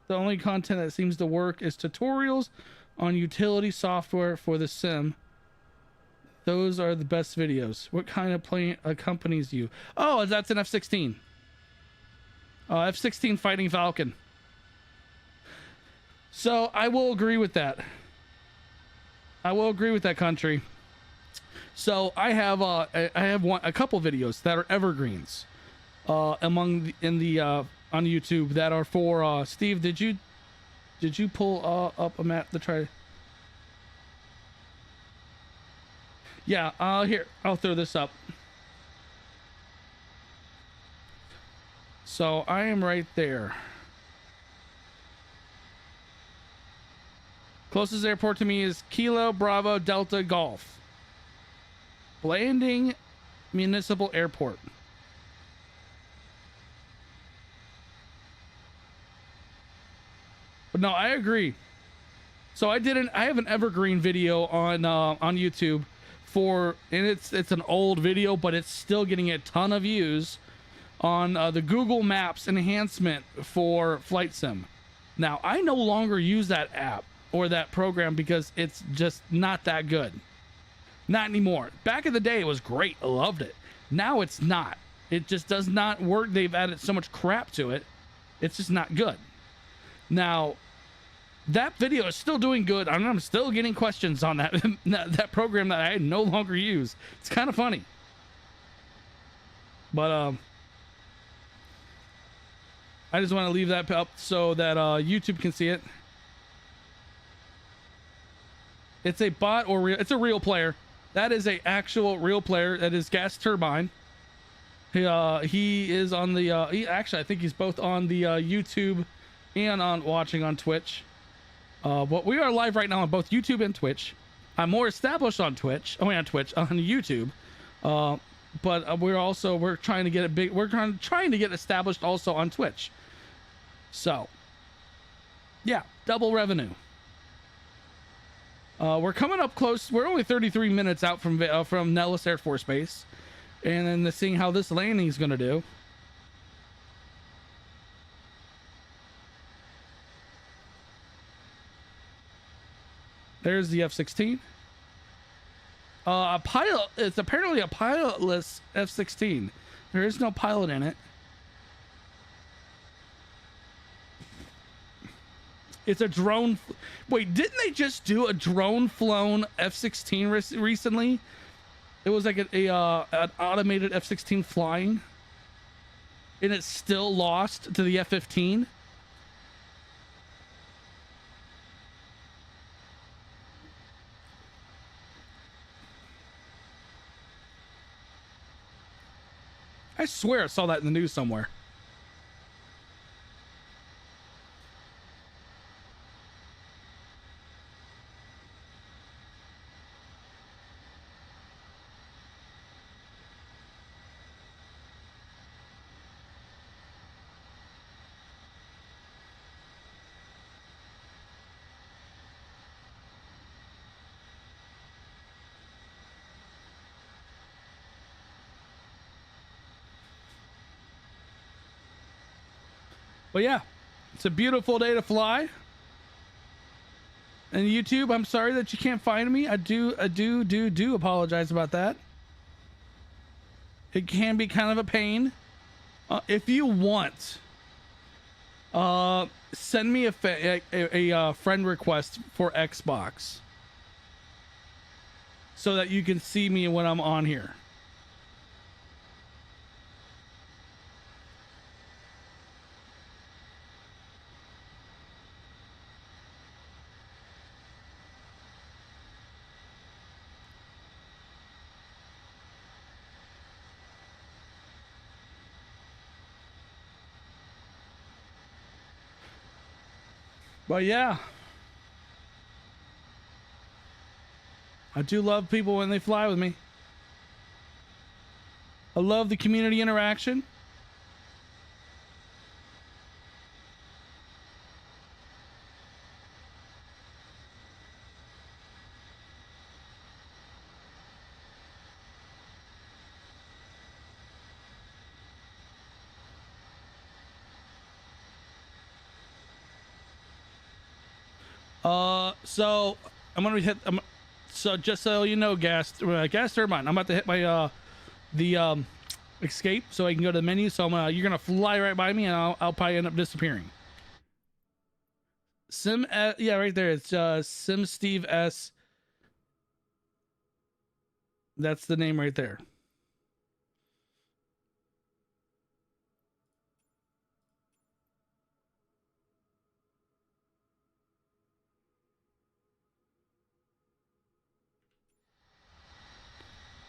Speaker 1: The only content that seems to work is tutorials on utility software for the sim. Those are the best videos. What kind of plane accompanies you? Oh, that's an F-16. F-16 Fighting Falcon. So I will agree with that. I will agree with that, country. So I have a couple videos that are evergreens on YouTube that are for Steve. Did you pull up a map to try? Yeah, here, I'll throw this up. So I am right there. Closest airport to me is Kilo Bravo Delta Golf. Blanding Municipal Airport. But no, I agree. So I have an evergreen video on YouTube and it's an old video, but it's still getting a ton of views on the Google Maps enhancement for Flight Sim. Now, I no longer use that app or that program because it's just not that good. Not anymore. Back in the day, it was great. I loved it. Now it's not. It just does not work. They've added so much crap to it. It's just not good. Now, that video is still doing good. I'm still getting questions on that program that I no longer use. It's kind of funny. But I just want to leave that up so that YouTube can see it. It's a bot or it's a real player. That is a actual real player. That is Gas Turbine. He is on the actually I think he's both on the YouTube and on watching on Twitch. But we are live right now on both YouTube and Twitch. I'm more established on Twitch. On YouTube. But we're trying to get it big. We're trying to get established also on Twitch. So, yeah, double revenue. We're coming up close. We're only 33 minutes out from Nellis Air Force Base, and then seeing how this landing is going to do. There's the F-16. A pilot. It's apparently a pilotless F-16. There is no pilot in it. It's a drone. Wait, didn't they just do a drone flown F-16 recently? It was like an automated F-16 flying, and it's still lost to the F-15. I swear I saw that in the news somewhere. But yeah, it's a beautiful day to fly. And YouTube, I'm sorry that you can't find me. I do apologize about that. It can be kind of a pain. If you want, send me a friend request for Xbox so that you can see me when I'm on here. But yeah, I do love people when they fly with me. I love the community interaction. So I'm gonna hit. So just so you know, gas turbine. I'm about to hit my the escape so I can go to the menu. So you're gonna fly right by me, and I'll probably end up disappearing. Yeah, right there. It's Sim Steve S. That's the name right there.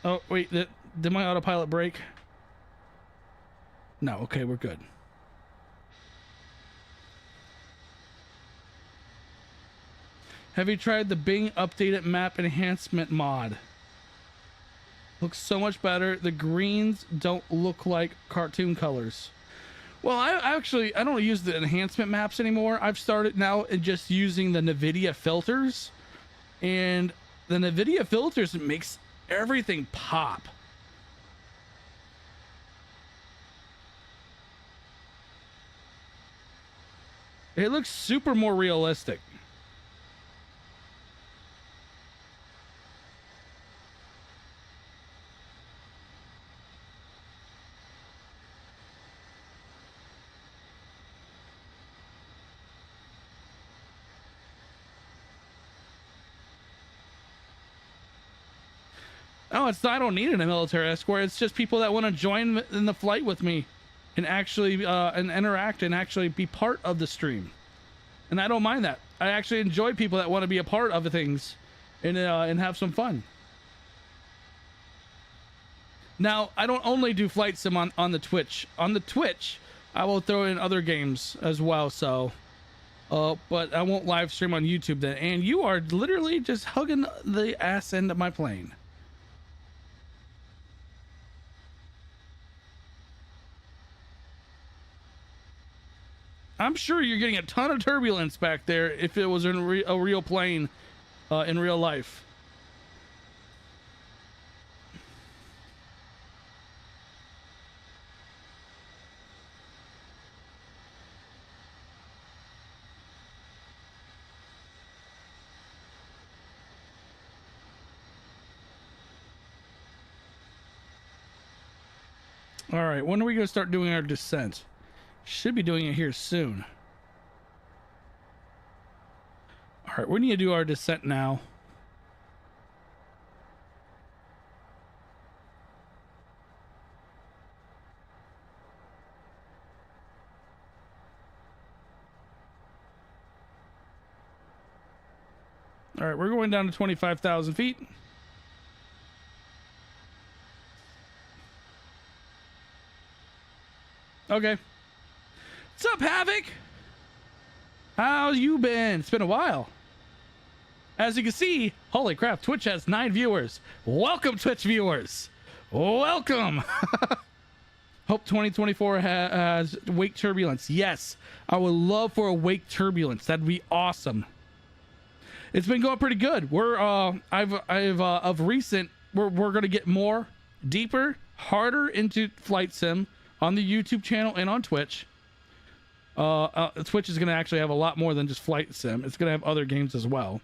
Speaker 1: Oh, wait, did my autopilot break? No, okay, we're good. Have you tried the Bing updated map enhancement mod? Looks so much better. The greens don't look like cartoon colors. Well, I don't use the enhancement maps anymore. I've started now just using the NVIDIA filters. And the NVIDIA filters makes everything pop. It looks super more realistic. Oh, I don't need a military escort. It's just people that want to join in the flight with me and actually and interact and actually be part of the stream. And I don't mind that. I actually enjoy people that want to be a part of the things and have some fun. Now, I don't only do flight sim on the Twitch. On the Twitch, I will throw in other games as well. So, but I won't live stream on YouTube then. And you are literally just hugging the ass end of my plane. I'm sure you're getting a ton of turbulence back there if it was in a real plane in real life. All right, when are we going to start doing our descent? Should be doing it here soon. All right, we need to do our descent now. All right, we're going down to 25,000 feet. Okay. What's up, Havoc? How you been? It's been a while. As you can see, holy crap, Twitch has 9 viewers. Welcome, Twitch viewers. Welcome. Hope 2024 has wake turbulence. Yes, I would love for a wake turbulence. That'd be awesome. It's been going pretty good. We're of recent we're gonna get more deeper, harder into flight sim on the YouTube channel and on Twitch. Twitch is going to actually have a lot more than just flight sim. It's going to have other games as well.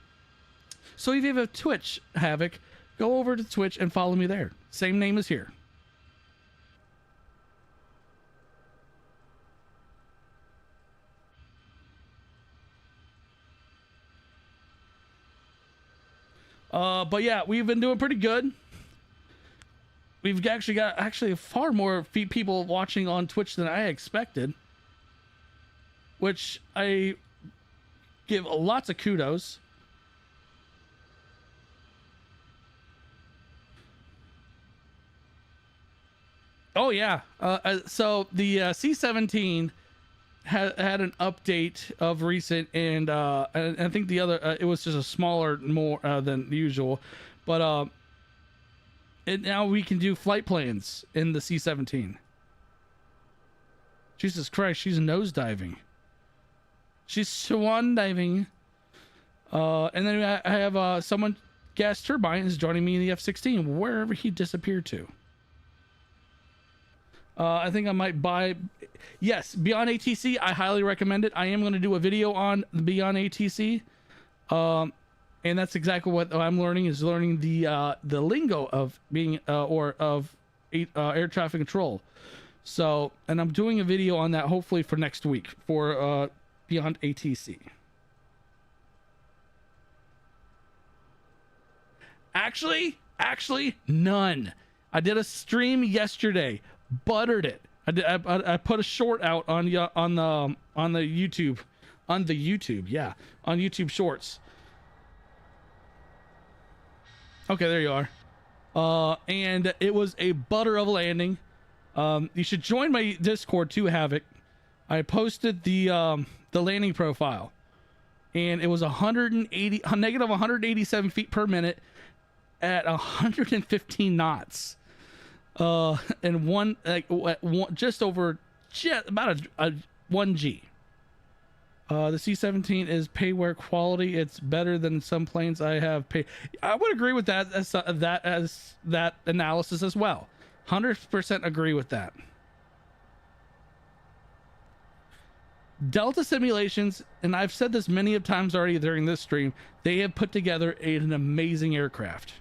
Speaker 1: So if you have a Twitch, Havoc, go over to Twitch and follow me there. Same name as here. But yeah, we've been doing pretty good. We've actually got far more people watching on Twitch than I expected, which I give lots of kudos. Oh yeah. So the C-17 had an update of recent, and I think the other it was just a smaller more than usual, but now we can do flight plans in the C-17. Jesus Christ, she's nosediving. She's swan diving. And then I have someone, Gas Turbine, is joining me in the F-16 wherever he disappeared to. I think I might buy. Yes, Beyond ATC. I highly recommend it. I am going to do a video on the Beyond ATC, and that's exactly what I'm learning. Is learning the lingo of being air traffic control. So, and I'm doing a video on that hopefully for next week for Beyond ATC. Actually, none. I did a stream yesterday. Buttered it. I put a short out on the YouTube, on YouTube Shorts. Okay, there you are. And it was a butter of a landing. You should join my Discord too, Havoc. I posted the landing profile, and it was negative 187 feet per minute at 115 knots. And about a 1G. The C-17 is payware quality. It's better than some planes I have paid. I would agree with that as that analysis as well. 100% agree with that. Delta Simulations, and I've said this many of times already during this stream, they have put together an amazing aircraft.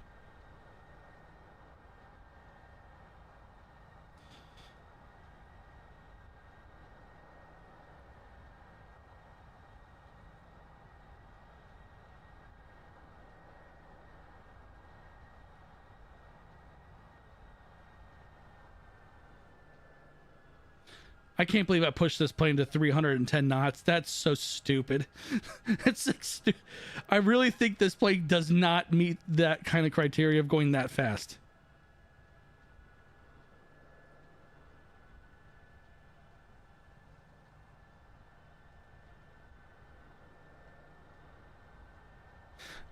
Speaker 1: I can't believe I pushed this plane to 310 knots. That's so stupid. I really think this plane does not meet that kind of criteria of going that fast.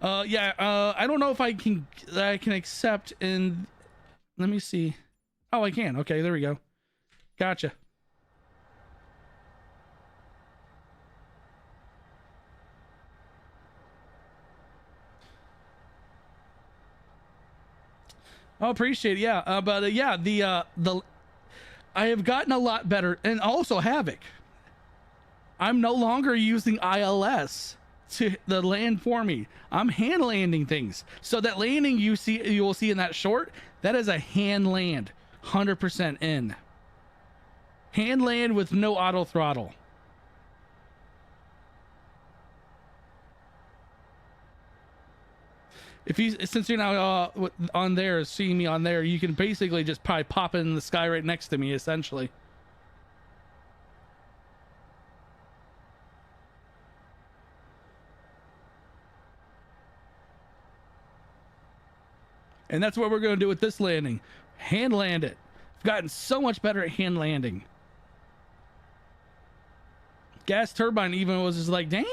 Speaker 1: I don't know if I can accept in, let me see. Oh, I can. Okay, there we go. Gotcha. I appreciate it. Yeah. I have gotten a lot better, and also Havoc. I'm no longer using ILS to the land for me. I'm hand landing things. So that landing you will see in that short, that is a hand land, 100% in. Hand land with no auto throttle. Since you're now on there, seeing me on there, you can basically just probably pop it in the sky right next to me, essentially. And that's what we're going to do with this landing. Hand land it. I've gotten so much better at hand landing. Gas Turbine even was just like, damn,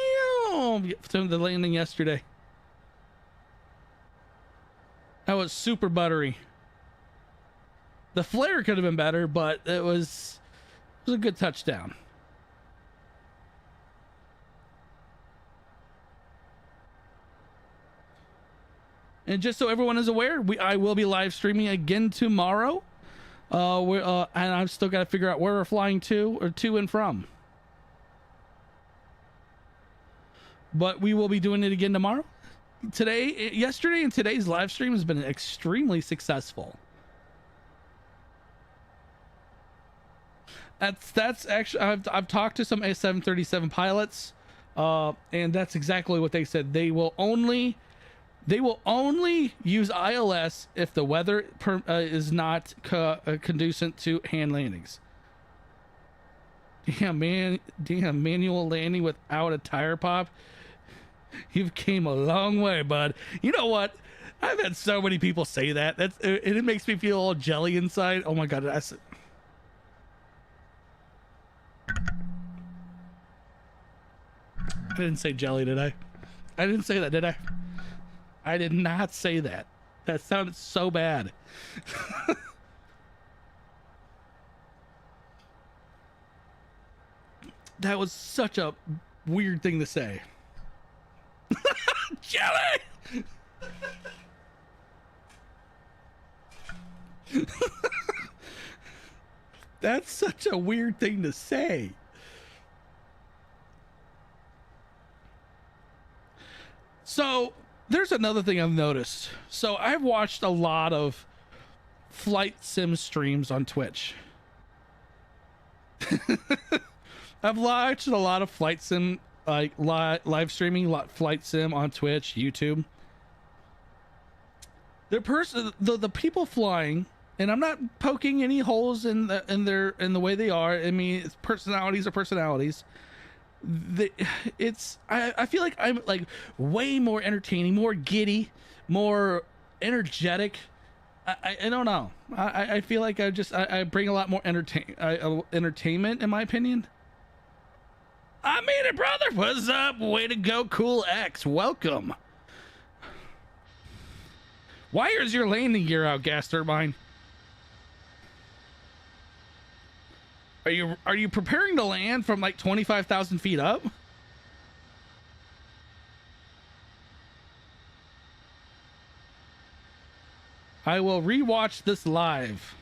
Speaker 1: to the landing yesterday. That was super buttery. The flare could have been better, but it was a good touchdown. And just so everyone is aware, I will be live streaming again tomorrow. And I've still got to figure out where we're flying to or to and from. but we will be doing it again tomorrow. Yesterday and today's live stream has been extremely successful. That's actually, I've talked to some A737 pilots, and that's exactly what they said. They will only use ILS if the weather is not conducive to hand landings. Damn, manual landing without a tire pop. You've came a long way, bud. You know what? I've had so many people say that. And it makes me feel all jelly inside. Oh my god, I didn't say jelly, did I? I didn't say that, did I? I did not say that. That sounded so bad. That was such a weird thing to say. Jelly! That's such a weird thing to say. So there's another thing I've noticed. So I've watched a lot of flight sim streams on Twitch. I've watched a lot of flight sim, like live streaming flight sim on Twitch, YouTube. The people flying, and I'm not poking any holes in the way they are. I mean, it's personalities are personalities. I feel like I'm like way more entertaining, more giddy, more energetic. I don't know. I feel like I bring a lot more entertainment, in my opinion. I made it, brother. What's up? Way to go, Cool X. Welcome. Why is your landing gear out, gas turbine? Are you preparing to land from like 25,000 feet up? I will rewatch this live.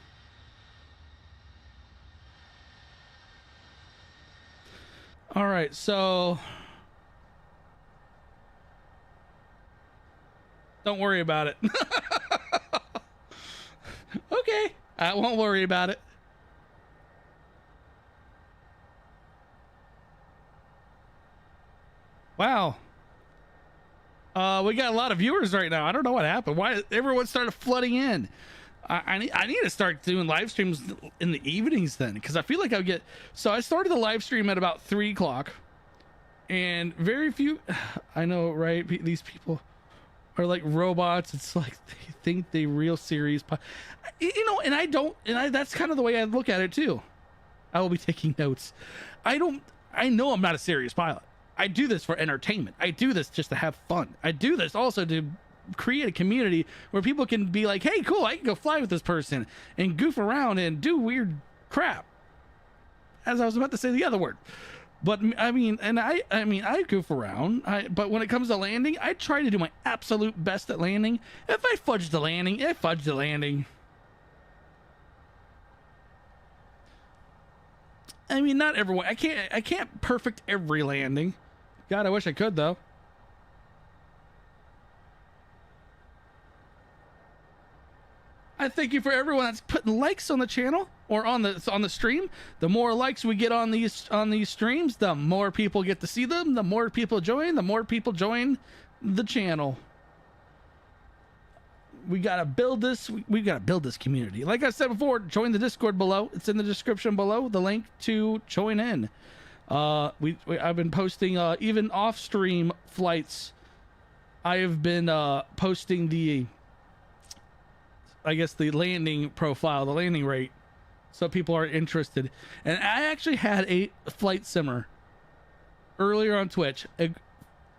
Speaker 1: All right, so don't worry about it. Okay, I won't worry about it. Wow. We got a lot of viewers right now. I don't know what happened. Why everyone started flooding in? I need to start doing live streams in the evenings then, because I feel like so I started the live stream at about 3 o'clock, and very few, I know, right? These people are like robots. It's like they think they real serious, and that's kind of the way I look at it too. I will be taking notes. I know I'm not a serious pilot. I do this for entertainment. I do this just to have fun. I do this also to create a community where people can be like, hey, cool, I can go fly with this person and goof around and do weird crap. As I was about to say the other word. But I mean, I goof around. But when it comes to landing, I try to do my absolute best at landing. If I fudge the landing, I fudge the landing. I mean, not everyone. I can't perfect every landing. God, I wish I could though. I thank you for everyone that's putting likes on the channel or on the stream. The more likes we get on these streams, the more people get to see them. The more people join, the channel. We gotta build this. We gotta build this community. Like I said before, join the Discord below. It's in the description below. The link to join in. I've been posting even off stream flights. I have been posting the landing profile, the landing rate, so people are interested. And I actually had a flight simmer earlier on Twitch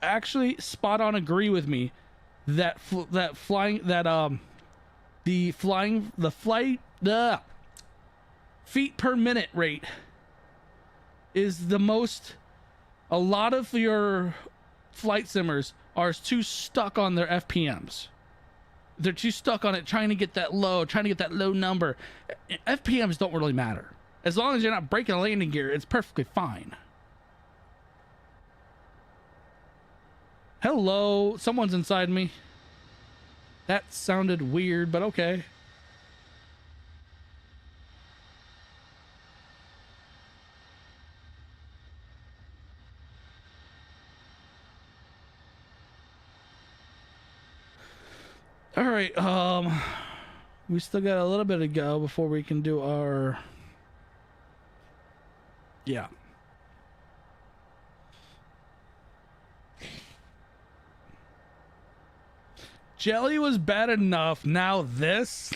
Speaker 1: actually spot on agree with me that the feet per minute rate is the most. A lot of your flight simmers are too stuck on their FPMs. They're too stuck on it, trying to get that low number. FPMs don't really matter. As long as you're not breaking a landing gear, it's perfectly fine. Hello, someone's inside me. That sounded weird, but okay. All right, we still got a little bit to go before we can do our... Yeah. Jelly was bad enough. Now this?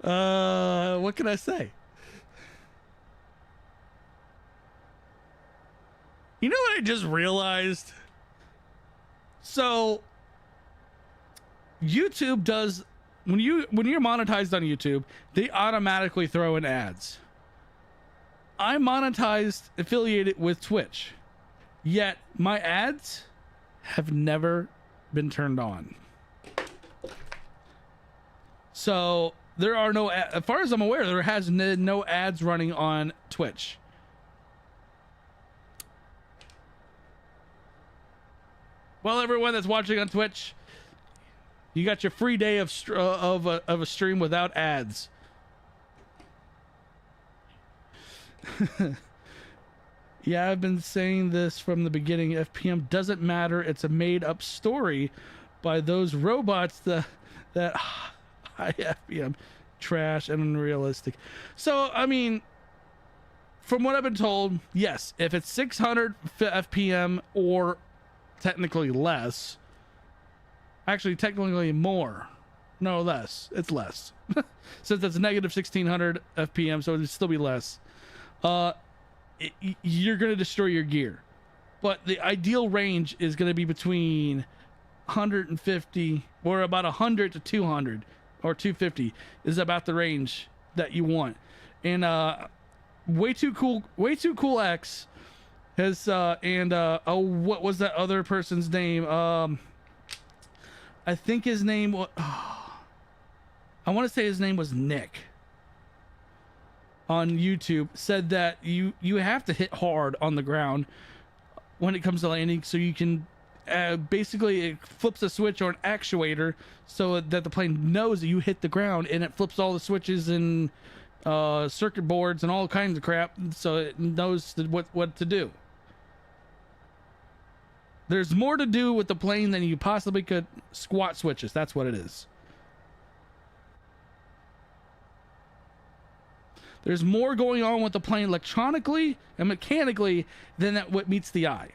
Speaker 1: What can I say? You know what I just realized? So YouTube does, when you're monetized on YouTube, they automatically throw in ads. I'm monetized, affiliated with Twitch, yet my ads have never been turned on. So there are no, as far as I'm aware, there has no ads running on Twitch. Well, everyone that's watching on Twitch, you got your free day of a stream without ads. Yeah, I've been saying this from the beginning. FPM doesn't matter. It's a made-up story by those robots that high FPM trash and unrealistic. So, I mean, from what I've been told, yes, if it's 600 FPM or technically less, actually technically more, no, less, it's less. Since it's negative 1600 FPM, so it'd still be less. You're going to destroy your gear. But the ideal range is going to be between 150 or about 100 to 200 or 250 is about the range that you want. And way too cool X has oh, what was that other person's name? I think his name was, I want to say his name was Nick on YouTube, said that you have to hit hard on the ground when it comes to landing, so you can basically it flips a switch or an actuator so that the plane knows that you hit the ground, and it flips all the switches and circuit boards and all kinds of crap so it knows what to do. There's more to do with the plane than you possibly could. Squat switches, that's what it is. There's more going on with the plane electronically and mechanically than what meets the eye.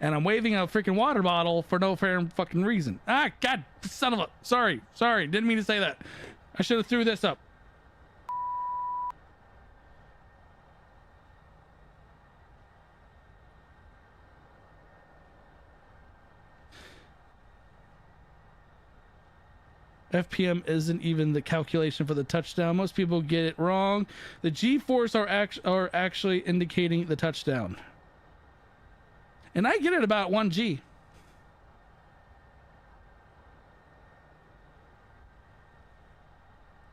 Speaker 1: And I'm waving a freaking water bottle for no fair fucking reason. Ah, God, son of a... Sorry. Didn't mean to say that. I should have threw this up. FPM isn't even the calculation for the touchdown. Most people get it wrong. The G-force are actually indicating the touchdown. And I get it about 1G.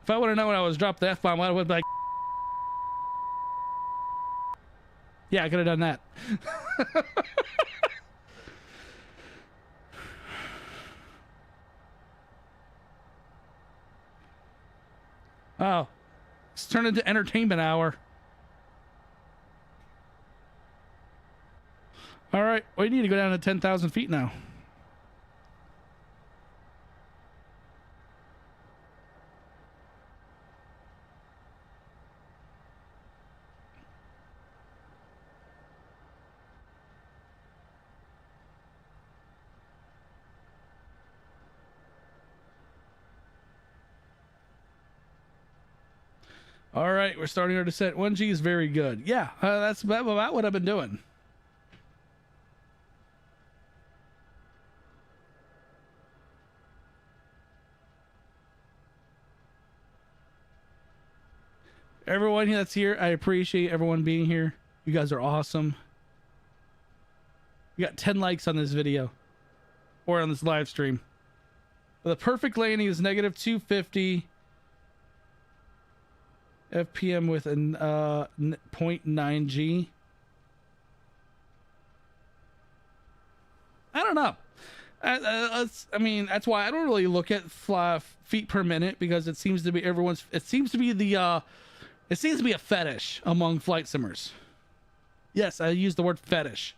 Speaker 1: If I would have known when I was dropped the F-bomb, I would be like... Yeah, I could have done that. Oh, it's turned into entertainment hour. All right, we need to go down to 10,000 feet now. All right, we're starting our descent. 1G is very good. Yeah, that's about what I've been doing. Everyone that's here, I appreciate everyone being here. You guys are awesome. We got 10 likes on this video or on this live stream. The perfect landing is negative 250 FPM with a 0.9 G. I don't know. I mean, that's why I don't really look at feet per minute, because it seems to be it seems to be a fetish among flight simmers. Yes, I use the word fetish.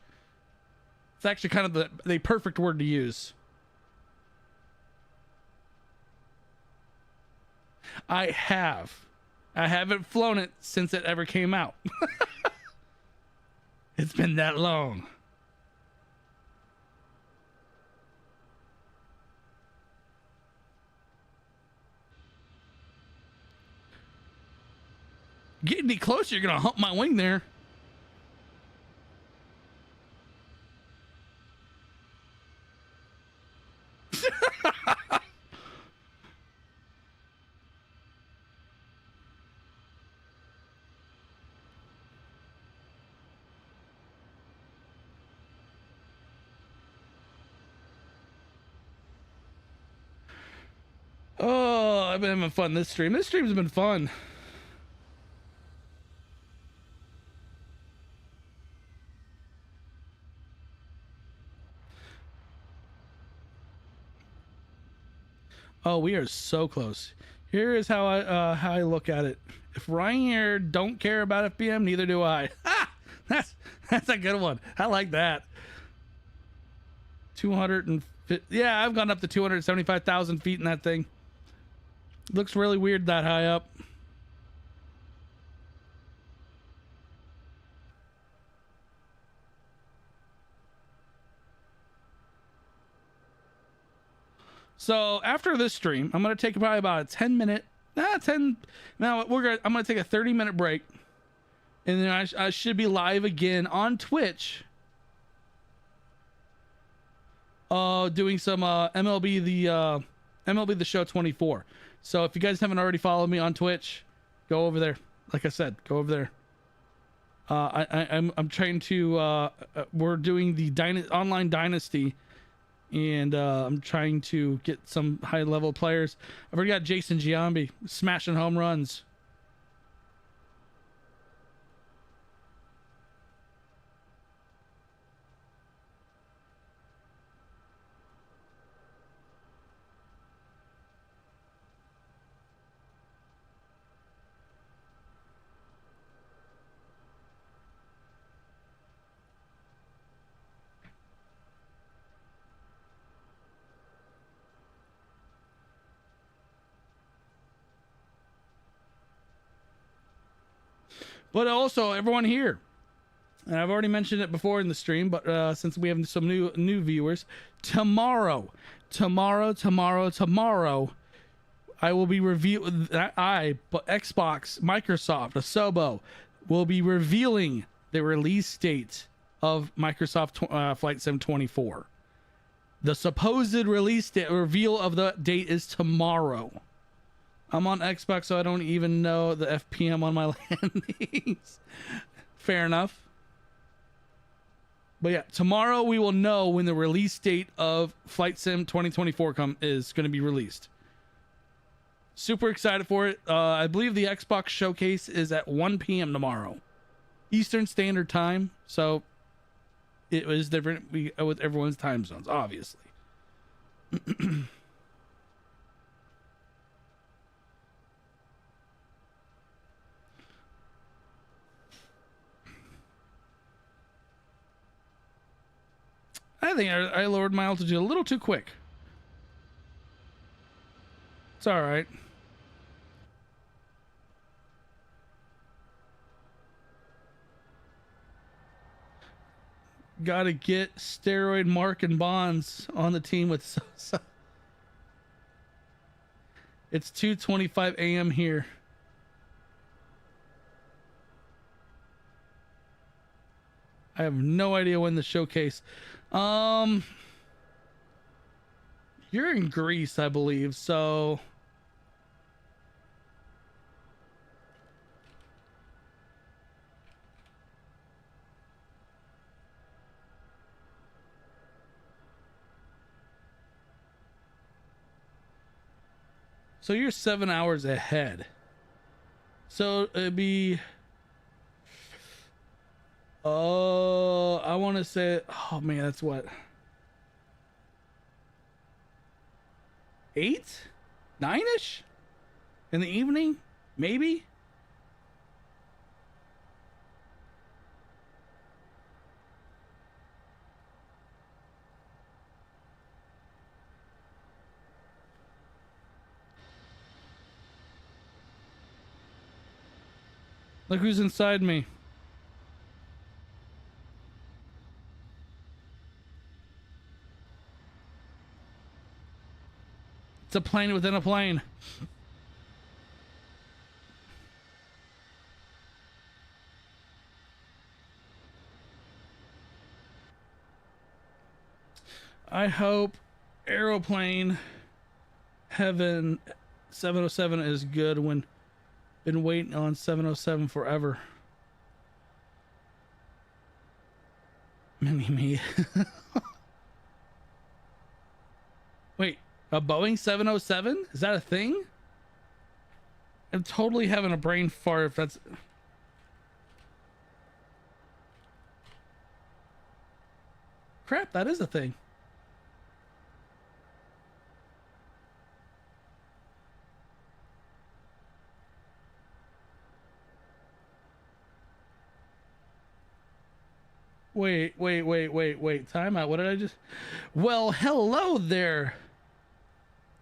Speaker 1: It's actually kind of the perfect word to use. I haven't flown it since it ever came out. It's been that long. Get any closer, you're gonna hump my wing there. Oh, I've been having fun this stream. This stream's been fun. Oh, we are so close. Here is how I look at it. If Ryanair don't care about FBM, neither do I. Ha! That's a good one. I like that. 250. Yeah, I've gone up to 275,000 feet in that thing. Looks really weird that high up. So after this stream, I'm gonna take probably about a 10-minute. I'm gonna take a 30-minute break, and then I should be live again on Twitch. Doing some MLB the Show 24. So if you guys haven't already followed me on Twitch, go over there. Like I said, go over there. I'm trying to. We're doing the online dynasty, and I'm trying to get some high level players. I've already got Jason Giambi smashing home runs. But also, everyone here, and I've already mentioned it before in the stream, but since we have some new viewers, tomorrow, I will be but Xbox, Microsoft, Asobo will be revealing the release date of Microsoft Flight Sim 24. The supposed release date reveal of the date is tomorrow. I'm on Xbox, so I don't even know the FPM on my landings. Fair enough. But yeah, tomorrow we will know when the release date of Flight Sim 2024 is going to be released. Super excited for it. I believe the Xbox showcase is at 1 p.m. tomorrow, Eastern Standard Time. So it was different with everyone's time zones, obviously. I think I lowered my altitude a little too quick. It's all right. Got to get steroid Mark and Bonds on the team with Sosa. It's 2:25 a.m. here. I have no idea when the showcase. You're in Greece, I believe, so you're 7 hours ahead. So it'd be I want to say, oh man, that's what, 8, 9ish in the evening, maybe. Look who's inside me. It's a plane within a plane. I hope Aeroplane Heaven 707 is good when been waiting on 707 forever. Mini me. Wait, a Boeing 707? Is that a thing? I'm totally having a brain fart if that's... Crap, that is a thing. Wait. Time out. What did I just... Well, hello there.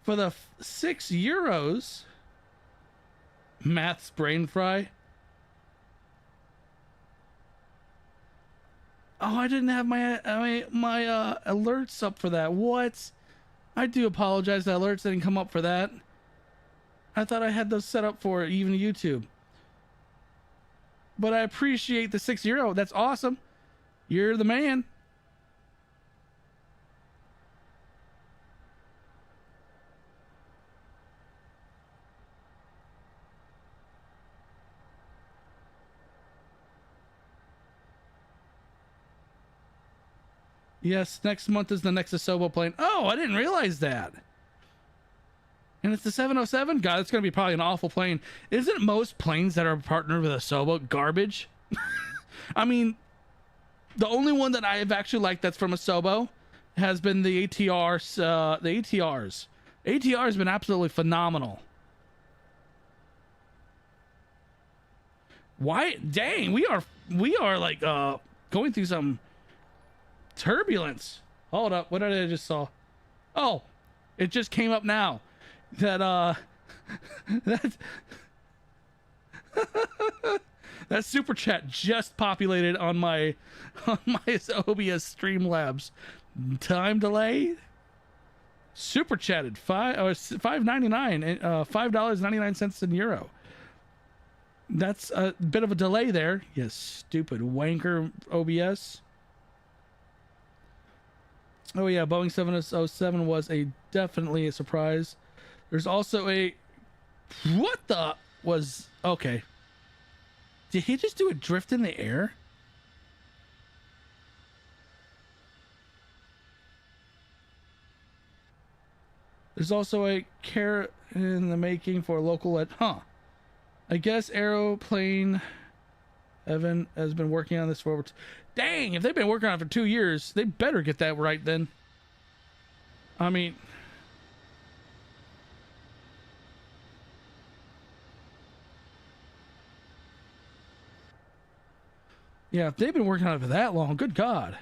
Speaker 1: For the €6. Math's brain fry. Oh, I didn't have my alerts up for that. What? I do apologize. The alerts didn't come up for that. I thought I had those set up for even YouTube. But I appreciate the €6. That's awesome. You're the man. Yes, next month is the next Asobo plane. Oh, I didn't realize that. And it's the 707? God, it's going to be probably an awful plane. Isn't most planes that are partnered with Asobo garbage? I mean, the only one that I have actually liked that's from Asobo has been the ATRs. The ATRs. ATR has been absolutely phenomenal. Why? Dang, we are like going through some turbulence. Hold up, what did I just saw? Oh, it just came up now that that that super chat just populated on my OBS Streamlabs. Time delay. Super chatted $5.99, $5.99 in euro. That's a bit of a delay there. Yes, stupid wanker OBS. Oh yeah, Boeing 707 was definitely a surprise. There's also what the was okay. Did he just do a drift in the air? There's also a carrot in the making for local I guess Aeroplane Evan has been working on this for dang, if they've been working on it for 2 years, they better get that right then. I mean, yeah, if they've been working on it for that long, good God.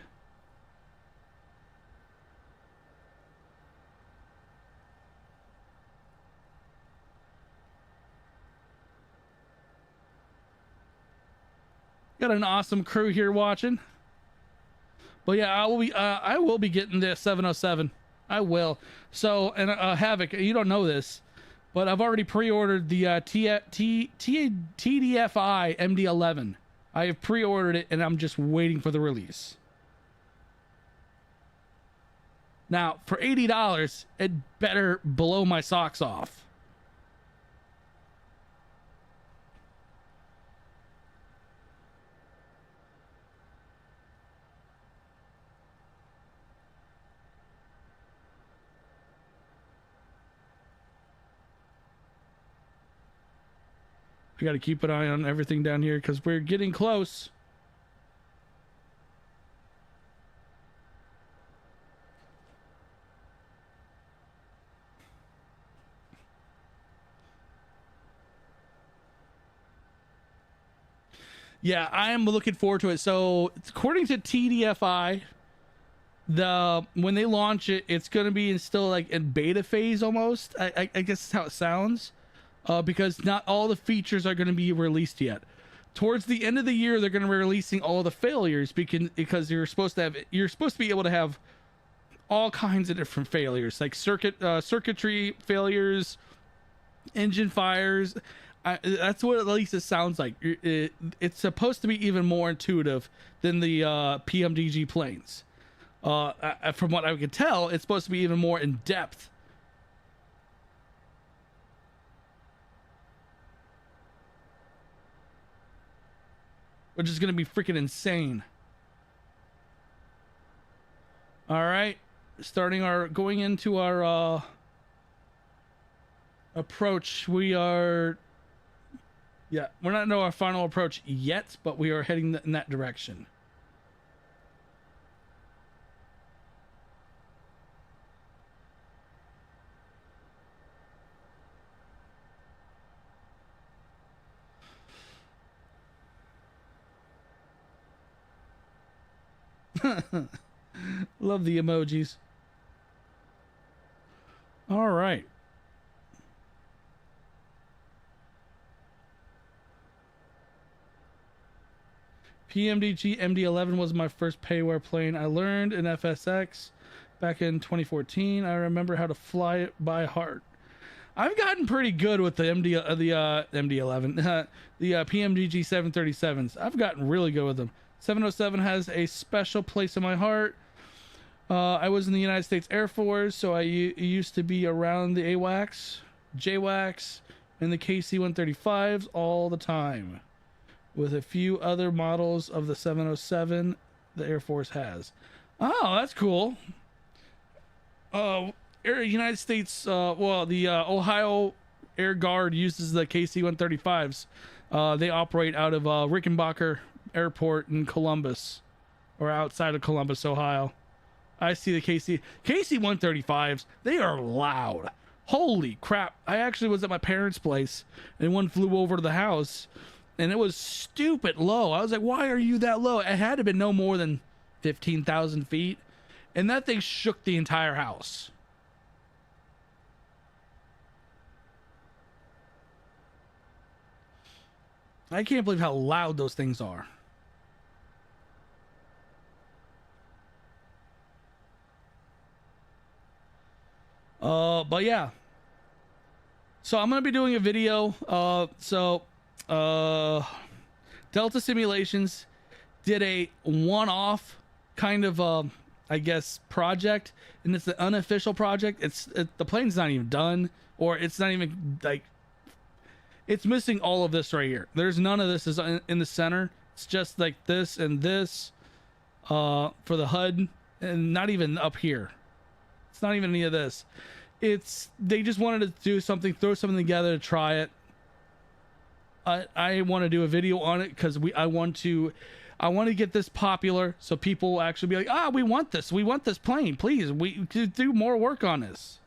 Speaker 1: Got an awesome crew here watching. But yeah, I will be getting the 707. I will. So, and Havoc, you don't know this, but I've already pre-ordered the TDFI MD-11. I have pre-ordered it, and I'm just waiting for the release. Now, for $80, it better blow my socks off. I got to keep an eye on everything down here because we're getting close. Yeah, I am looking forward to it. So according to TDFI, when they launch it, it's going to be still like in beta phase almost. I guess that's how it sounds, because not all the features are going to be released yet. Towards the end of the year, they're going to be releasing all the failures because you're supposed to be able to have all kinds of different failures, like circuitry failures, engine fires. That's what at least it sounds like. It's supposed to be even more intuitive than the PMDG planes. From what I can tell, it's supposed to be even more in depth. Which is going to be freaking insane. All right, going into our approach. We're not in our final approach yet, but we are heading in that direction. Love the emojis. All right. PMDG MD-11 was my first payware plane. I learned in FSX back in 2014. I remember how to fly it by heart. I've gotten pretty good with the MD-11, the PMDG 737s. I've gotten really good with them. 707 has a special place in my heart. I was in the United States Air Force, so I used to be around the AWACS, JWACS, and the KC-135s all the time, with a few other models of the 707 the Air Force has. Oh, that's cool. United States, the Ohio Air Guard uses the KC-135s. They operate out of Rickenbacker Airport in Columbus, or outside of Columbus, Ohio. I see the KC-135s. They are loud. Holy crap. I actually was at my parents' place, and one flew over to the house, and it was stupid low. I was like, why are you that low? It had to have been no more than 15,000 feet, and that thing shook the entire house. I can't believe how loud those things are. But yeah. So I'm going to be doing a video. Delta Simulations did a one-off kind of, I guess, project, and it's the unofficial project. The plane's not even done, or it's not even like, it's missing all of this right here. There's none of this is in the center. It's just like this and this, for the HUD, and not even up here. It's not even any of this. They just wanted to do something, throw something together to try it. I want to do a video on it because I want to get this popular, so people will actually be like, we want this plane, please, we could do more work on this.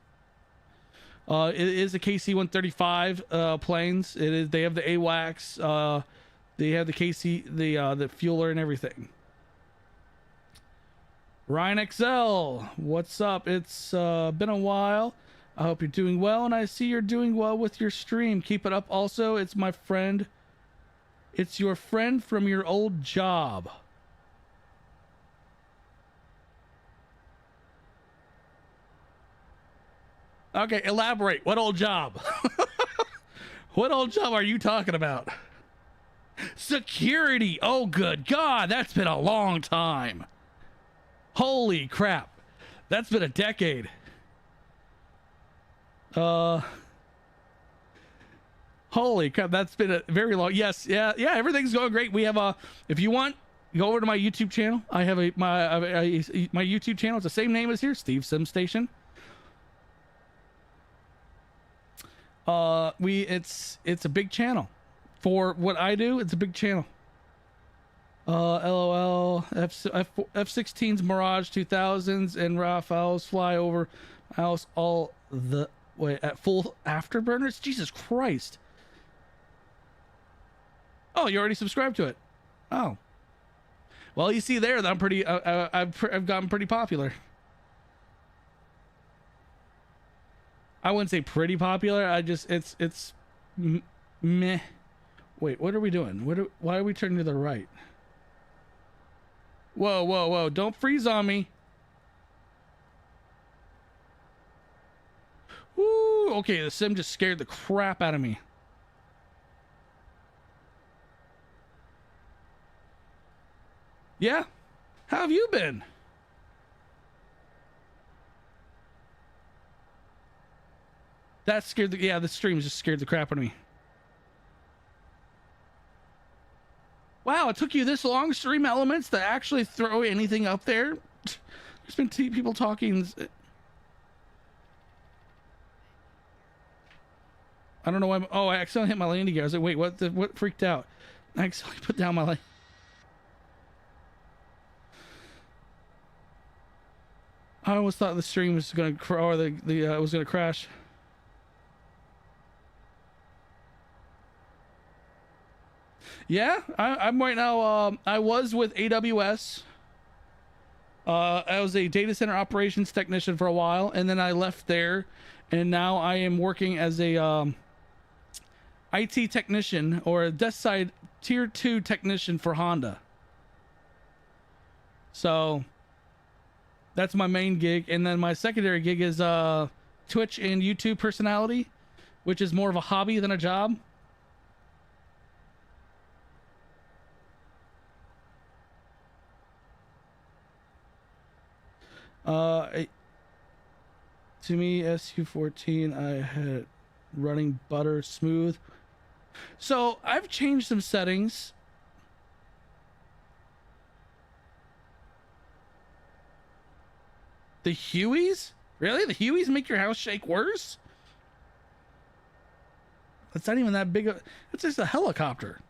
Speaker 1: It is a KC-135 planes. They have the AWACS, they have the KC, the fueler and everything. Ryan XL, what's up? It's been a while. I hope you're doing well, and I see you're doing well with your stream. Keep it up. Also, it's my friend. It's your friend from your old job. Okay, elaborate. What old job? What old job are you talking about? Security. Oh, good God. That's been a long time. Holy crap. That's been a decade. Holy crap. That's been a very long. Yes. Yeah. Everything's going great. We have if you want, go over to my YouTube channel. I have my YouTube channel. It's the same name as here, Steve Sim Station. It's a big channel for what I do. It's a big channel. LOL, F-16s, Mirage 2000s, and Rafales fly over my house all the way at full afterburners. Jesus Christ. Oh, you already subscribed to it. Oh. Well, you see there that I'm pretty. I've gotten pretty popular. I wouldn't say pretty popular. I just it's meh. Wait, what are we doing? Why are we turning to the right? Whoa, whoa, whoa! Don't freeze on me. Woo! Okay, the sim just scared the crap out of me. Yeah? How have you been? That scared the stream just scared the crap out of me. Wow, it took you this long, Stream Elements, to actually throw anything up there? There's been people talking. I don't know why. Oh, I accidentally hit my landing gear. I was like, wait, what freaked out? I accidentally put down my landing. I almost thought the stream was gonna or was gonna crash. Yeah, I'm right now. I was with AWS. I was a data center operations technician for a while, and then I left there, and now I am working as a IT technician or a desk side tier 2 technician for Honda. So that's my main gig, and then my secondary gig is Twitch and YouTube personality, which is more of a hobby than a job. To me, SU14, I had running butter smooth. So I've changed some settings. The Hueys? Really? The Hueys make your house shake worse? That's not even that big of... It's just a helicopter.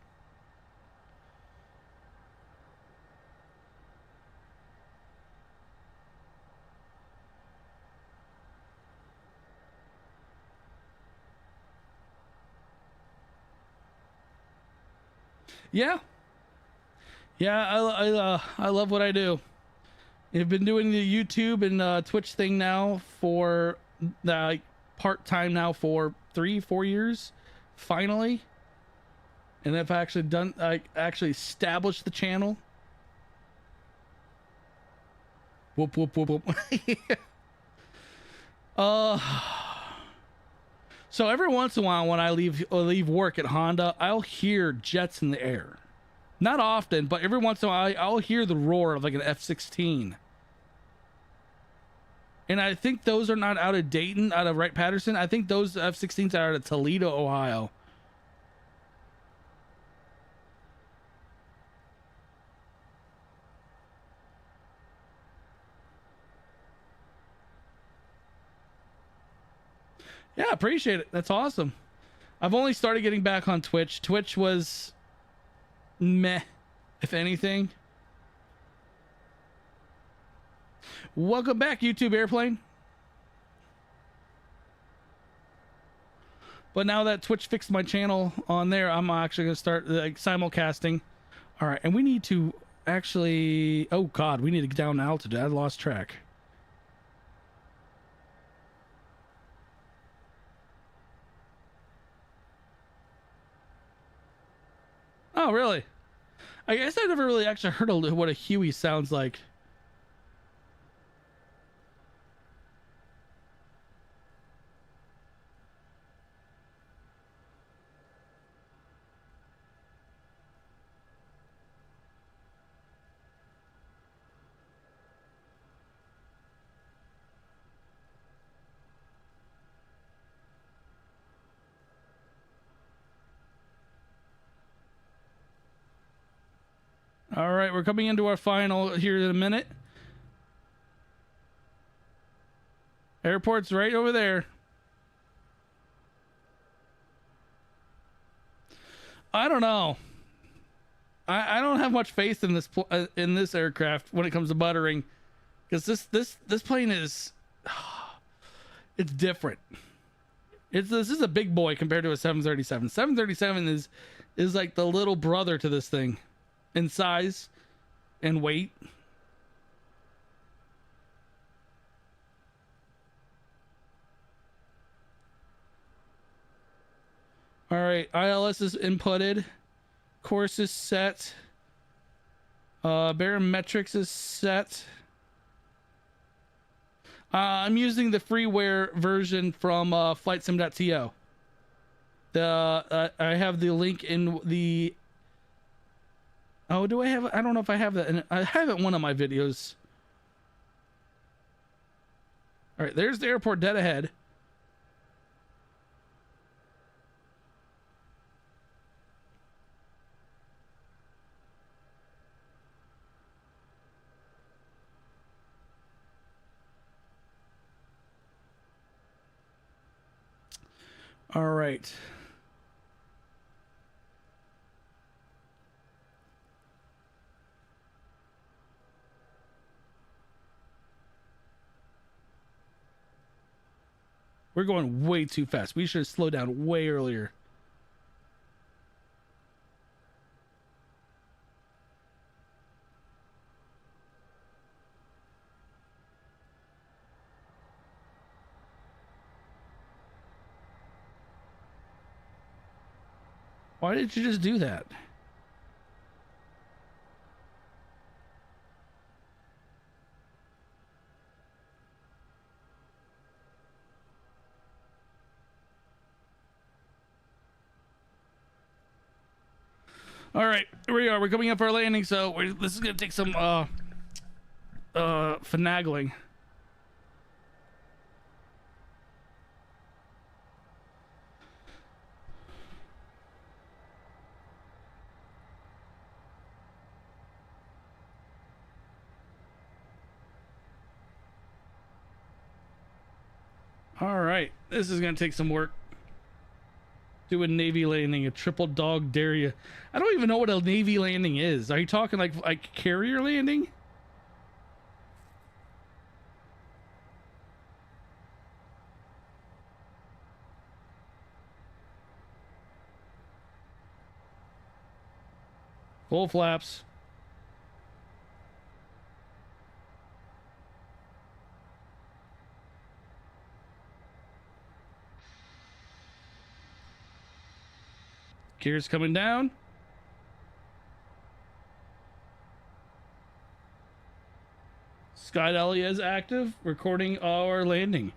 Speaker 1: Yeah. Yeah, I love what I do. I've been doing the YouTube and Twitch thing now for part-time now for 3-4 years, finally. And I've actually actually established the channel. Whoop, whoop, whoop, whoop. So every once in a while when I leave work at Honda, I'll hear jets in the air. Not often, but every once in a while I'll hear the roar of like an F-16. And I think those are not out of Dayton, out of Wright-Patterson. I think those F-16s are out of Toledo, Ohio. Yeah, appreciate it. That's awesome. I've only started getting back on Twitch. Twitch was meh, if anything. Welcome back, YouTube Airplane. But now that Twitch fixed my channel on there, I'm actually going to start like simulcasting. All right, and we need to actually... Oh, God, we need to get down to altitude. I lost track. Oh, really? I guess I never really actually heard what a Huey sounds like. All right, we're coming into our final here in a minute. Airport's right over there. I don't know. I don't have much faith in this aircraft when it comes to buttering, because this plane is it's different. This is a big boy compared to a 737. 737 is like the little brother to this thing. in size and weight. All right, ILS is inputted. Course is set. Barometrics is set. I'm using the freeware version from flightsim.to. I have the link in the... Oh, do I have... I don't know if I have that. I have it in one of my videos. All right, there's the airport dead ahead. All right. We're going way too fast. We should have slowed down way earlier. Why did you just do that? All right, here we are. We're coming up for our landing, so this is gonna take some finagling. All right, this is gonna take some work. Do a Navy landing, a triple dog dare you. I don't even know what a Navy landing is. Are you talking like carrier landing? Full flaps. Gears coming down. Sky Dolly is active, recording our landing.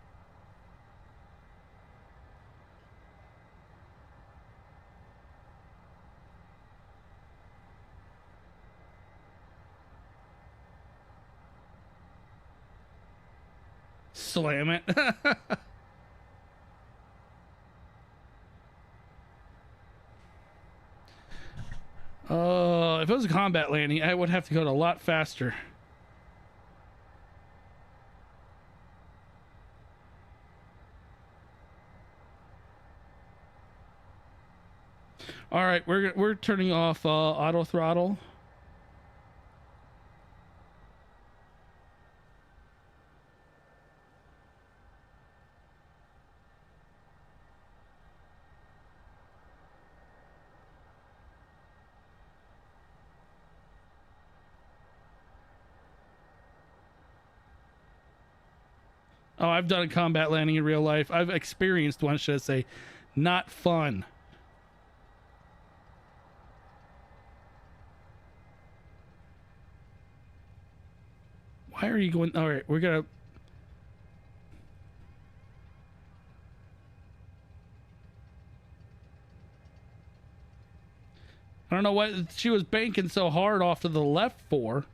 Speaker 1: Slam it. If it was a combat landing, I would have to go a lot faster. All right, we're turning off auto throttle. Oh, I've done a combat landing in real life. I've experienced one, should I say. Not fun. Why are you going? All right, we're gonna. I don't know what she was banking so hard off to the left for.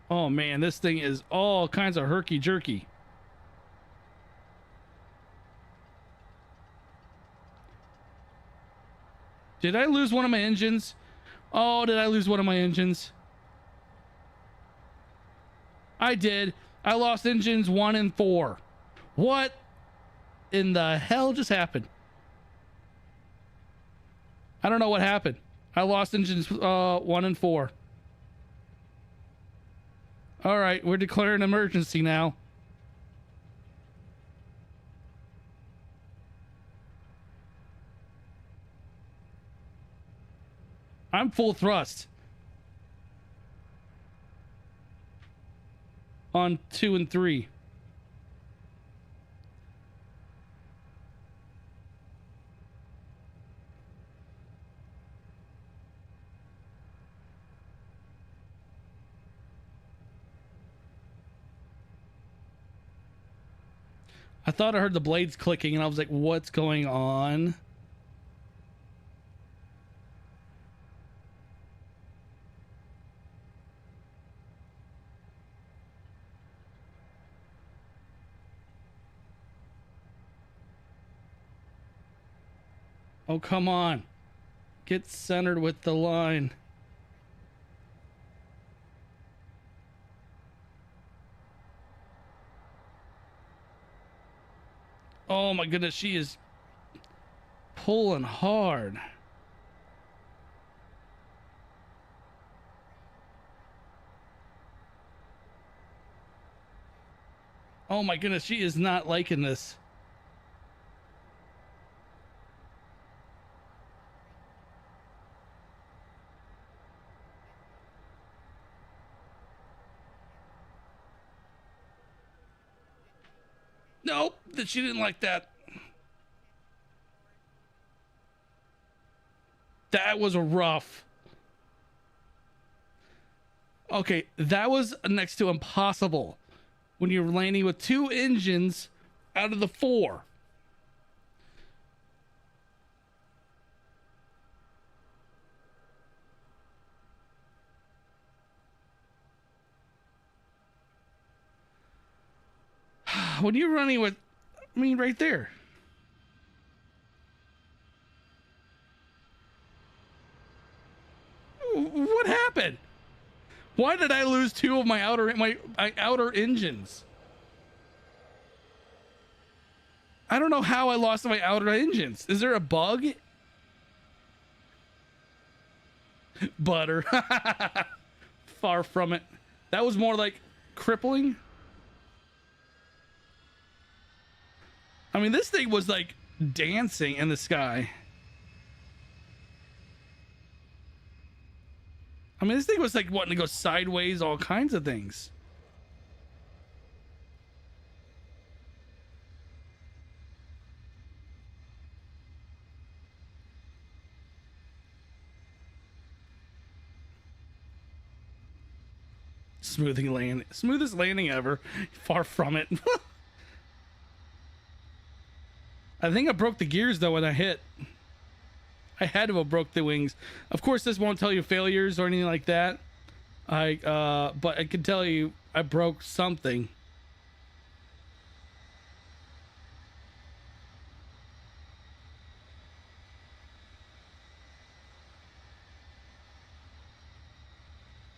Speaker 1: Oh man, this thing is all kinds of herky-jerky. Did I lose one of my engines? Oh, did I lose one of my engines? I did. I lost engines 1 and 4. What in the hell just happened? I don't know what happened. I lost engines 1 and 4. All right, we're declaring emergency now. I'm full thrust. On 2 and 3. I thought I heard the blades clicking and I was like, what's going on? Oh, come on. Get centered with the line. Oh my goodness, she is pulling hard. Oh my goodness, she is not liking this. Nope, that she didn't like that. That was a rough. Okay, that was next to impossible when you're landing with 2 engines out of the 4. When you're running with, I mean, right there. What happened? Why did I lose 2 of my outer engines? I don't know how I lost my outer engines. Is there a bug? Butter. Far from it. That was more like crippling. I mean, this thing was like dancing in the sky. I mean, this thing was like wanting to go sideways, all kinds of things. Smoothest landing ever. Far from it. I think I broke the gears though when I hit. I had to have broke the wings. Of course, this won't tell you failures or anything like that. But I can tell you I broke something.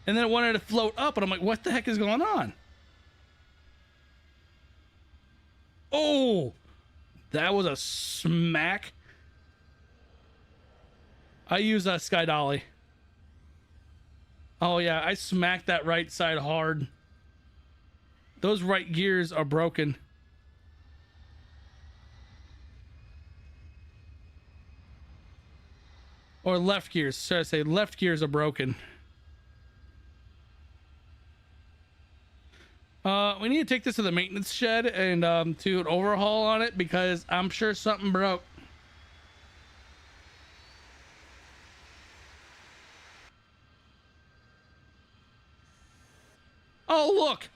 Speaker 1: And then it wanted to float up, and I'm like, what the heck is going on? Oh, that was a smack. I use a sky dolly. Oh yeah, I smacked that right side hard. Those right gears are broken. Or left gears, should I say left gears are broken. We need to take this to the maintenance shed and do an overhaul on it because I'm sure something broke. Oh, look.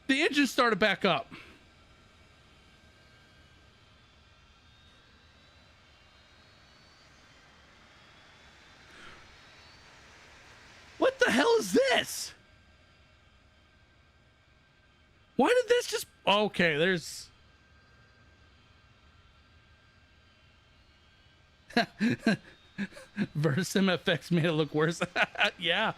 Speaker 1: The engine started back up. What the hell is this? Why did this just... Okay, there's... Versus MFX made it look worse. Yeah.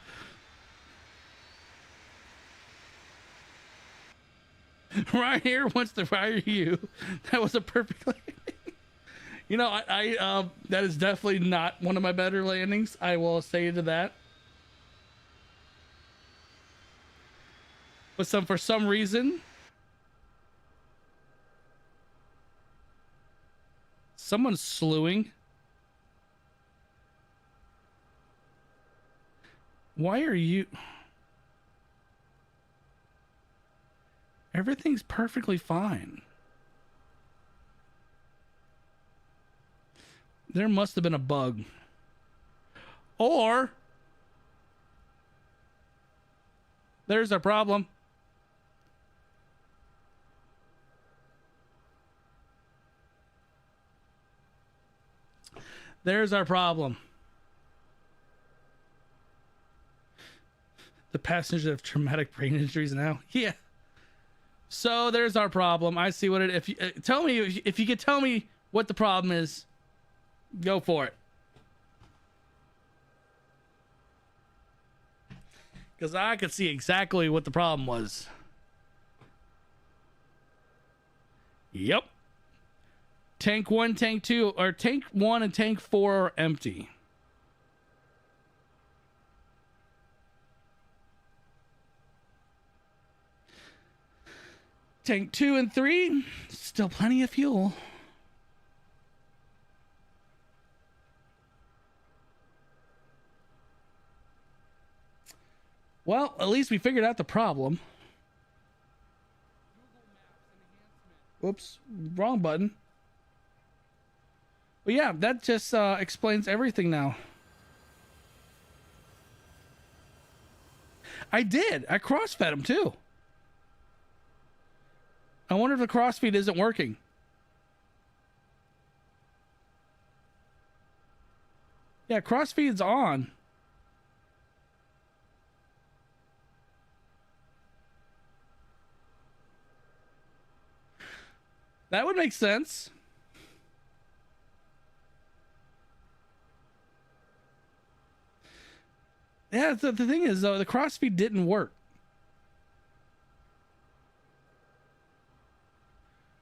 Speaker 1: Right here wants to fire you. That was a perfect landing. You know, I that is definitely not one of my better landings. I will say to that. But for some reason, someone's slewing. Why are you... Everything's perfectly fine. There must have been a bug. Or... There's our problem. There's our problem. The passengers have traumatic brain injuries now. Yeah. So there's our problem. I see what it. If you tell me, if you could tell me what the problem is, go for it. Because I could see exactly what the problem was. Yep. Tank 1, Tank 2, or Tank 1 and Tank 4 are empty. Tank 2 and 3, still plenty of fuel. Well, at least we figured out the problem. Whoops, wrong button. Well, yeah, that just explains everything now. I did. I crossfed him too. I wonder if the crossfeed isn't working. Yeah, crossfeed's on. That would make sense. Yeah, the thing is, though, the crossfeed didn't work.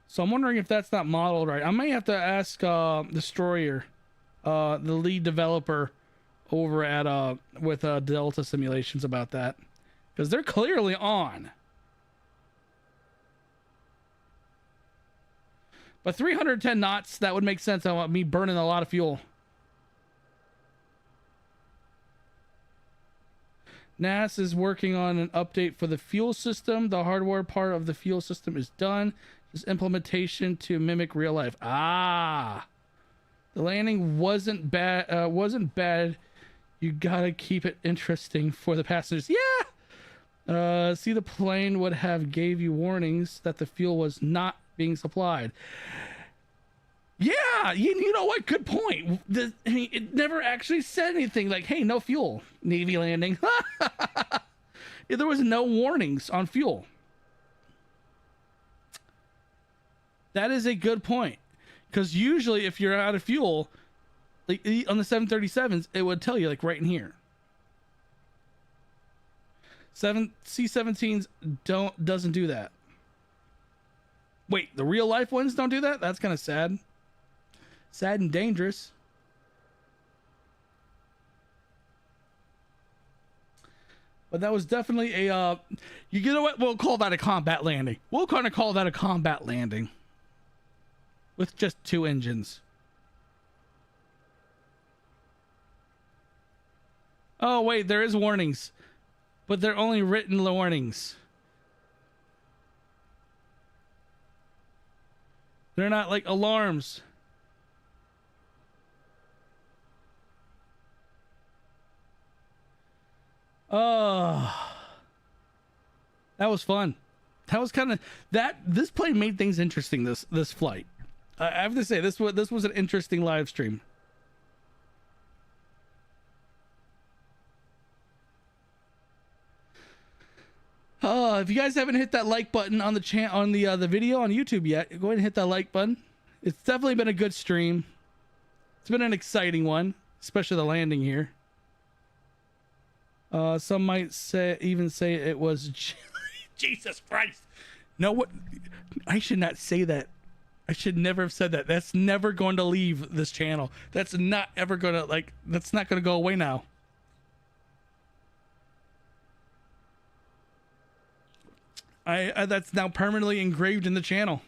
Speaker 1: So I'm wondering if that's not modeled right. I may have to ask Destroyer, the lead developer over at with Delta Simulations about that, because they're clearly on. But 310 knots, that would make sense. I want me burning a lot of fuel. NAS is working on an update for the fuel system. The hardware part of the fuel system is done. This implementation to mimic real life. Ah, the landing wasn't bad. Wasn't bad. You gotta keep it interesting for the passengers. Yeah. See, the plane would have gave you warnings that the fuel was not being supplied. Yeah, you know what? Good point. I mean, it never actually said anything like, "Hey, no fuel, Navy landing." There was no warnings on fuel. That is a good point, because usually if you're out of fuel, like on the 737s, it would tell you like right in here. C-17s doesn't do that. Wait, the real life ones don't do that? That's kind of sad. Sad and dangerous. But that was definitely a you know what? We'll call that a combat landing. We'll kind of call that a combat landing. With just 2 engines. Oh, wait, there is warnings. But they're only written warnings. They're not like alarms. Oh. That was fun. That was kind of this plane made things interesting this flight. I have to say this was an interesting live stream. If you guys haven't hit that like button on the video on YouTube yet, go ahead and hit that like button. It's definitely been a good stream. It's been an exciting one, especially the landing here. Some might even say it was Jesus Christ. No, what? I should not say that. I should never have said that. That's never going to leave this channel. That's not ever going to that's not going to go away now. I that's now permanently engraved in the channel.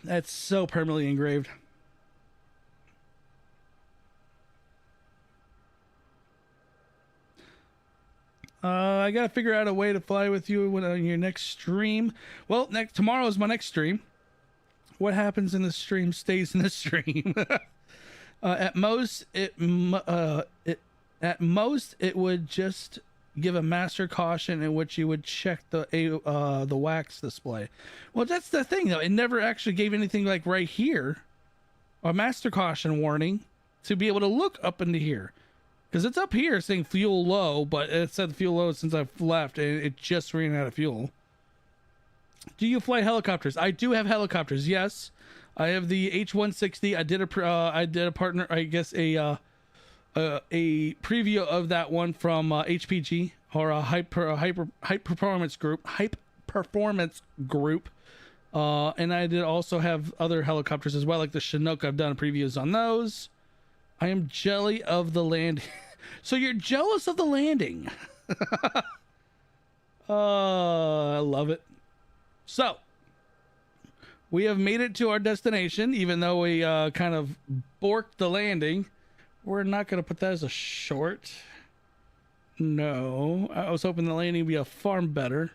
Speaker 1: That's so permanently engraved. I gotta figure out a way to fly with you on your next stream. Well, tomorrow is my next stream. What happens in the stream stays in the stream. At most, it would just give a master caution in which you would check the wax display. Well, that's the thing though. It never actually gave anything like right here, a master caution warning to be able to look up into here. Because it's up here saying fuel low, but it said fuel low since I've left, and it just ran out of fuel. Do you fly helicopters? I do have helicopters. Yes, I have the H-160. I did a partner. I guess a preview of that one from HPG, or a hype performance group. And I did also have other helicopters as well, like the Chinook. I've done previews on those. I am jelly of the landing. So you're jealous of the landing. I love it. So we have made it to our destination, even though we kind of borked the landing. We're not going to put that as a short. No, I was hoping the landing would be a far better.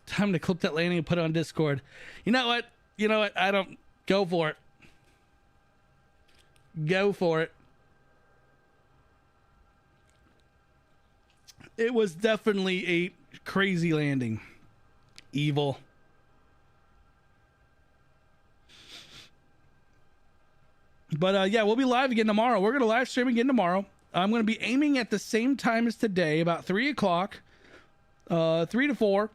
Speaker 1: Time to clip that landing and put it on Discord. You know what? I don't. Go for it. Go for it. It was definitely a crazy landing. Evil. But yeah, we'll be live again tomorrow. We're going to live stream again tomorrow. I'm going to be aiming at the same time as today, about 3 o'clock, 3 to 4.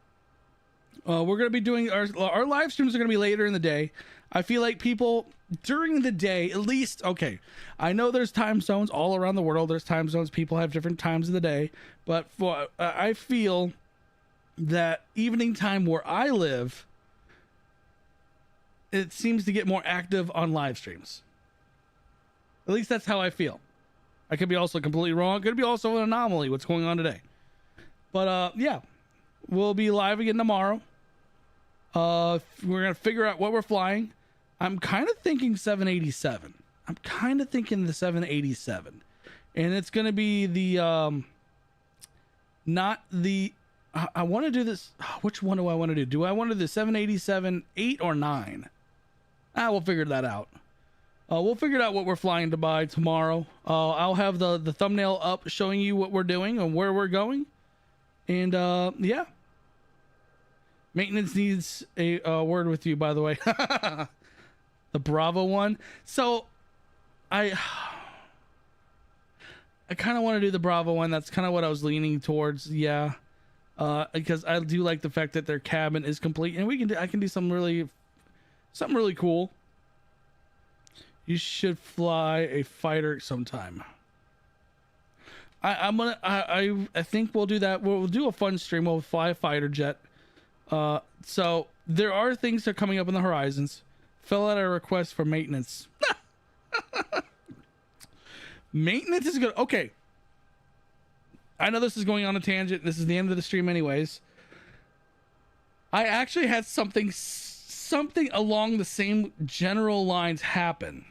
Speaker 1: We're going to be doing our live streams are going to be later in the day. I feel like people during the day, at least, okay, I know there's time zones all around the world. There's time zones. People have different times of the day. But I feel that evening time where I live, it seems to get more active on live streams. At least that's how I feel. I could be also completely wrong. It could be also an anomaly what's going on today. But yeah, we'll be live again tomorrow. We're going to figure out what we're flying. I'm kind of thinking 787. I'm kind of thinking the 787. And it's going to be the, not the, I want to do this. Which one do I want to do? Do I want to do the 787 8 or 9? We'll figure that out. We'll figure out what we're flying to by tomorrow. I'll have the thumbnail up showing you what we're doing and where we're going. And yeah. Maintenance needs a word with you, by the way. The Bravo one. So I kind of want to do the Bravo one. That's kind of what I was leaning towards. Yeah. Because I do like the fact that their cabin is complete, and I can do something really cool. You should fly a fighter sometime. I think we'll do that. We'll do a fun stream. We'll fly a fighter jet. So there are things that are coming up in the horizons. Fill out a request for maintenance. Maintenance is good. Okay. I know this is going on a tangent. This is the end of the stream anyways. I actually had something along the same general lines happen.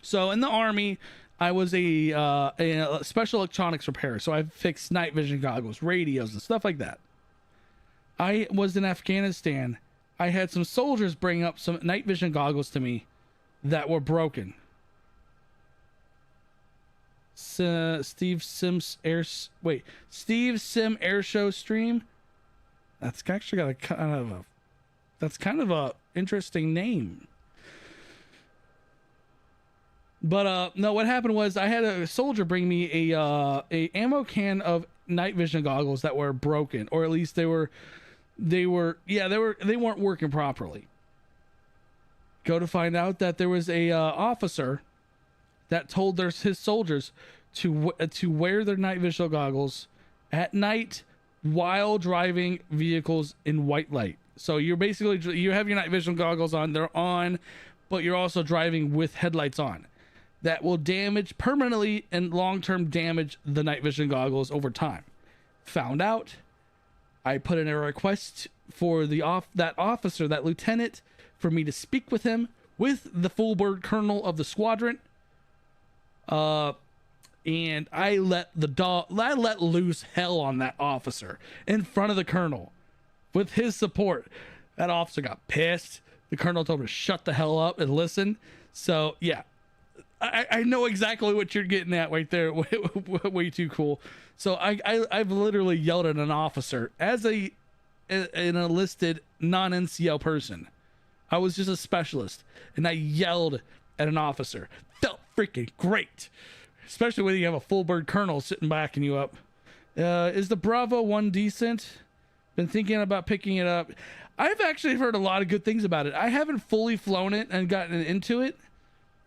Speaker 1: So in the Army, I was a special electronics repairer. So I fixed night vision goggles, radios, and stuff like that. I was in Afghanistan. I had some soldiers bring up some night vision goggles to me that were broken. Steve Sim Air Show stream. That's actually got kind of a interesting name. But no, what happened was I had a soldier bring me a ammo can of night vision goggles that were broken, or at least they weren't working properly. Go to find out that there was a officer that told his soldiers to wear their night vision goggles at night while driving vehicles in white light. So you have your night vision goggles on, they're on, but you're also driving with headlights on. That will permanently and long-term damage the night vision goggles over time. Found out. I put in a request for that officer, that lieutenant, for me to speak with him, with the full bird colonel of the squadron. And I let loose hell on that officer in front of the colonel with his support. That officer got pissed. The colonel told him to shut the hell up and listen. So yeah, I know exactly what you're getting at right there. Way too cool. So I've literally yelled at an officer as an enlisted non-NCO person. I was just a specialist, and I yelled at an officer. Felt freaking great, especially when you have a full bird colonel sitting backing you up. Is the Bravo one decent? Been thinking about picking it up. I've actually heard a lot of good things about it. I haven't fully flown it and gotten into it,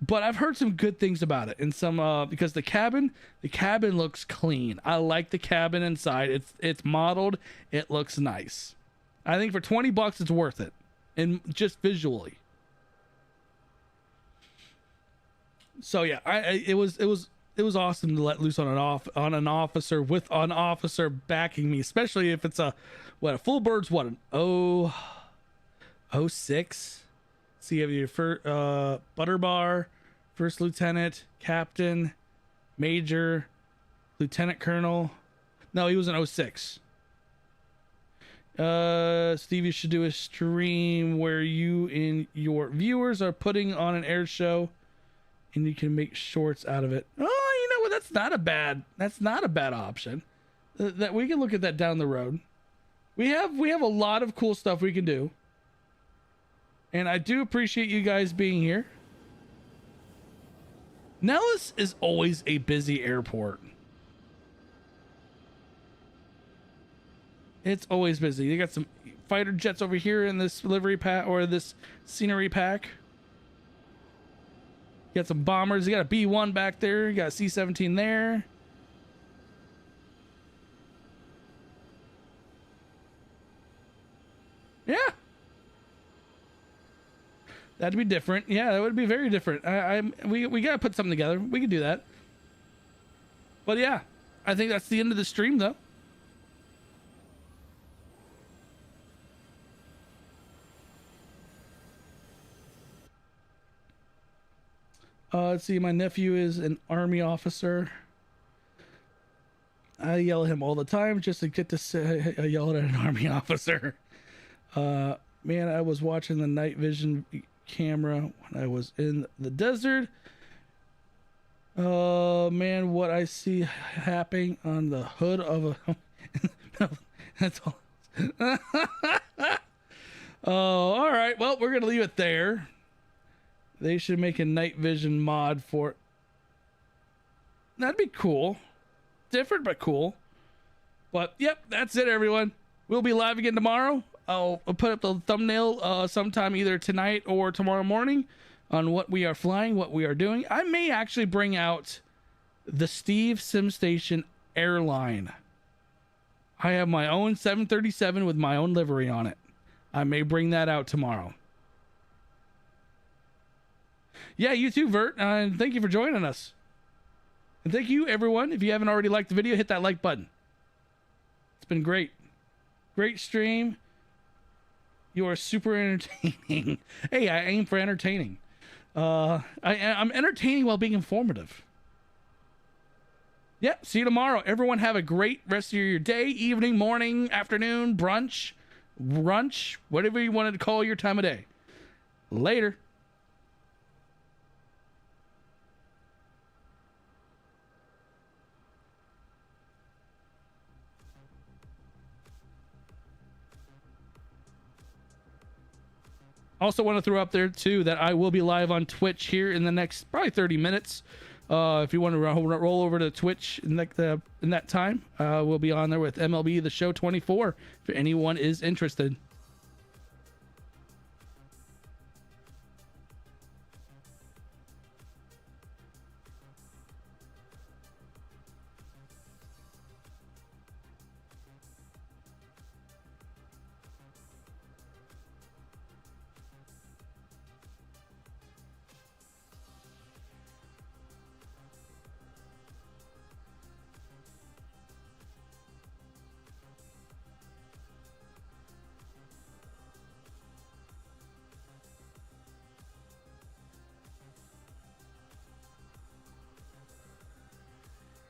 Speaker 1: but I've heard some good things about it. And some because the cabin looks clean. I like the cabin inside. It's modeled. It looks nice. I think for $20 it's worth it, and just visually. So yeah, it was awesome to let loose on an officer with an officer backing me, especially if it's a full bird's an 06. So you have your butter bar, first lieutenant, captain, major, lieutenant colonel. No, he was an 06. Steve, you should do a stream where you and your viewers are putting on an air show, and you can make shorts out of it. Oh, you know what? That's not a bad option. That we can look at that down the road. We have a lot of cool stuff we can do. And I do appreciate you guys being here. Nellis is always a busy airport. It's always busy. You got some fighter jets over here in this livery pack or this scenery pack. You got some bombers. You got a B-1 back there. You got a C-17 there. Yeah. That'd be different. Yeah, that would be very different. We got to put something together. We can do that. But yeah, I think that's the end of the stream, though. Let's see. My nephew is an Army officer. I yell at him all the time just to get to say I yelled at an Army officer. Man, I was watching the night vision camera when I was in the desert. Oh man, what I see happening on the hood of a that's all. Oh, all right. Well, we're gonna leave it there. They should make a night vision mod for it. That'd be cool. Different but cool. But yep, that's it, everyone. We'll be live again tomorrow. I'll put up the thumbnail sometime either tonight or tomorrow morning on what we are flying, what we are doing. I may actually bring out the Steve SimStation airline. I have my own 737 with my own livery on it. I may bring that out tomorrow. Yeah, you too, Vert. And thank you for joining us. And thank you, everyone. If you haven't already liked the video, hit that like button. It's been great. Great stream. You are super entertaining. Hey, I aim for entertaining. I'm entertaining while being informative. Yep, see you tomorrow. Everyone have a great rest of your day, evening, morning, afternoon, brunch, whatever you wanted to call your time of day. Later. Also want to throw up there too that I will be live on Twitch here in the next probably 30 minutes. If you want to roll over to Twitch in that time, we'll be on there with MLB The Show 24 if anyone is interested.